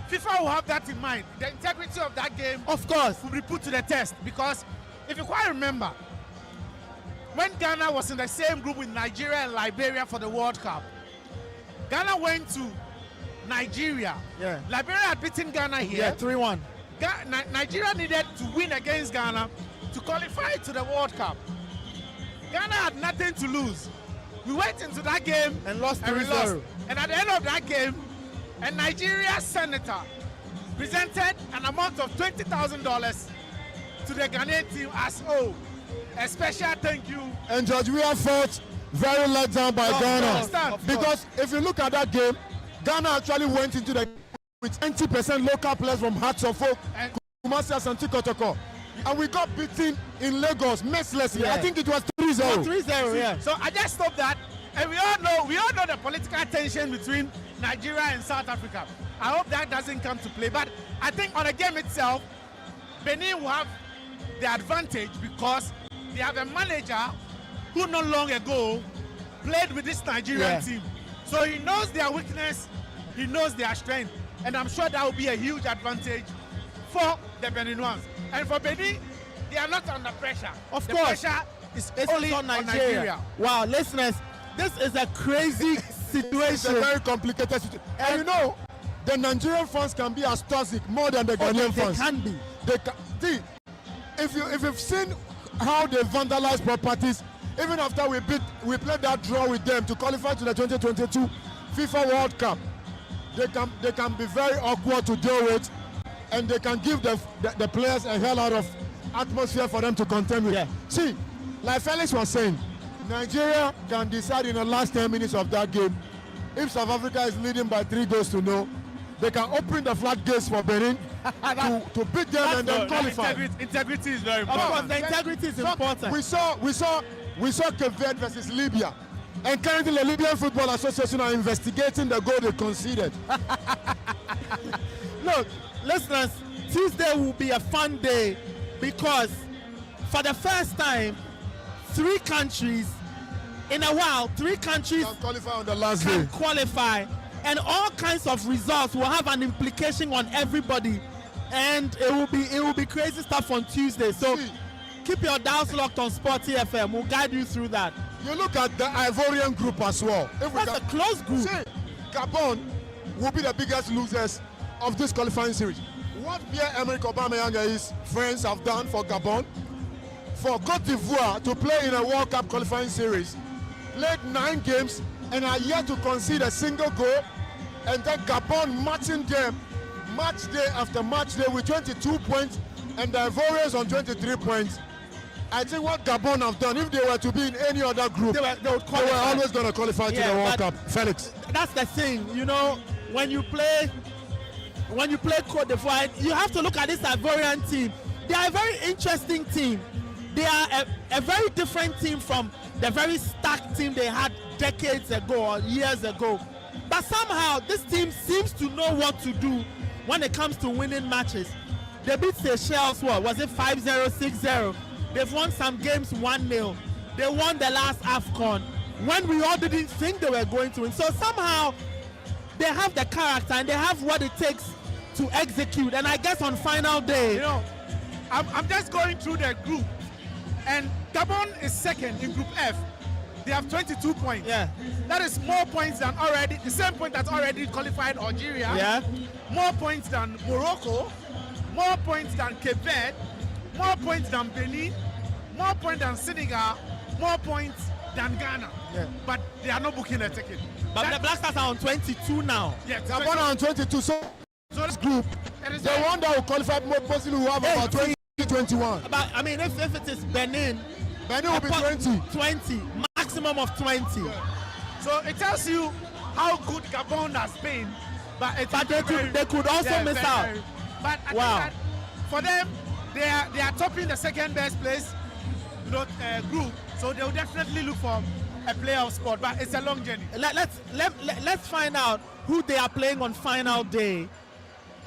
FIFA will have that in mind. The integrity of that game, of course, will be put to the test, because if you quite remember, when Ghana was in the same group with Nigeria and Liberia for the World Cup, Ghana went to Nigeria. Yeah. Liberia had beaten Ghana here. Yeah, 3-1. Nigeria needed to win against Ghana to qualify to the World Cup. Ghana had nothing to lose. We went into that game and lost 3-0. And at the end of that game, a Nigeria senator presented an amount of $20,000 to the Ghanaian team as a special thank you. And George, we are fought very let down by Ghana. Because if you look at that game, Ghana actually went into the with 90% local players from Hearts of Oak, Kumasi and Tikotoko. And we got beaten in Lagos mercilessly. Yeah. I think it was 3-0. 3-0, yeah. So I just hope that, and we all know the political tension between Nigeria and South Africa. I hope that doesn't come to play. But I think on the game itself, Benin will have the advantage because they have a manager who not long ago played with this Nigerian team. So he knows their weakness, he knows their strength. And I'm sure that will be a huge advantage for the Beninois. And for Benin, they are not under pressure. Of the course. pressure is It's only on on Nigeria. Wow, listeners, this is a crazy situation. It's a very complicated situation. And you know, the Nigerian fans can be as toxic more than the Ghanaian fans. They can be. See, if you've seen how they vandalize properties, even after we played that draw with them to qualify to the 2022 FIFA World Cup, they can be very awkward to deal with, and they can give the players a hell out of atmosphere for them to contend with. Yeah. See, like Felix was saying, Nigeria can decide in the last 10 minutes of that game. If South Africa is leading by 3-0, they can open the floodgates for Benin to beat them and then qualify. Integrity is very important. Of course, the integrity is important. We saw Cape Verde versus Libya. And currently, the Libyan Football Association are investigating the goal they conceded. Look, listeners, Tuesday will be a fun day because for the first time, 3 countries in a while, 3 countries Can qualify on the last can day. qualify, and all kinds of results will have an implication on everybody, and it will be crazy stuff on Tuesday. So keep your dials locked on Sporty FM. We'll guide you through that. You look at the Ivorian group as well. That's a close group. See, Gabon will be the biggest losers of this qualifying series. What Pierre-Emerick Aubameyang and his friends have done for Gabon, for Cote d'Ivoire to play in a World Cup qualifying series, played 9 games and are yet to concede a single goal, and then Gabon matching them match day after match day with 22 points and the Ivorians on 23 points. I think what Gabon have done, if they were to be in any other group, they were always going to qualify to the World Cup. Felix. That's the thing, you know, when you play Cote d'Ivoire, you have to look at this Ivorian team. They are a very interesting team. They are a very different team from the very stacked team they had decades ago or years ago. But somehow this team seems to know what to do when it comes to winning matches. They beat Seychelles, what was it, 5-0, 6-0. They've won some games 1-0. They won the last AFCON when we all didn't think they were going to win. So somehow they have the character and they have what it takes to execute. And I guess on final day, You know, I'm just going through the group, and Gabon is second in Group F. They have 22 points. Yeah. That is more points than already, the same point that's already qualified Algeria. Yeah. More points than Morocco. More points than Cape Verde. More points than Benin. More points than Senegal. More points than Ghana. Yeah. But they are not booking a ticket. but the Black Stars are on 22 now. Yes. Gabon are on 22. So this group, It is the one that will qualify more possibly will have about 20-21. But I mean, if it is Benin, Benin will be 20. 20, maximum of 20. So it tells you how good Gabon has been. But They could also miss out. But I Wow. think that for them, they are topping the second best place, group. So they will definitely look for a playoff spot. But it's a long journey. Let's find out who they are playing on final day,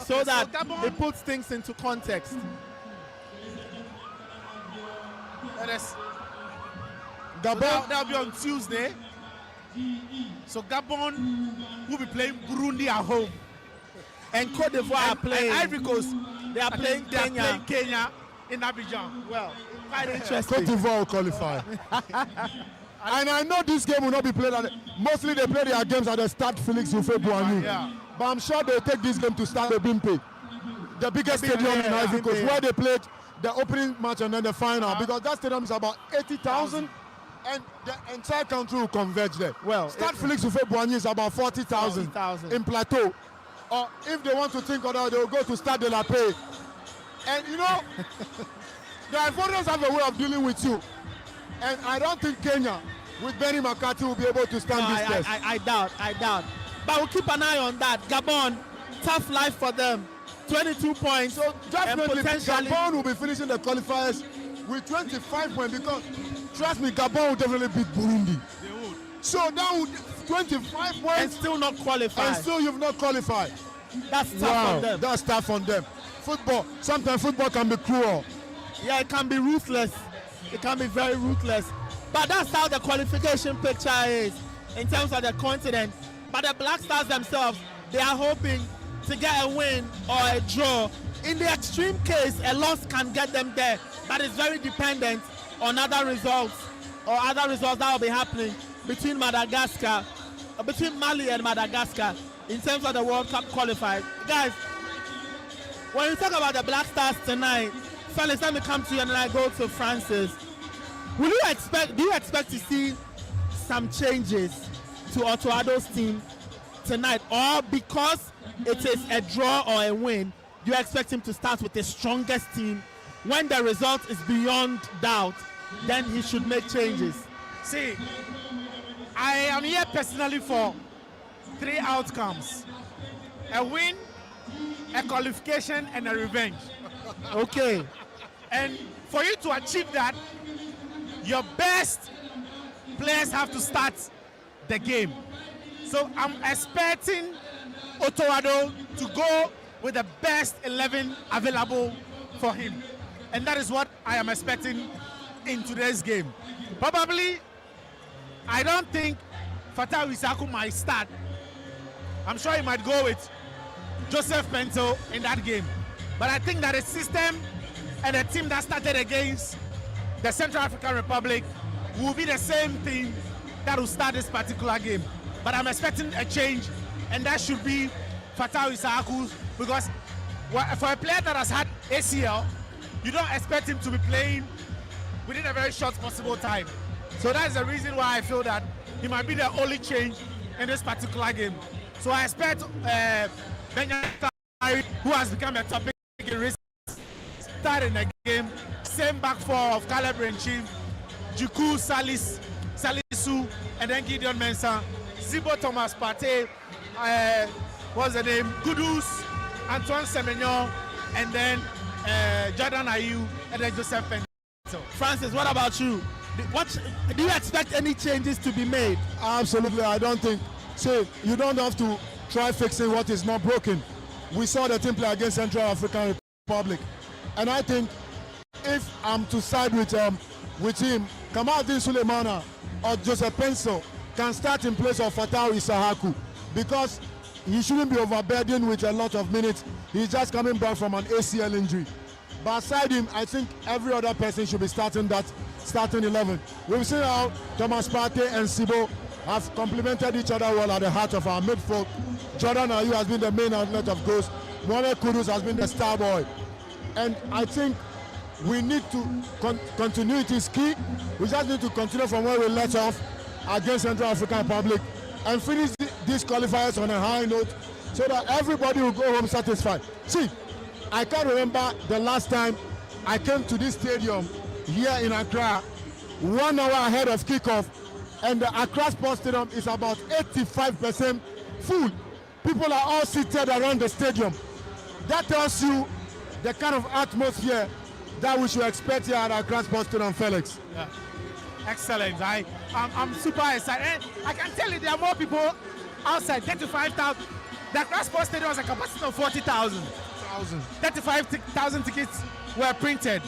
so that Gabon- it puts things into context. Gabon, That'll be on Tuesday. So Gabon will be playing Burundi at home. And Cote d'Ivoire are playing. And Ivory Coast, They are playing they are Kenya. playing Kenya in Abidjan. Well, quite Cote interesting. d'Ivoire will qualify. And I know this game will not be played mostly they play their games at the Stade Félix Houphouët-Boigny. Yeah. But I'm sure they'll take this game to Stade de Bimpe, the biggest stadium in Ivory Coast, where they played the opening match and then the final, because that stadium is about 80,000 and the entire country will converge there. Well, Stade Félix Houphouët-Boigny is about 40,000 in Plateau. Or if they want to think of that, they will go to Stade de la Paix. And you know, the Ivorians have a way of dealing with you. And I don't think Kenya, with Benny McCarthy, will be able to stand this test. I doubt. But we'll keep an eye on that. Gabon, tough life for them. 22 points. So definitely, potentially- Gabon will be finishing the qualifiers with 25 points because, trust me, Gabon will definitely beat Burundi. They would. So now, 25 and points, still not qualified. and still you've not qualified. That's tough Wow, on them. that's tough on them. Football, sometimes football can be cruel. Yeah, it can be ruthless. It can be very ruthless. But that's how the qualification picture is in terms of the continent. But the Black Stars themselves, they are hoping to get a win or a draw. In the extreme case, a loss can get them there. But it's very dependent on other results that will be happening between between Mali and Madagascar in terms of the World Cup qualifiers. Guys, when you talk about the Black Stars tonight, fellas, let me come to you and then I go to Francis. Do you expect to see some changes to Otto Addo's team tonight, or because it is a draw or a win, do you expect him to start with the strongest team? When the result is beyond doubt, then he should make changes. See, I am here personally for 3 outcomes: a win, a qualification, and a revenge. Okay. And for you to achieve that, your best players have to start the game. So I'm expecting Otoado to go with the best 11 available for him. And that is what I am expecting in today's game. Probably, I don't think Fatah Isaku might start. I'm sure he might go with Joseph Pento in that game. But I think that the system and the team that started against the Central African Republic will be the same team that will start this particular game. But I'm expecting a change, and that should be Fatah Isaku, because for a player that has had ACL, you don't expect him to be playing within a very short possible time. So that's the reason why I feel that he might be the only change in this particular game. So I expect Benjamin, who has become a topic in recent, start in the game. Same back four of Caleb Renchi, Juku Salisu, and then Gideon Mensah, Zibo Thomas Partey, what's the name? Kudus, Antoine Semenyo, and then Jordan Ayew, and then Joseph Pento. Francis, what about you? Do you expect any changes to be made? Absolutely, I don't think. See, you don't have to try fixing what is not broken. We saw the team play against Central African Republic, and I think if I'm to side with him, Kamaldeen Sulemana or Joseph Pento can start in place of Fatah Isaku, because he shouldn't be overburdened with a lot of minutes. He's just coming back from an ACL injury. But aside him, I think every other person should be starting 11. We've seen how Thomas Partey and Sibo have complemented each other well at the heart of our midfield. Jordan Ayew has been the main outlet of goals. Mohamed Kudus has been the star boy. And I think we need to continuity is key. We just need to continue from where we let off against Central African Republic and finish these qualifiers on a high note so that everybody will go home satisfied. See, I can't remember the last time I came to this stadium here in Accra 1 hour ahead of kickoff, and the Accra Sports Stadium is about 85% full. People are all seated around the stadium. That tells you the kind of atmosphere that we should expect here at Accra Sports Stadium, Felix. Yeah. Excellent. I'm super excited. And I can tell you there are more people outside. 35,000. The Accra Sports Stadium has a capacity of 40,000. 35,000 tickets were printed.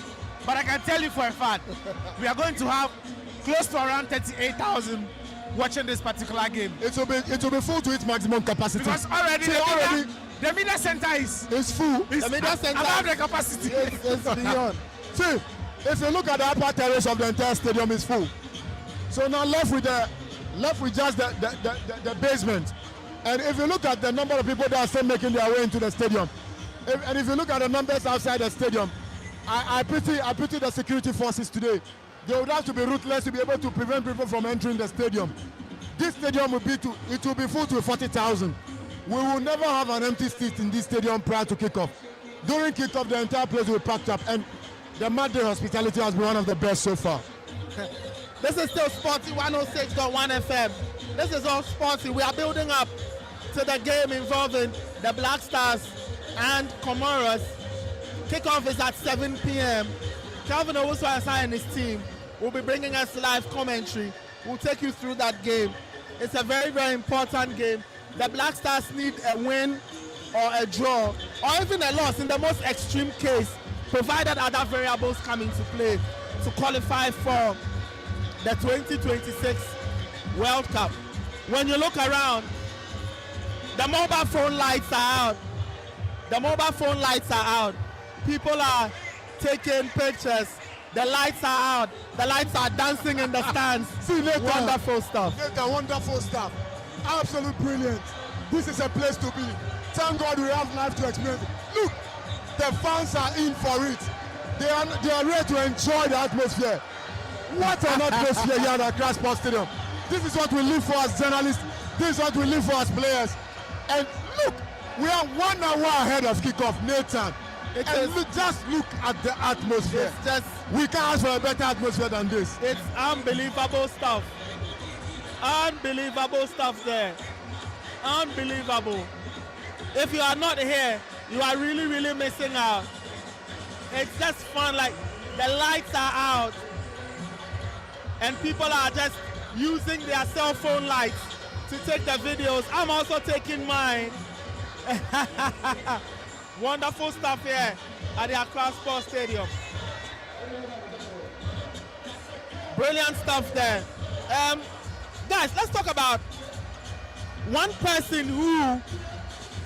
But I can tell you for a fact, we are going to have close to around 38,000 watching this particular game. It will be full to its maximum capacity. Because already the media center is full. The media center above the capacity. It's beyond. See, if you look at the upper terrace of the entire stadium, is full. So now left with just the basement. And if you look at the number of people that are still making their way into the stadium, and if you look at the numbers outside the stadium, I pity the security forces today. They would have to be ruthless to be able to prevent people from entering the stadium. This stadium will be full to 40,000. We will never have an empty seat in this stadium prior to kickoff. During kickoff, the entire place will be packed up, and the Monday hospitality has been one of the best so far. This is still Sporty 106.1 FM. This is all Sporty. We are building up to the game involving the Black Stars and Comoros. Kickoff is at 7 p.m. Calvin Owusu and his team will be bringing us live commentary. We'll take you through that game. It's a very, very important game. The Black Stars need a win or a draw or even a loss in the most extreme case, provided other variables come into play to qualify for the 2026 World Cup. When you look around, the mobile phone lights are out. The mobile phone lights are out. People are taking pictures. The lights are out. The lights are dancing in the stands. See, later, wonderful stuff. Wonderful stuff. Absolute brilliant. This is a place to be. Thank God we have life to experience. Look, the fans are in for it. They are ready to enjoy the atmosphere. What an atmosphere here at Accra Sports Stadium. This is what we live for as journalists. This is what we live for as players. And look, we are 1 hour ahead of kickoff, Nathan. Just look at the atmosphere. We can't ask for a better atmosphere than this. It's unbelievable stuff. Unbelievable stuff there. Unbelievable. If you are not here, you are really, really missing out. It's just fun. Like, the lights are out and people are just using their cell phone lights to take the videos. I'm also taking mine. Wonderful stuff here at the Accra Sports Stadium. Brilliant stuff there. Guys, let's talk about one person who,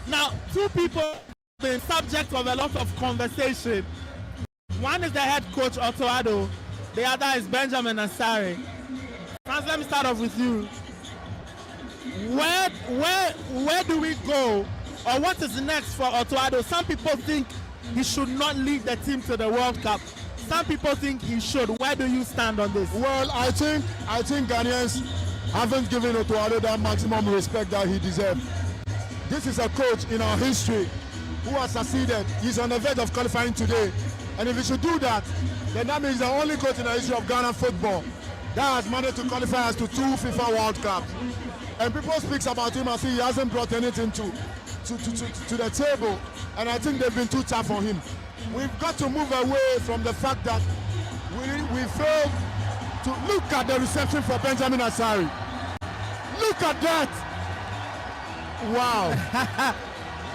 now two people have been subject of a lot of conversation. One is the head coach, Otto Addo. The other is Benjamin Asare. Franz, let me start off with you. Where do we go, or what is next for Otto Addo? Some people think he should not lead the team to the World Cup. Some people think he should. Where do you stand on this? Well, I think Ghanaians haven't given Otto Addo that maximum respect that he deserves. This is a coach in our history who has succeeded. He's on the verge of qualifying today. And if he should do that, then that means the only coach in the history of Ghana football that has managed to qualify us to 2 FIFA World Cups. And people speak about him as he hasn't brought anything to the table. And I think they've been too tough on him. We've got to move away from the fact that we failed to look at the reception for Benjamin Asare. Look at that! Wow.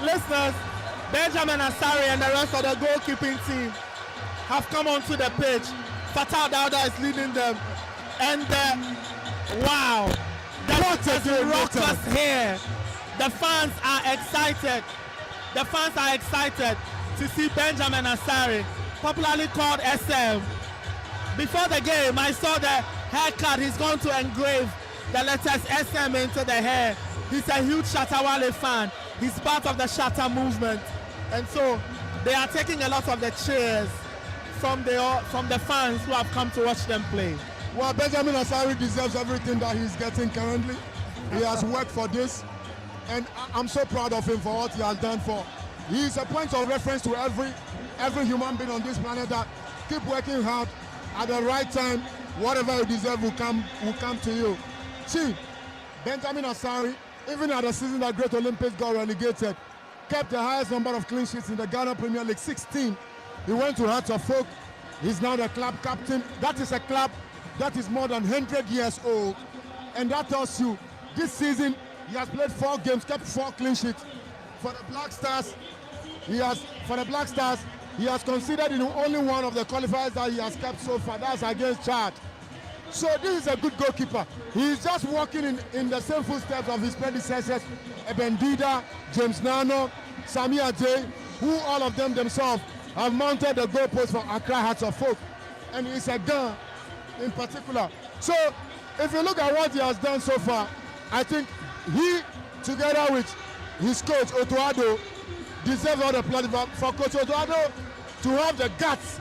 Listeners, Benjamin Asare and the rest of the goalkeeping team have come onto the pitch. Fatal Dauda is leading them. And wow, the rockers here. The fans are excited. The fans are excited to see Benjamin Asare, popularly called SM. Before the game, I saw the haircut. He's going to engrave the letters SM into the hair. He's a huge Shatawale fan. He's part of the Shatta movement. And so they are taking a lot of the cheers from the fans who have come to watch them play. Well, Benjamin Asare deserves everything that he's getting currently. He has worked for this, and I'm so proud of him for what he has done for. He is a point of reference to every human being on this planet that keep working hard at the right time. Whatever you deserve will come to you. See, Benjamin Asare, even at the season that Great Olympics got relegated, kept the highest number of clean sheets in the Ghana Premier League, 16. He went to Hearts of Oak. He's now the club captain. That is a club that is more than 100 years old. And that tells you, this season, he has played 4 games, kept 4 clean sheets. For the Black Stars, he has considered in only one of the qualifiers that he has kept so far. That's against Chad. So this is a good goalkeeper. He is just walking in the same footsteps of his predecessors, Eben Dida, James Nano, Sami Ajay, who all of them themselves have mounted the goalpost for Accra Hearts of Oak. And he's a gun in particular. So if you look at what he has done so far, I think he, together with his coach Otto Addo, deserves all the platform. For Coach Otto Addo to have the guts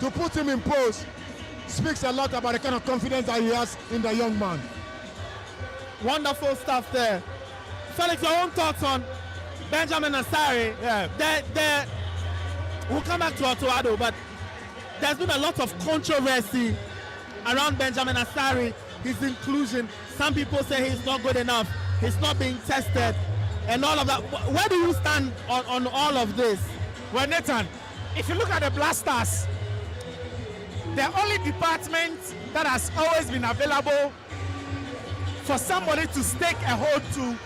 to put him in post speaks a lot about the kind of confidence that he has in the young man. Wonderful stuff there. Felix, your own thoughts on Benjamin Asare? Yeah. We'll come back to Otto Addo, but there's been a lot of controversy around Benjamin Asare, his inclusion. Some people say he's not good enough, he's not being tested, and all of that. Where do you stand on all of this? Well, Nathan, if you look at the Black Stars, the only department that has always been available for somebody to stake a hold to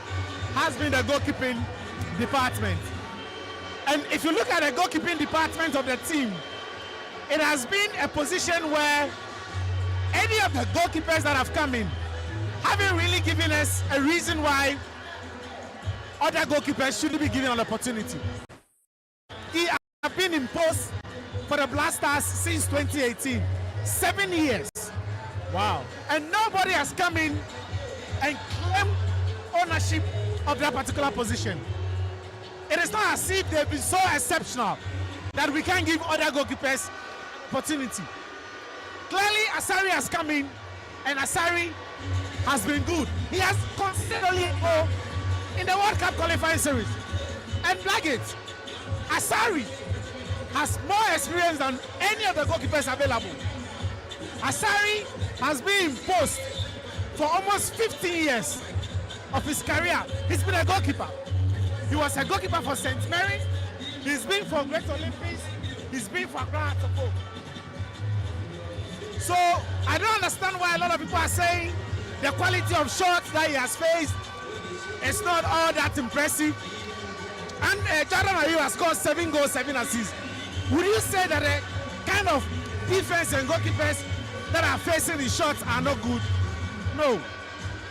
has been the goalkeeping department. And if you look at the goalkeeping department of the team, it has been a position where any of the goalkeepers that have come in haven't really given us a reason why other goalkeepers shouldn't be given an opportunity. He has been in post for the Black Stars since 2018, 7 years. Wow. And nobody has come in and claimed ownership of that particular position. It is not as if they've been so exceptional that we can't give other goalkeepers opportunity. Clearly, Asare has come in, and Asare has been good. He has consistently in the World Cup qualifying series. And like it, Asare has more experience than any of the goalkeepers available. Asare has been in post for almost 15 years of his career. He's been a goalkeeper. He was a goalkeeper for St. Mary's. He's been for Great Olympics. He's been for Accra Sports Stadium. So I don't understand why a lot of people are saying the quality of shots that he has faced it's not all that impressive. And Jordan Ayew has scored 7 goals, 7 assists. Would you say that the kind of defense and goalkeepers that are facing the shots are not good? No.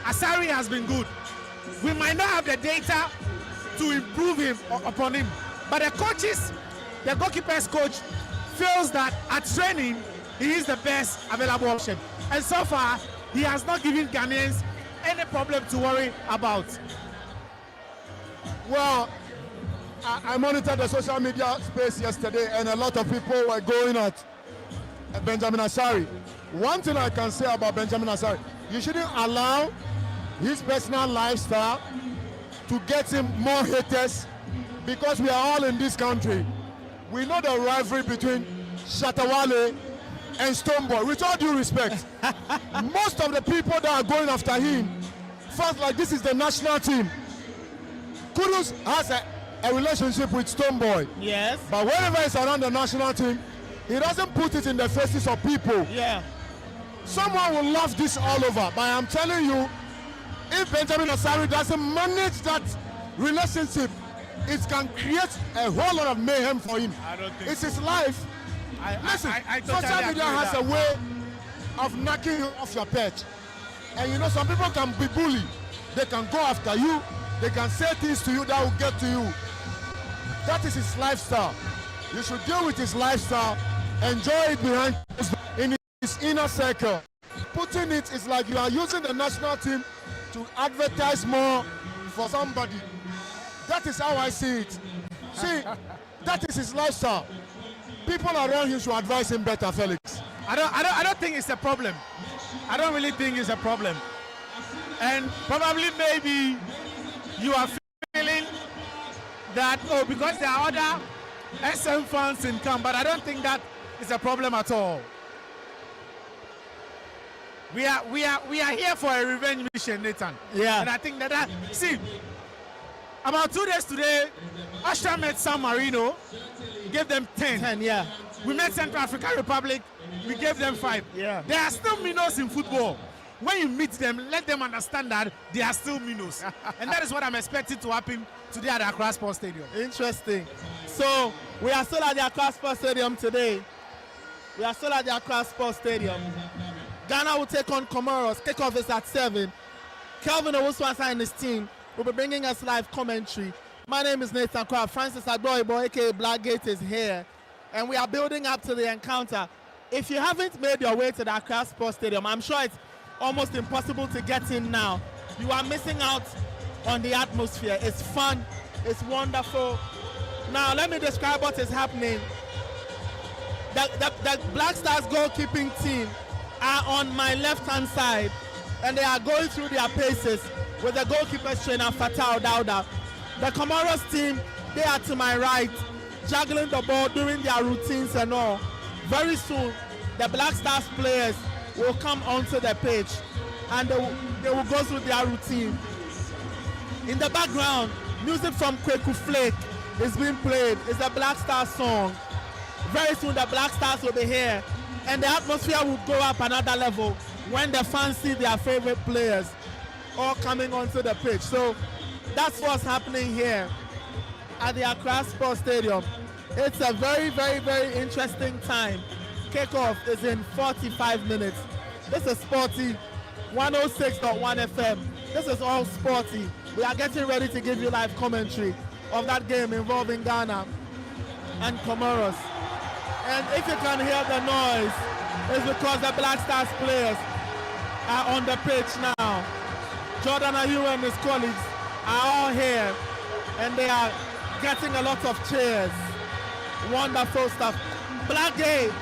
Asari has been good. We might not have the data to improve him upon him, but the goalkeepers coach feels that at training he is the best available option, and so far he has not given Ghanaians any problem to worry about. Well, I monitored the social media space yesterday, and a lot of people were going at Benjamin Asari. One thing I can say about Benjamin Asari, you shouldn't allow his personal lifestyle to get him more haters, because we are all in this country. We know the rivalry between Shatawale and Stoneboy. With all due respect, most of the people that are going after him felt like this is the national team. Kudus has a relationship with Stoneboy. Yes. But whenever he's around the national team, he doesn't put it in the faces of people. Yeah. Someone will love this all over, but I'm telling you, if Benjamin Asari doesn't manage that relationship, it can create a whole lot of mayhem for him. I don't think it's so. his life. Listen, I totally social media agree with has that. a way of knocking you off your perch. And you know, some people can be bullied. They can go after you. They can say things to you that will get to you. That is his lifestyle. You should deal with his lifestyle, enjoy it behind in his inner circle. Putting it is like you are using the national team to advertise more for somebody. That is how I see it. See, that is his lifestyle. People around him should advise him better, Felix. I don't think it's a problem. I don't really think it's a problem. And probably maybe you are feeling that, oh, because there are other SM fans in camp, but I don't think that is a problem at all. We are here for a revenge mission, Nathan. Yeah. And I think that see, about 2 days today, Usher met San Marino, gave them 10. 10, yeah. We met Central African Republic, we gave them 5. Yeah. There are still minnows in football. When you meet them, let them understand that they are still minnows. And that is what I'm expecting to happen today at the Accra Sports Stadium. Interesting. So we are still at the Accra Sports Stadium today. We are still at the Accra Sports Stadium. Ghana will take on Comoros. Kickoff is at 7. Kelvin Owusu and his team will be bringing us live commentary. My name is Nathan Crab. Francis Agboibo, aka Blackgate, is here. And we are building up to the encounter. If you haven't made your way to the Accra Sports Stadium, I'm sure it's almost impossible to get in now. You are missing out on the atmosphere. It's fun. It's wonderful. Now, let me describe what is happening. The Black Stars goalkeeping team are on my left-hand side, and they are going through their paces with the goalkeeper's trainer, Fatal Dauda. The Comoros team, they are to my right, juggling the ball, doing their routines and all. Very soon, the Black Stars players will come onto the pitch, and they will go through their routine. In the background, music from Kweku Flake is being played. It's the Black Stars song. Very soon, the Black Stars will be here, and the atmosphere will go up another level when the fans see their favorite players all coming onto the pitch. So that's what's happening here at the Accra Sports Stadium. It's a very, very, very interesting time. Kickoff is in 45 minutes. This is Sporty 106.1 FM. This is all Sporty. We are getting ready to give you live commentary of that game involving Ghana and Comoros. And if you can hear the noise, it's because the Black Stars players are on the pitch now. Jordan Ayew and his colleagues are all here, and they are getting a lot of cheers. Wonderful stuff. Blackgate,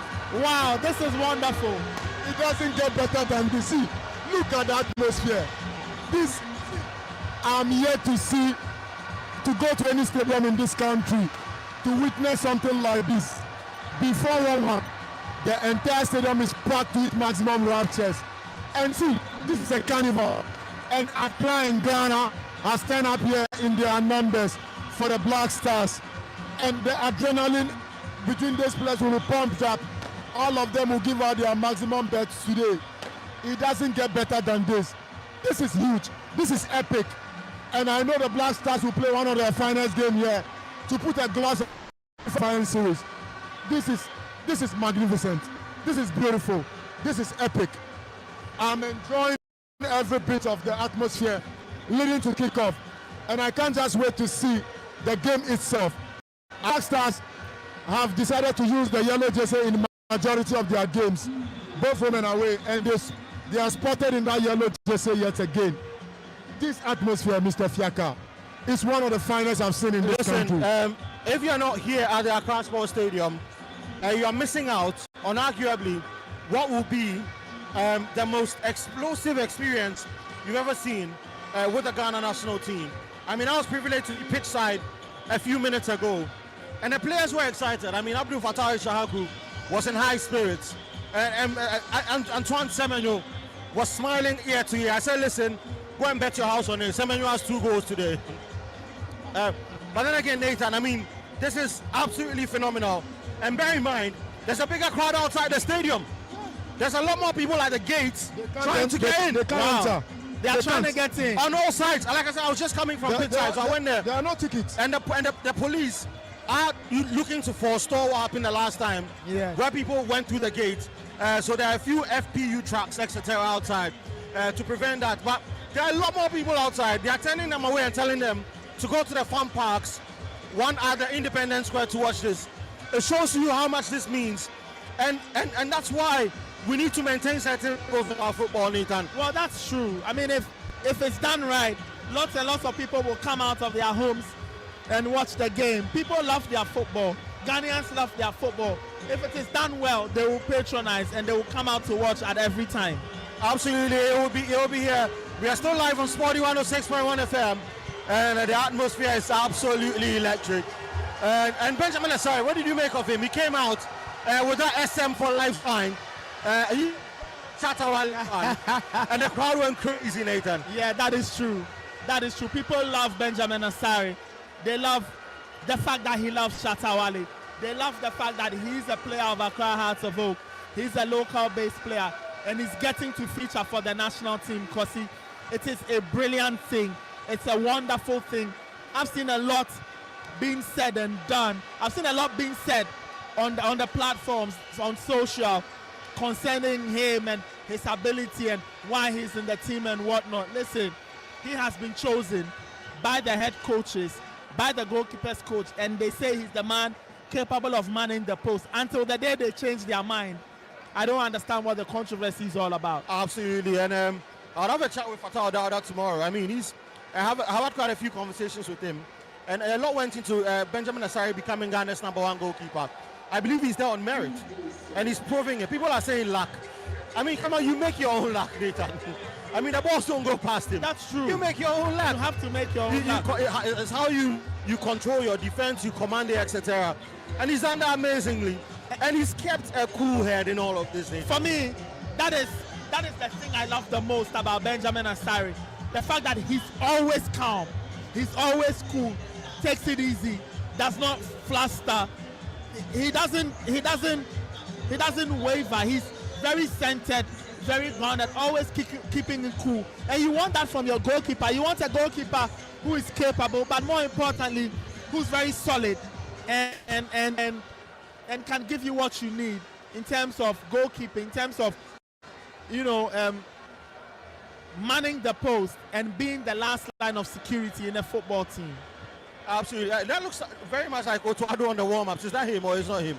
wow, this is wonderful. It doesn't get better than this. See, look at the atmosphere. This, I'm yet to see, to go to any stadium in this country to witness something like this. Before warm-up, the entire stadium is packed with maximum raptures. And see, this is a carnival. And Accra and Ghana are stand up here in their numbers for the Black Stars. And the adrenaline between these players will be pumped up. All of them will give out their maximum bets today. It doesn't get better than this. This is huge. This is epic. and I know the Black Stars will play one of their finest games here to put a glass of final series. This is magnificent. This is beautiful. This is epic. I'm enjoying every bit of the atmosphere leading to kickoff, and I can't just wait to see the game itself. Black Stars have decided to use the yellow jersey in the majority of their games, both home and away, and they are spotted in that yellow jersey yet again. This atmosphere, Mr. Fiaka, is one of the finest I've seen in this country. If you're not here at the Accra Sports Stadium, you are missing out on arguably what will be the most explosive experience you've ever seen with the Ghana national team. I mean, I was privileged to be pitch side a few minutes ago, and the players were excited. I mean, Abdul Fattah Shahaku was in high spirits, and Antoine Semenyo was smiling ear to ear. I said, listen, go and bet your house on it. Semenyo has 2 goals today. But then again, Nathan, I mean, this is absolutely phenomenal. And bear in mind, there's a bigger crowd outside the stadium. There's a lot more people at the gates trying to get in. They can't enter. They are trying to get in. On all sides. Like I said, I was just coming from pit side, so I went there. There are no tickets. And the police are looking to forestall what happened the last time, where people went through the gate. So there are a few FPU trucks, etc., outside to prevent that. But there are a lot more people outside. They are turning them away and telling them to go to the fun parks, one at the Independence Square to watch this. It shows you how much this means. And that's why we need to maintain certain levels of our football, Nathan. Well, that's true. I mean, if it's done right, lots and lots of people will come out of their homes and watch the game. People love their football. Ghanaians love their football. If it is done well, they will patronize and they will come out to watch at every time. Absolutely, it will be here. We are still live on Sporty 106.1 FM, and the atmosphere is absolutely electric. And Benjamin Asari, what did you make of him? He came out with that SM for life fine. He shut our life and the crowd went crazy, Nathan. Yeah, that is true. That is true. People love Benjamin Asari. They love the fact that he loves Shatawale. They love the fact that he's a player of Accra Hearts of Oak. He's a local-based player, and he's getting to feature for the national team because it is a brilliant thing. It's a wonderful thing. I've seen a lot being said and done. I've seen a lot being said on the platforms, on social, concerning him and his ability and why he's in the team and whatnot. Listen, he has been chosen by the head coaches, by the goalkeeper's coach, and they say he's the man capable of manning the post. Until the day they change their mind, I don't understand what the controversy is all about. Absolutely, and I'll have a chat with Fatah Dawda tomorrow. I mean, I have had quite a few conversations with him, and a lot went into Benjamin Asari becoming Ghana's #1 goalkeeper. I believe he's there on merit, and he's proving it. People are saying luck. I mean, come on, you make your own luck, Nathan. I mean, the balls don't go past him. That's true. You make your own luck. You have to make your own luck. It's how you control your defense, you command it, etc. And he's done that amazingly. And he's kept a cool head in all of this. Nathan. For me, that is the thing I love the most about Benjamin Asari. The fact that he's always calm, he's always cool, takes it easy, does not fluster. He doesn't waver. He's very centered, very grounded, always keeping it cool. And you want that from your goalkeeper. You want a goalkeeper who is capable, but more importantly, who's very solid and can give you what you need in terms of goalkeeping, in terms of manning the post and being the last line of security in a football team. Absolutely. That looks very much like Otuado on the warm-ups. Is that him or is not him?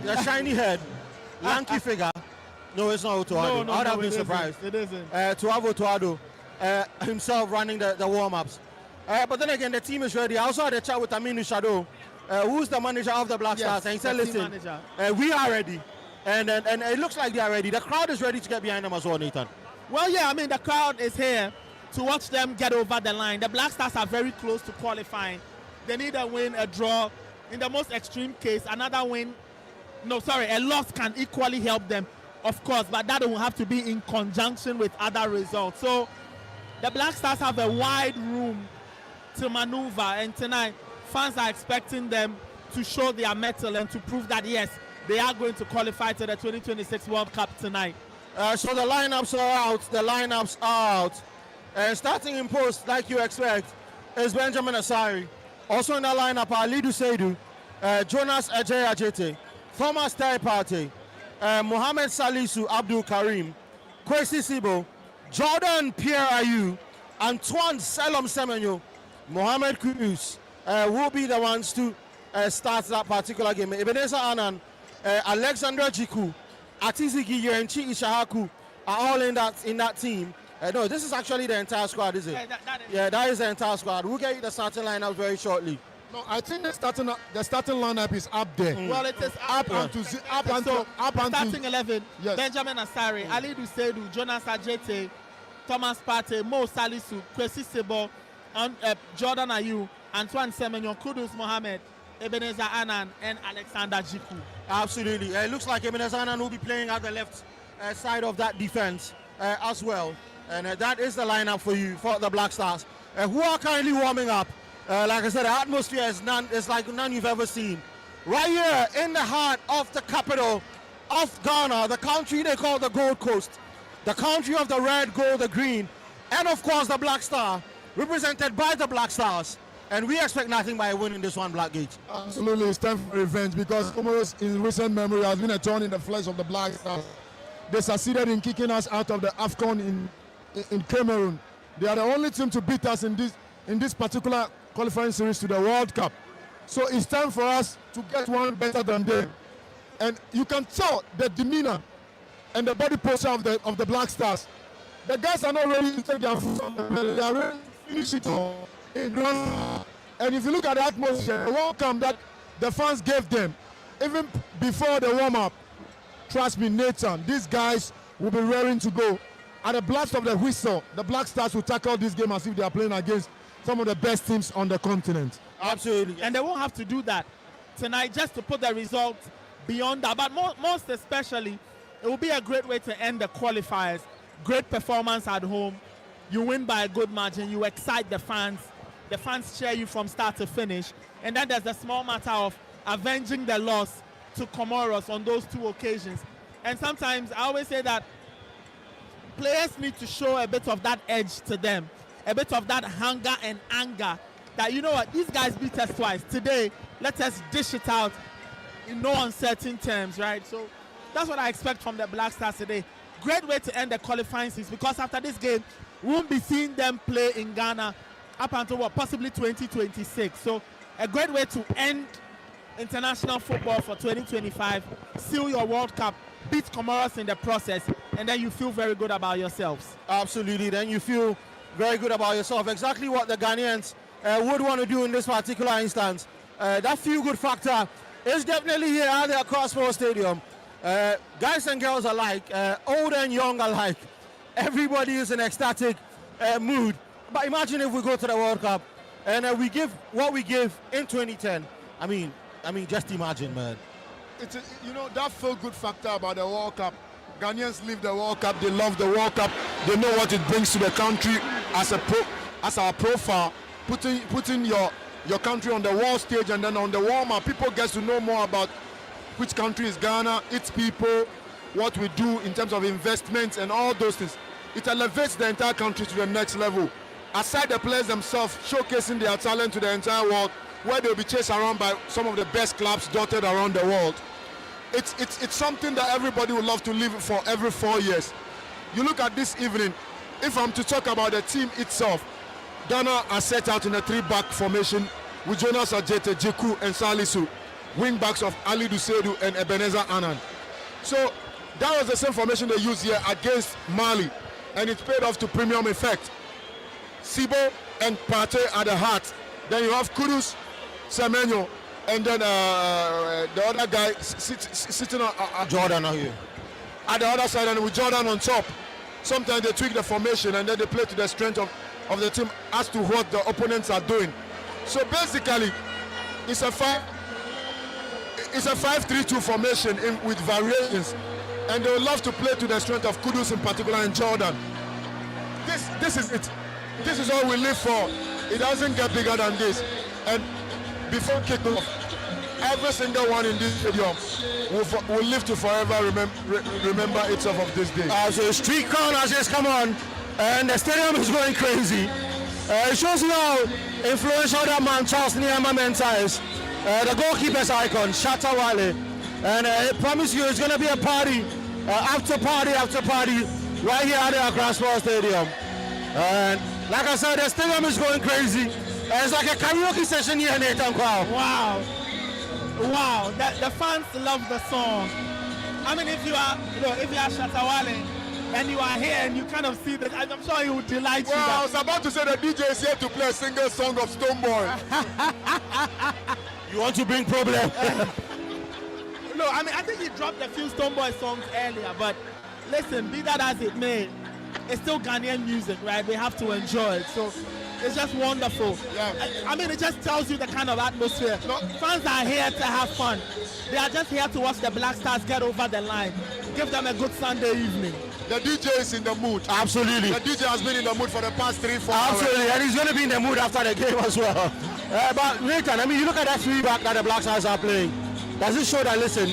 The shiny head, lanky figure. No, it's not Otuado. I would have been surprised. It isn't. To have Otuado himself running the warm-ups. But then again, the team is ready. I also had a chat with Aminu Shado, who's the manager of the Black Stars, and he said, listen, we are ready. And it looks like they are ready. The crowd is ready to get behind them as well, Nathan. Well, yeah, I mean, the crowd is here to watch them get over the line. The Black Stars are very close to qualifying. They need a win, a draw. In the most extreme case, another win. No, sorry, a loss can equally help them, of course, but that will have to be in conjunction with other results. So the Black Stars have a wide room to maneuver, and tonight fans are expecting them to show their mettle and to prove that, yes, they are going to qualify to the 2026 World Cup tonight. So the lineups are out. The lineups are out. And starting in post, like you expect, is Benjamin Asari. Also in the lineup are Lidu Seidu, Jonas Ajay Ajete, Thomas Taipate, Mohamed Salisu Abdul Karim, Kwesi Sibo, Jordan Pierre Ayew, Antoine Selom Semenyo, Mohamed Kudus will be the ones to start that particular game. Ebenezer Anan, Alexander Jiku, Atizi Giye and Chi Ishahaku are all in that team. No, this is actually the entire squad, is it? Yeah, that is the entire squad. We'll get you the starting lineup very shortly. No, I think the starting lineup is up there. Well, it is starting 11. Yes. Benjamin Asari, Ali Dusedu, Jonas Ajete, Thomas Partey, Mo Salisu, Kwesi Sebo, and Jordan Ayew, Antoine Semenyo, Kudus Mohamed, Ebenezer Anan, and Alexander Jiku. Absolutely. It looks like Ebenezer Anan will be playing at the left side of that defense as well. And that is the lineup for you, for the Black Stars, who are currently warming up. Like I said, the atmosphere is like none you've ever seen. Right here in the heart of the capital of Ghana, the country they call the Gold Coast, the country of the red, gold, the green, and of course the Black Star, represented by the Black Stars. And we expect nothing by winning this one, Blackgate. Absolutely, it's time for revenge because Comoros in recent memory has been a thorn in the flesh of the Black Stars. They succeeded in kicking us out of the AFCON in Cameroon. They are the only team to beat us in this particular qualifying series to the World Cup. So it's time for us to get one better than them. And you can tell the demeanor and the body posture of the Black Stars. The guys are not ready to take their foot on the pedal. They are ready to finish it all in ground. And if you look at the atmosphere, the welcome that the fans gave them, even before the warm-up, trust me, Nathan, these guys will be raring to go. At the blast of the whistle, the Black Stars will tackle this game as if they are playing against some of the best teams on the continent. Absolutely. And they won't have to do that tonight just to put the result beyond that. But most especially, it will be a great way to end the qualifiers. Great performance at home. You win by a good margin. You excite the fans. The fans cheer you from start to finish. And then there's the small matter of avenging the loss to Comoros on those two occasions. And sometimes I always say that players need to show a bit of that edge to them, a bit of that hunger and anger that, you know what, these guys beat us twice. Today, let us dish it out in no uncertain terms, right? So that's what I expect from the Black Stars today. Great way to end the qualifying season because after this game, we won't be seeing them play in Ghana up until what, possibly 2026. So a great way to end international football for 2025, seal your World Cup, beat Comoros in the process, and then you feel very good about yourselves. Absolutely, then you feel very good about yourself. Exactly what the Ghanaians would want to do in this particular instance. That feel-good factor is definitely here at the Accra Sports Stadium. Guys and girls alike, old and young alike, everybody is in ecstatic mood. But imagine if we go to the World Cup and we give what we give in 2010. I mean, just imagine, man. It's that feel-good factor about the World Cup. Ghanaians live the World Cup. They love the World Cup. They know what it brings to the country as our profile. Putting your country on the world stage, and then on the warm-up, people get to know more about which country is Ghana, its people, what we do in terms of investments and all those things. It elevates the entire country to the next level. Aside the players themselves showcasing their talent to the entire world, where they'll be chased around by some of the best clubs dotted around the world. It's something that everybody would love to live for every 4 years. You look at this evening, if I'm to talk about the team itself, Ghana are set out in a 3-back formation with Jonas Ajete, Jiku and Salisu, wing backs of Ali Dusedu and Ebenezer Anan. So that was the same formation they used here against Mali, and it paid off to premium effect. Sibo and Partey at the heart. Then you have Kudus, Semenyo, and then the other guy sitting on Jordan out here at the other side, and with Jordan on top. Sometimes they tweak the formation and then they play to the strength of the team as to what the opponents are doing. So basically, it's a 5-3-2 formation with variations, and they would love to play to the strength of Kudus in particular and Jordan. This is it. This is all we live for. It doesn't get bigger than this. And before kickoff, every single one in this stadium will live to forever remember itself of this day. So street corners just come on. and the stadium is going crazy. It shows you how influential that man Charles Niyama Mensah is. The goalkeeper's icon, Shatta Wale. And I promise you it's going to be a party, after party, right here at the Accra Sports Stadium. And like I said, the stadium is going crazy. It's like a karaoke session here, Nathan Kwao. Wow, the fans love the song. I mean, if you are Shatta Wale and you are here and you kind of see that, I'm sure he would delight you. Well, I was about to say the DJ is here to play a single song of Stoneboy. You want to bring problem? No, I mean, I think he dropped a few Stoneboy songs earlier, but listen, be that as it may, it's still Ghanaian music, right? We have to enjoy it. So it's just wonderful. Yeah. I mean, it just tells you the kind of atmosphere. Fans are here to have fun. They are just here to watch the Black Stars get over the line. Give them a good Sunday evening. The DJ is in the mood. Absolutely. The DJ has been in the mood for the past 3-4 hours. Absolutely, and he's going to be in the mood after the game as well. But Nathan, I mean, you look at that three-back that the Black Stars are playing. Does it show that, listen,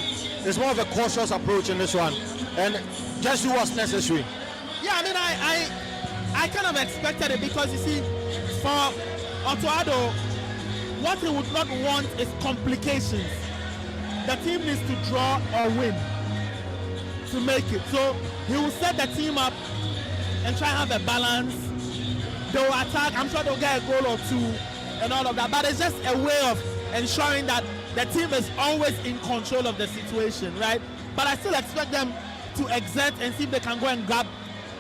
it's more of a cautious approach in this one, and just do what's necessary? Yeah, I mean, I kind of expected it because, you see, for Otoado, what he would not want is complications. The team needs to draw or win to make it. So he will set the team up and try and have a balance. They will attack. I'm sure they'll get a goal or two and all of that. But it's just a way of ensuring that the team is always in control of the situation, right? But I still expect them to exert and see if they can go and grab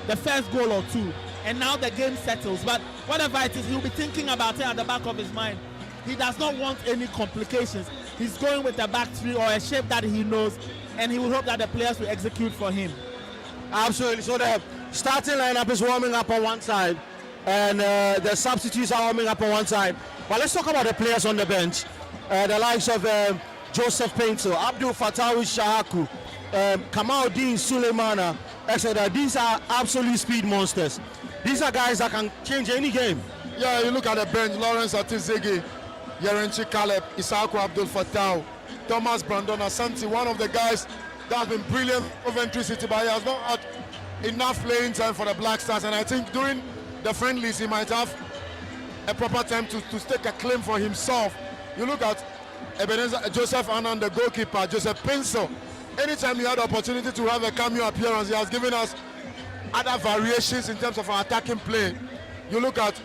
the first goal or two. And now the game settles. But whatever it is, he'll be thinking about it at the back of his mind. He does not want any complications. He's going with a back three or a shape that he knows, and he will hope that the players will execute for him. Absolutely. So the starting lineup is warming up on one side, and the substitutes are warming up on one side. But let's talk about the players on the bench. The likes of Joseph Painter, Abdul Fatawi Shahaku, Kamaldeen Suleimana, etc. These are absolute speed monsters. These are guys that can change any game. Yeah, you look at the bench, Lawrence Atizege, Yerenchi Caleb, Isaku Abdul Fattah, Thomas Brandon Asante, one of the guys that has been brilliant over Entry City, but he has not had enough playing time for the Black Stars, and I think during the friendlies he might have a proper time to stake a claim for himself. You look at Ebenezer, Joseph Anand, the goalkeeper, Joseph Pinso. Anytime he had the opportunity to have a cameo appearance, he has given us other variations in terms of our attacking play. You look at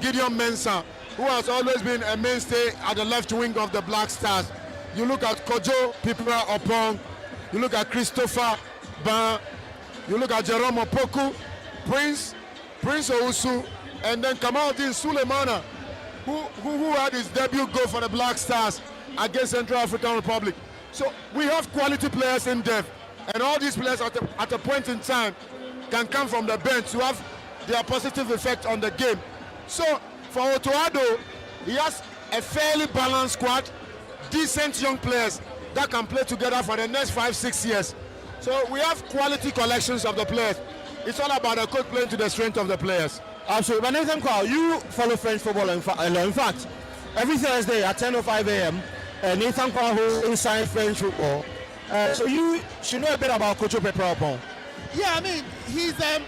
Gideon Mensah, who has always been a mainstay at the left wing of the Black Stars. You look at Kojo Pipira Opong. You look at Christopher Ban. You look at Jerome Opoku, Prince Owusu, and then Kamaldeen Suleimana, who had his debut goal for the Black Stars against Central African Republic. So we have quality players in depth, and all these players at a point in time can come from the bench to have their positive effect on the game. So for Otoado, he has a fairly balanced squad, decent young players that can play together for the next 5-6 years. So we have quality collections of the players. It's all about the coach playing to the strength of the players. Absolutely. But Nathan Kwao, you follow French football in fact, every Thursday at 10:05 a.m. Nathan Kwao inside French football. So you should know a bit about Kojo Pipira Opong. Yeah, I mean, he's a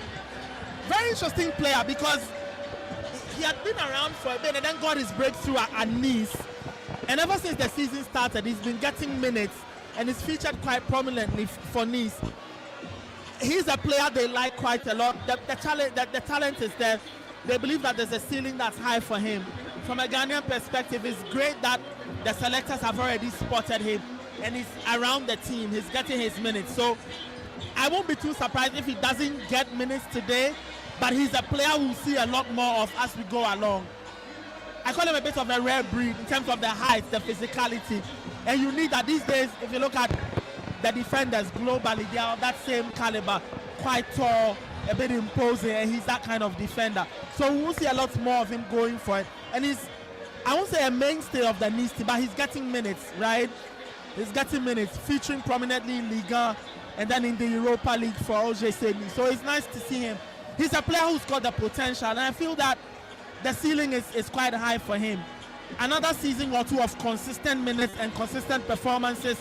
very interesting player because he had been around for a bit and then got his breakthrough at Nice. And ever since the season started, he's been getting minutes and is featured quite prominently for Nice. He's a player they like quite a lot. The talent is there. They believe that there's a ceiling that's high for him. From a Ghanaian perspective, it's great that the selectors have already spotted him and he's around the team. He's getting his minutes. So I won't be too surprised if he doesn't get minutes today, but he's a player we'll see a lot more of as we go along. I call him a bit of a rare breed in terms of the height, the physicality. And you need that these days, if you look at the defenders globally, they are of that same caliber, quite tall, a bit imposing, and he's that kind of defender. So we will see a lot more of him going for it. And he's, I won't say a mainstay of the Nice team, but he's getting minutes, right? He's getting minutes, featuring prominently in Liga and then in the Europa League for OGC Nice. So it's nice to see him. He's a player who's got the potential, and I feel that the ceiling is quite high for him. Another season or two of consistent minutes and consistent performances,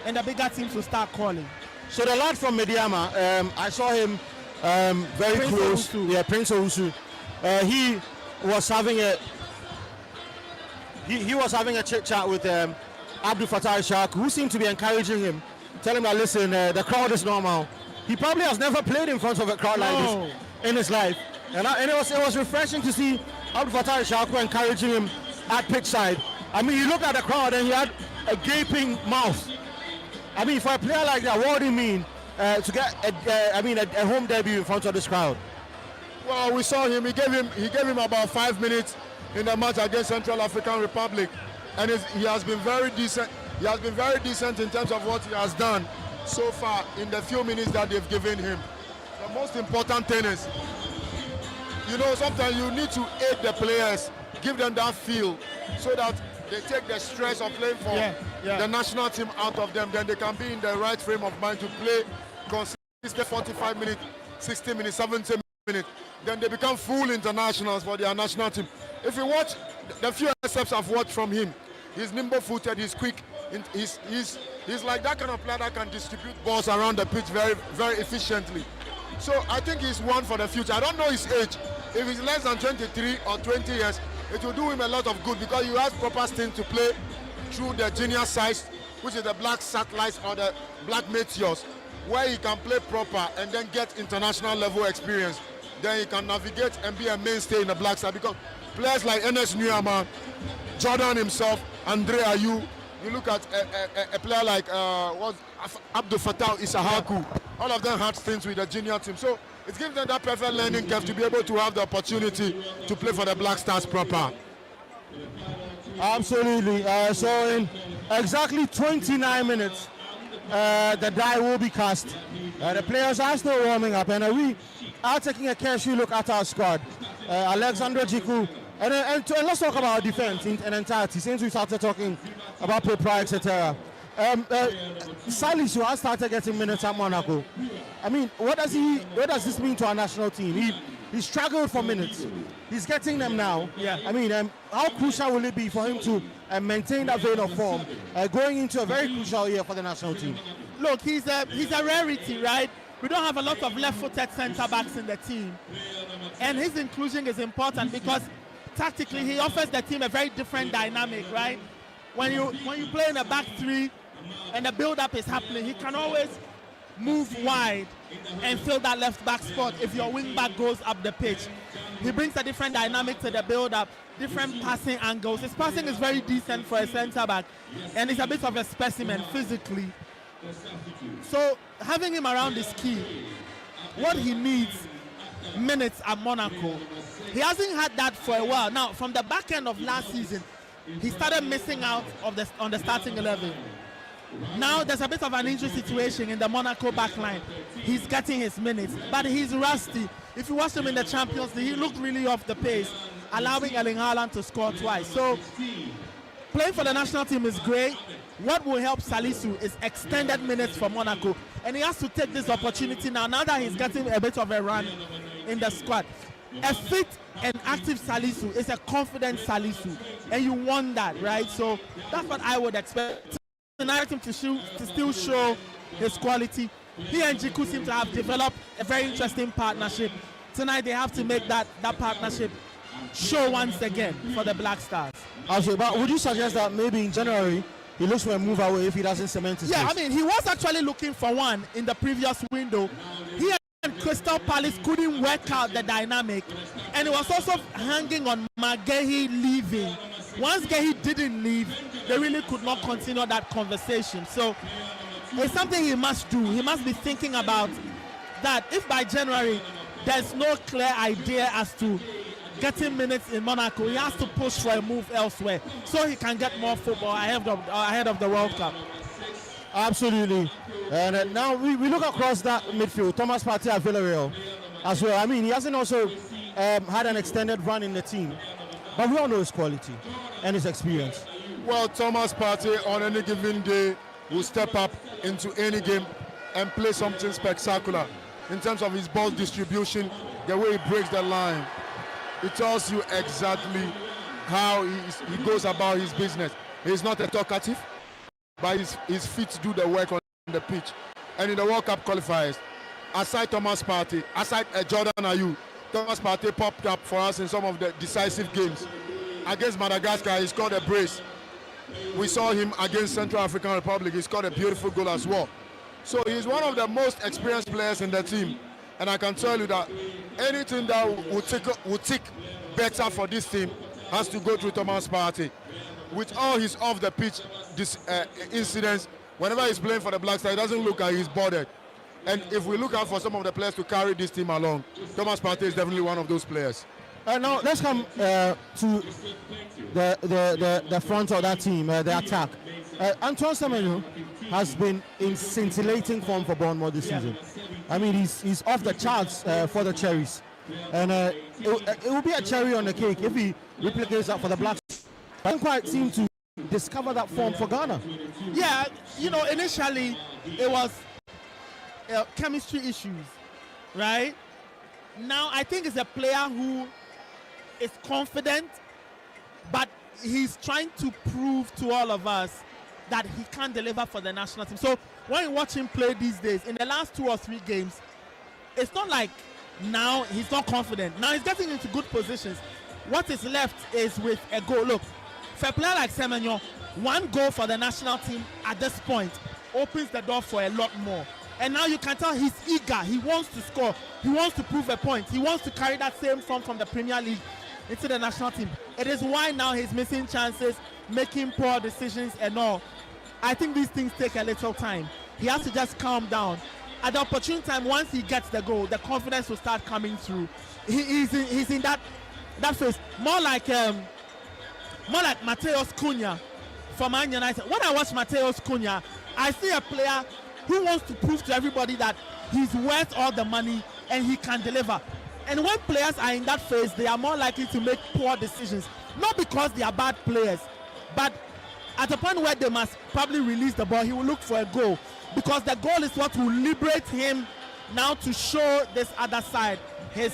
and the bigger teams will start calling. So the lad from Mediama, I saw him very Prince close. Owusu. Yeah, Prince Owusu. He was having a he was having a chit chat with Abdul Fattah Ishaq, who seemed to be encouraging him, telling him that listen, the crowd is normal. He probably has never played in front of a crowd like this in his life, and it was refreshing to see Abdul Fattah Ishaq encouraging him at pitch side. I mean, you look at the crowd and he had a gaping mouth. I mean, for a player like that, what do you mean to get a home debut in front of this crowd? Well, we saw him. He gave him about 5 minutes in the match against Central African Republic, and he has been very decent. He has been very decent in terms of what he has done so far in the few minutes that they've given him. The most important thing is, sometimes you need to aid the players, give them that feel, so that they take the stress of playing for the national team out of them. Then they can be in the right frame of mind to play consistent 45 minutes, 60 minutes, 70 minutes. Then they become full internationals for their national team. If you watch the few steps I've watched from him, he's nimble-footed, he's quick, he's like that kind of player that can distribute balls around the pitch very, very efficiently. So I think he's one for the future. I don't know his age. If he's less than 23 or 20 years, it will do him a lot of good, because you have proper stint to play through the junior sides, which is the black satellites or the black meteors, where he can play proper and then get international level experience. Then he can navigate and be a mainstay in the black side, because players like Enes Nuyama, Jordan himself, Andre Ayew, you look at a player like Abdul Fattah Isahaku, all of them had stints with the junior team. So it gives them that perfect learning curve to be able to have the opportunity to play for the Black Stars proper. Absolutely. So in exactly 29 minutes, the die will be cast. The players are still warming up, and we are taking a careful look at our squad. Alexander Jiku, and let's talk about our defense in entirety, since we started talking about Popra, etc. Salisu has started getting minutes at Monaco. I mean, what does this mean to our national team? He struggled for minutes. He's getting them now. Yeah. I mean, how crucial will it be for him to maintain that vein of form going into a very crucial year for the national team? Look, he's a rarity, right? We don't have a lot of left-footed centre-backs in the team. And his inclusion is important because tactically he offers the team a very different dynamic, right? When you play in a back three and the build-up is happening, he can always move wide and fill that left back spot if your wing back goes up the pitch. He brings a different dynamic to the build-up, different passing angles. His passing is very decent for a centre-back, and he's a bit of a specimen physically. So having him around is key. What he needs, minutes at Monaco. He hasn't had that for a while. Now, from the back end of last season, he started missing out on the starting 11. Now there's a bit of an injury situation in the Monaco backline. He's getting his minutes, but he's rusty. If you watch him in the Champions League, he looked really off the pace, allowing Erling Haaland to score twice. So playing for the national team is great. What will help Salisu is extended minutes for Monaco, and he has to take this opportunity now that he's getting a bit of a run in the squad. A fit and active Salisu is a confident Salisu, and you want that, right? So that's what I would expect. Tonight him to still show his quality. He and Jiku seem to have developed a very interesting partnership. Tonight they have to make that partnership show once again for the Black Stars. Absolutely, but would you suggest that maybe in January he looks for a move away if he doesn't cement his place? I mean, he was actually looking for one in the previous window. He and Crystal Palace couldn't work out the dynamic, and it was also hanging on Magehi leaving. Once Gehi didn't leave, they really could not continue that conversation. So it's something he must do. He must be thinking about that. If by January there's no clear idea as to getting minutes in Monaco, he has to push for a move elsewhere so he can get more football ahead of the World Cup. Absolutely. And now we look across that midfield. Thomas Partey at Villarreal as well. I mean, he hasn't also had an extended run in the team, but we all know his quality and his experience. Well, Thomas Partey on any given day will step up into any game and play something spectacular in terms of his ball distribution, the way he breaks the line. It tells you exactly how he goes about his business. He's not a talkative, but his feet do the work on the pitch. And in the World Cup qualifiers, aside Thomas Partey, aside Jordan Ayew, Thomas Partey popped up for us in some of the decisive games. Against Madagascar, he scored a brace. We saw him against Central African Republic. He scored a beautiful goal as well. So he's one of the most experienced players in the team. And I can tell you that anything that will tick better for this team has to go through Thomas Partey. With all his off-the-pitch incidents, whenever he's playing for the Black Stars, it doesn't look like he's bothered. And if we look out for some of the players to carry this team along, Thomas Partey is definitely one of those players. Now let's come to the front of that team, the attack. Antoine Semenyo has been in scintillating form for Bournemouth this season. I mean, he's off the charts for the Cherries, and it will be a cherry on the cake if he replicates that for the Blacks. I don't quite seem to discover that form for Ghana. Yeah, you know, initially it was chemistry issues, right? Now I think it's a player who is confident, but he's trying to prove to all of us that he can deliver for the national team. So when you watch him play these days, in the last 2 or 3 games, it's not like now he's not confident. Now he's getting into good positions. What is left is with a goal. Look, for a player like Semenyo, 1 goal for the national team at this point opens the door for a lot more. And now you can tell he's eager. He wants to score. He wants to prove a point. He wants to carry that same form from the Premier League into the national team. It is why now he's missing chances, making poor decisions and all. I think these things take a little time. He has to just calm down. At the opportune time, once he gets the goal, the confidence will start coming through. He's in that phase. More like Mateus Cunha for Man United. When I watch Mateus Cunha, I see a player who wants to prove to everybody that he's worth all the money and he can deliver. And when players are in that phase, they are more likely to make poor decisions. Not because they are bad players, but at a point where they must probably release the ball, he will look for a goal. Because the goal is what will liberate him now to show this other side his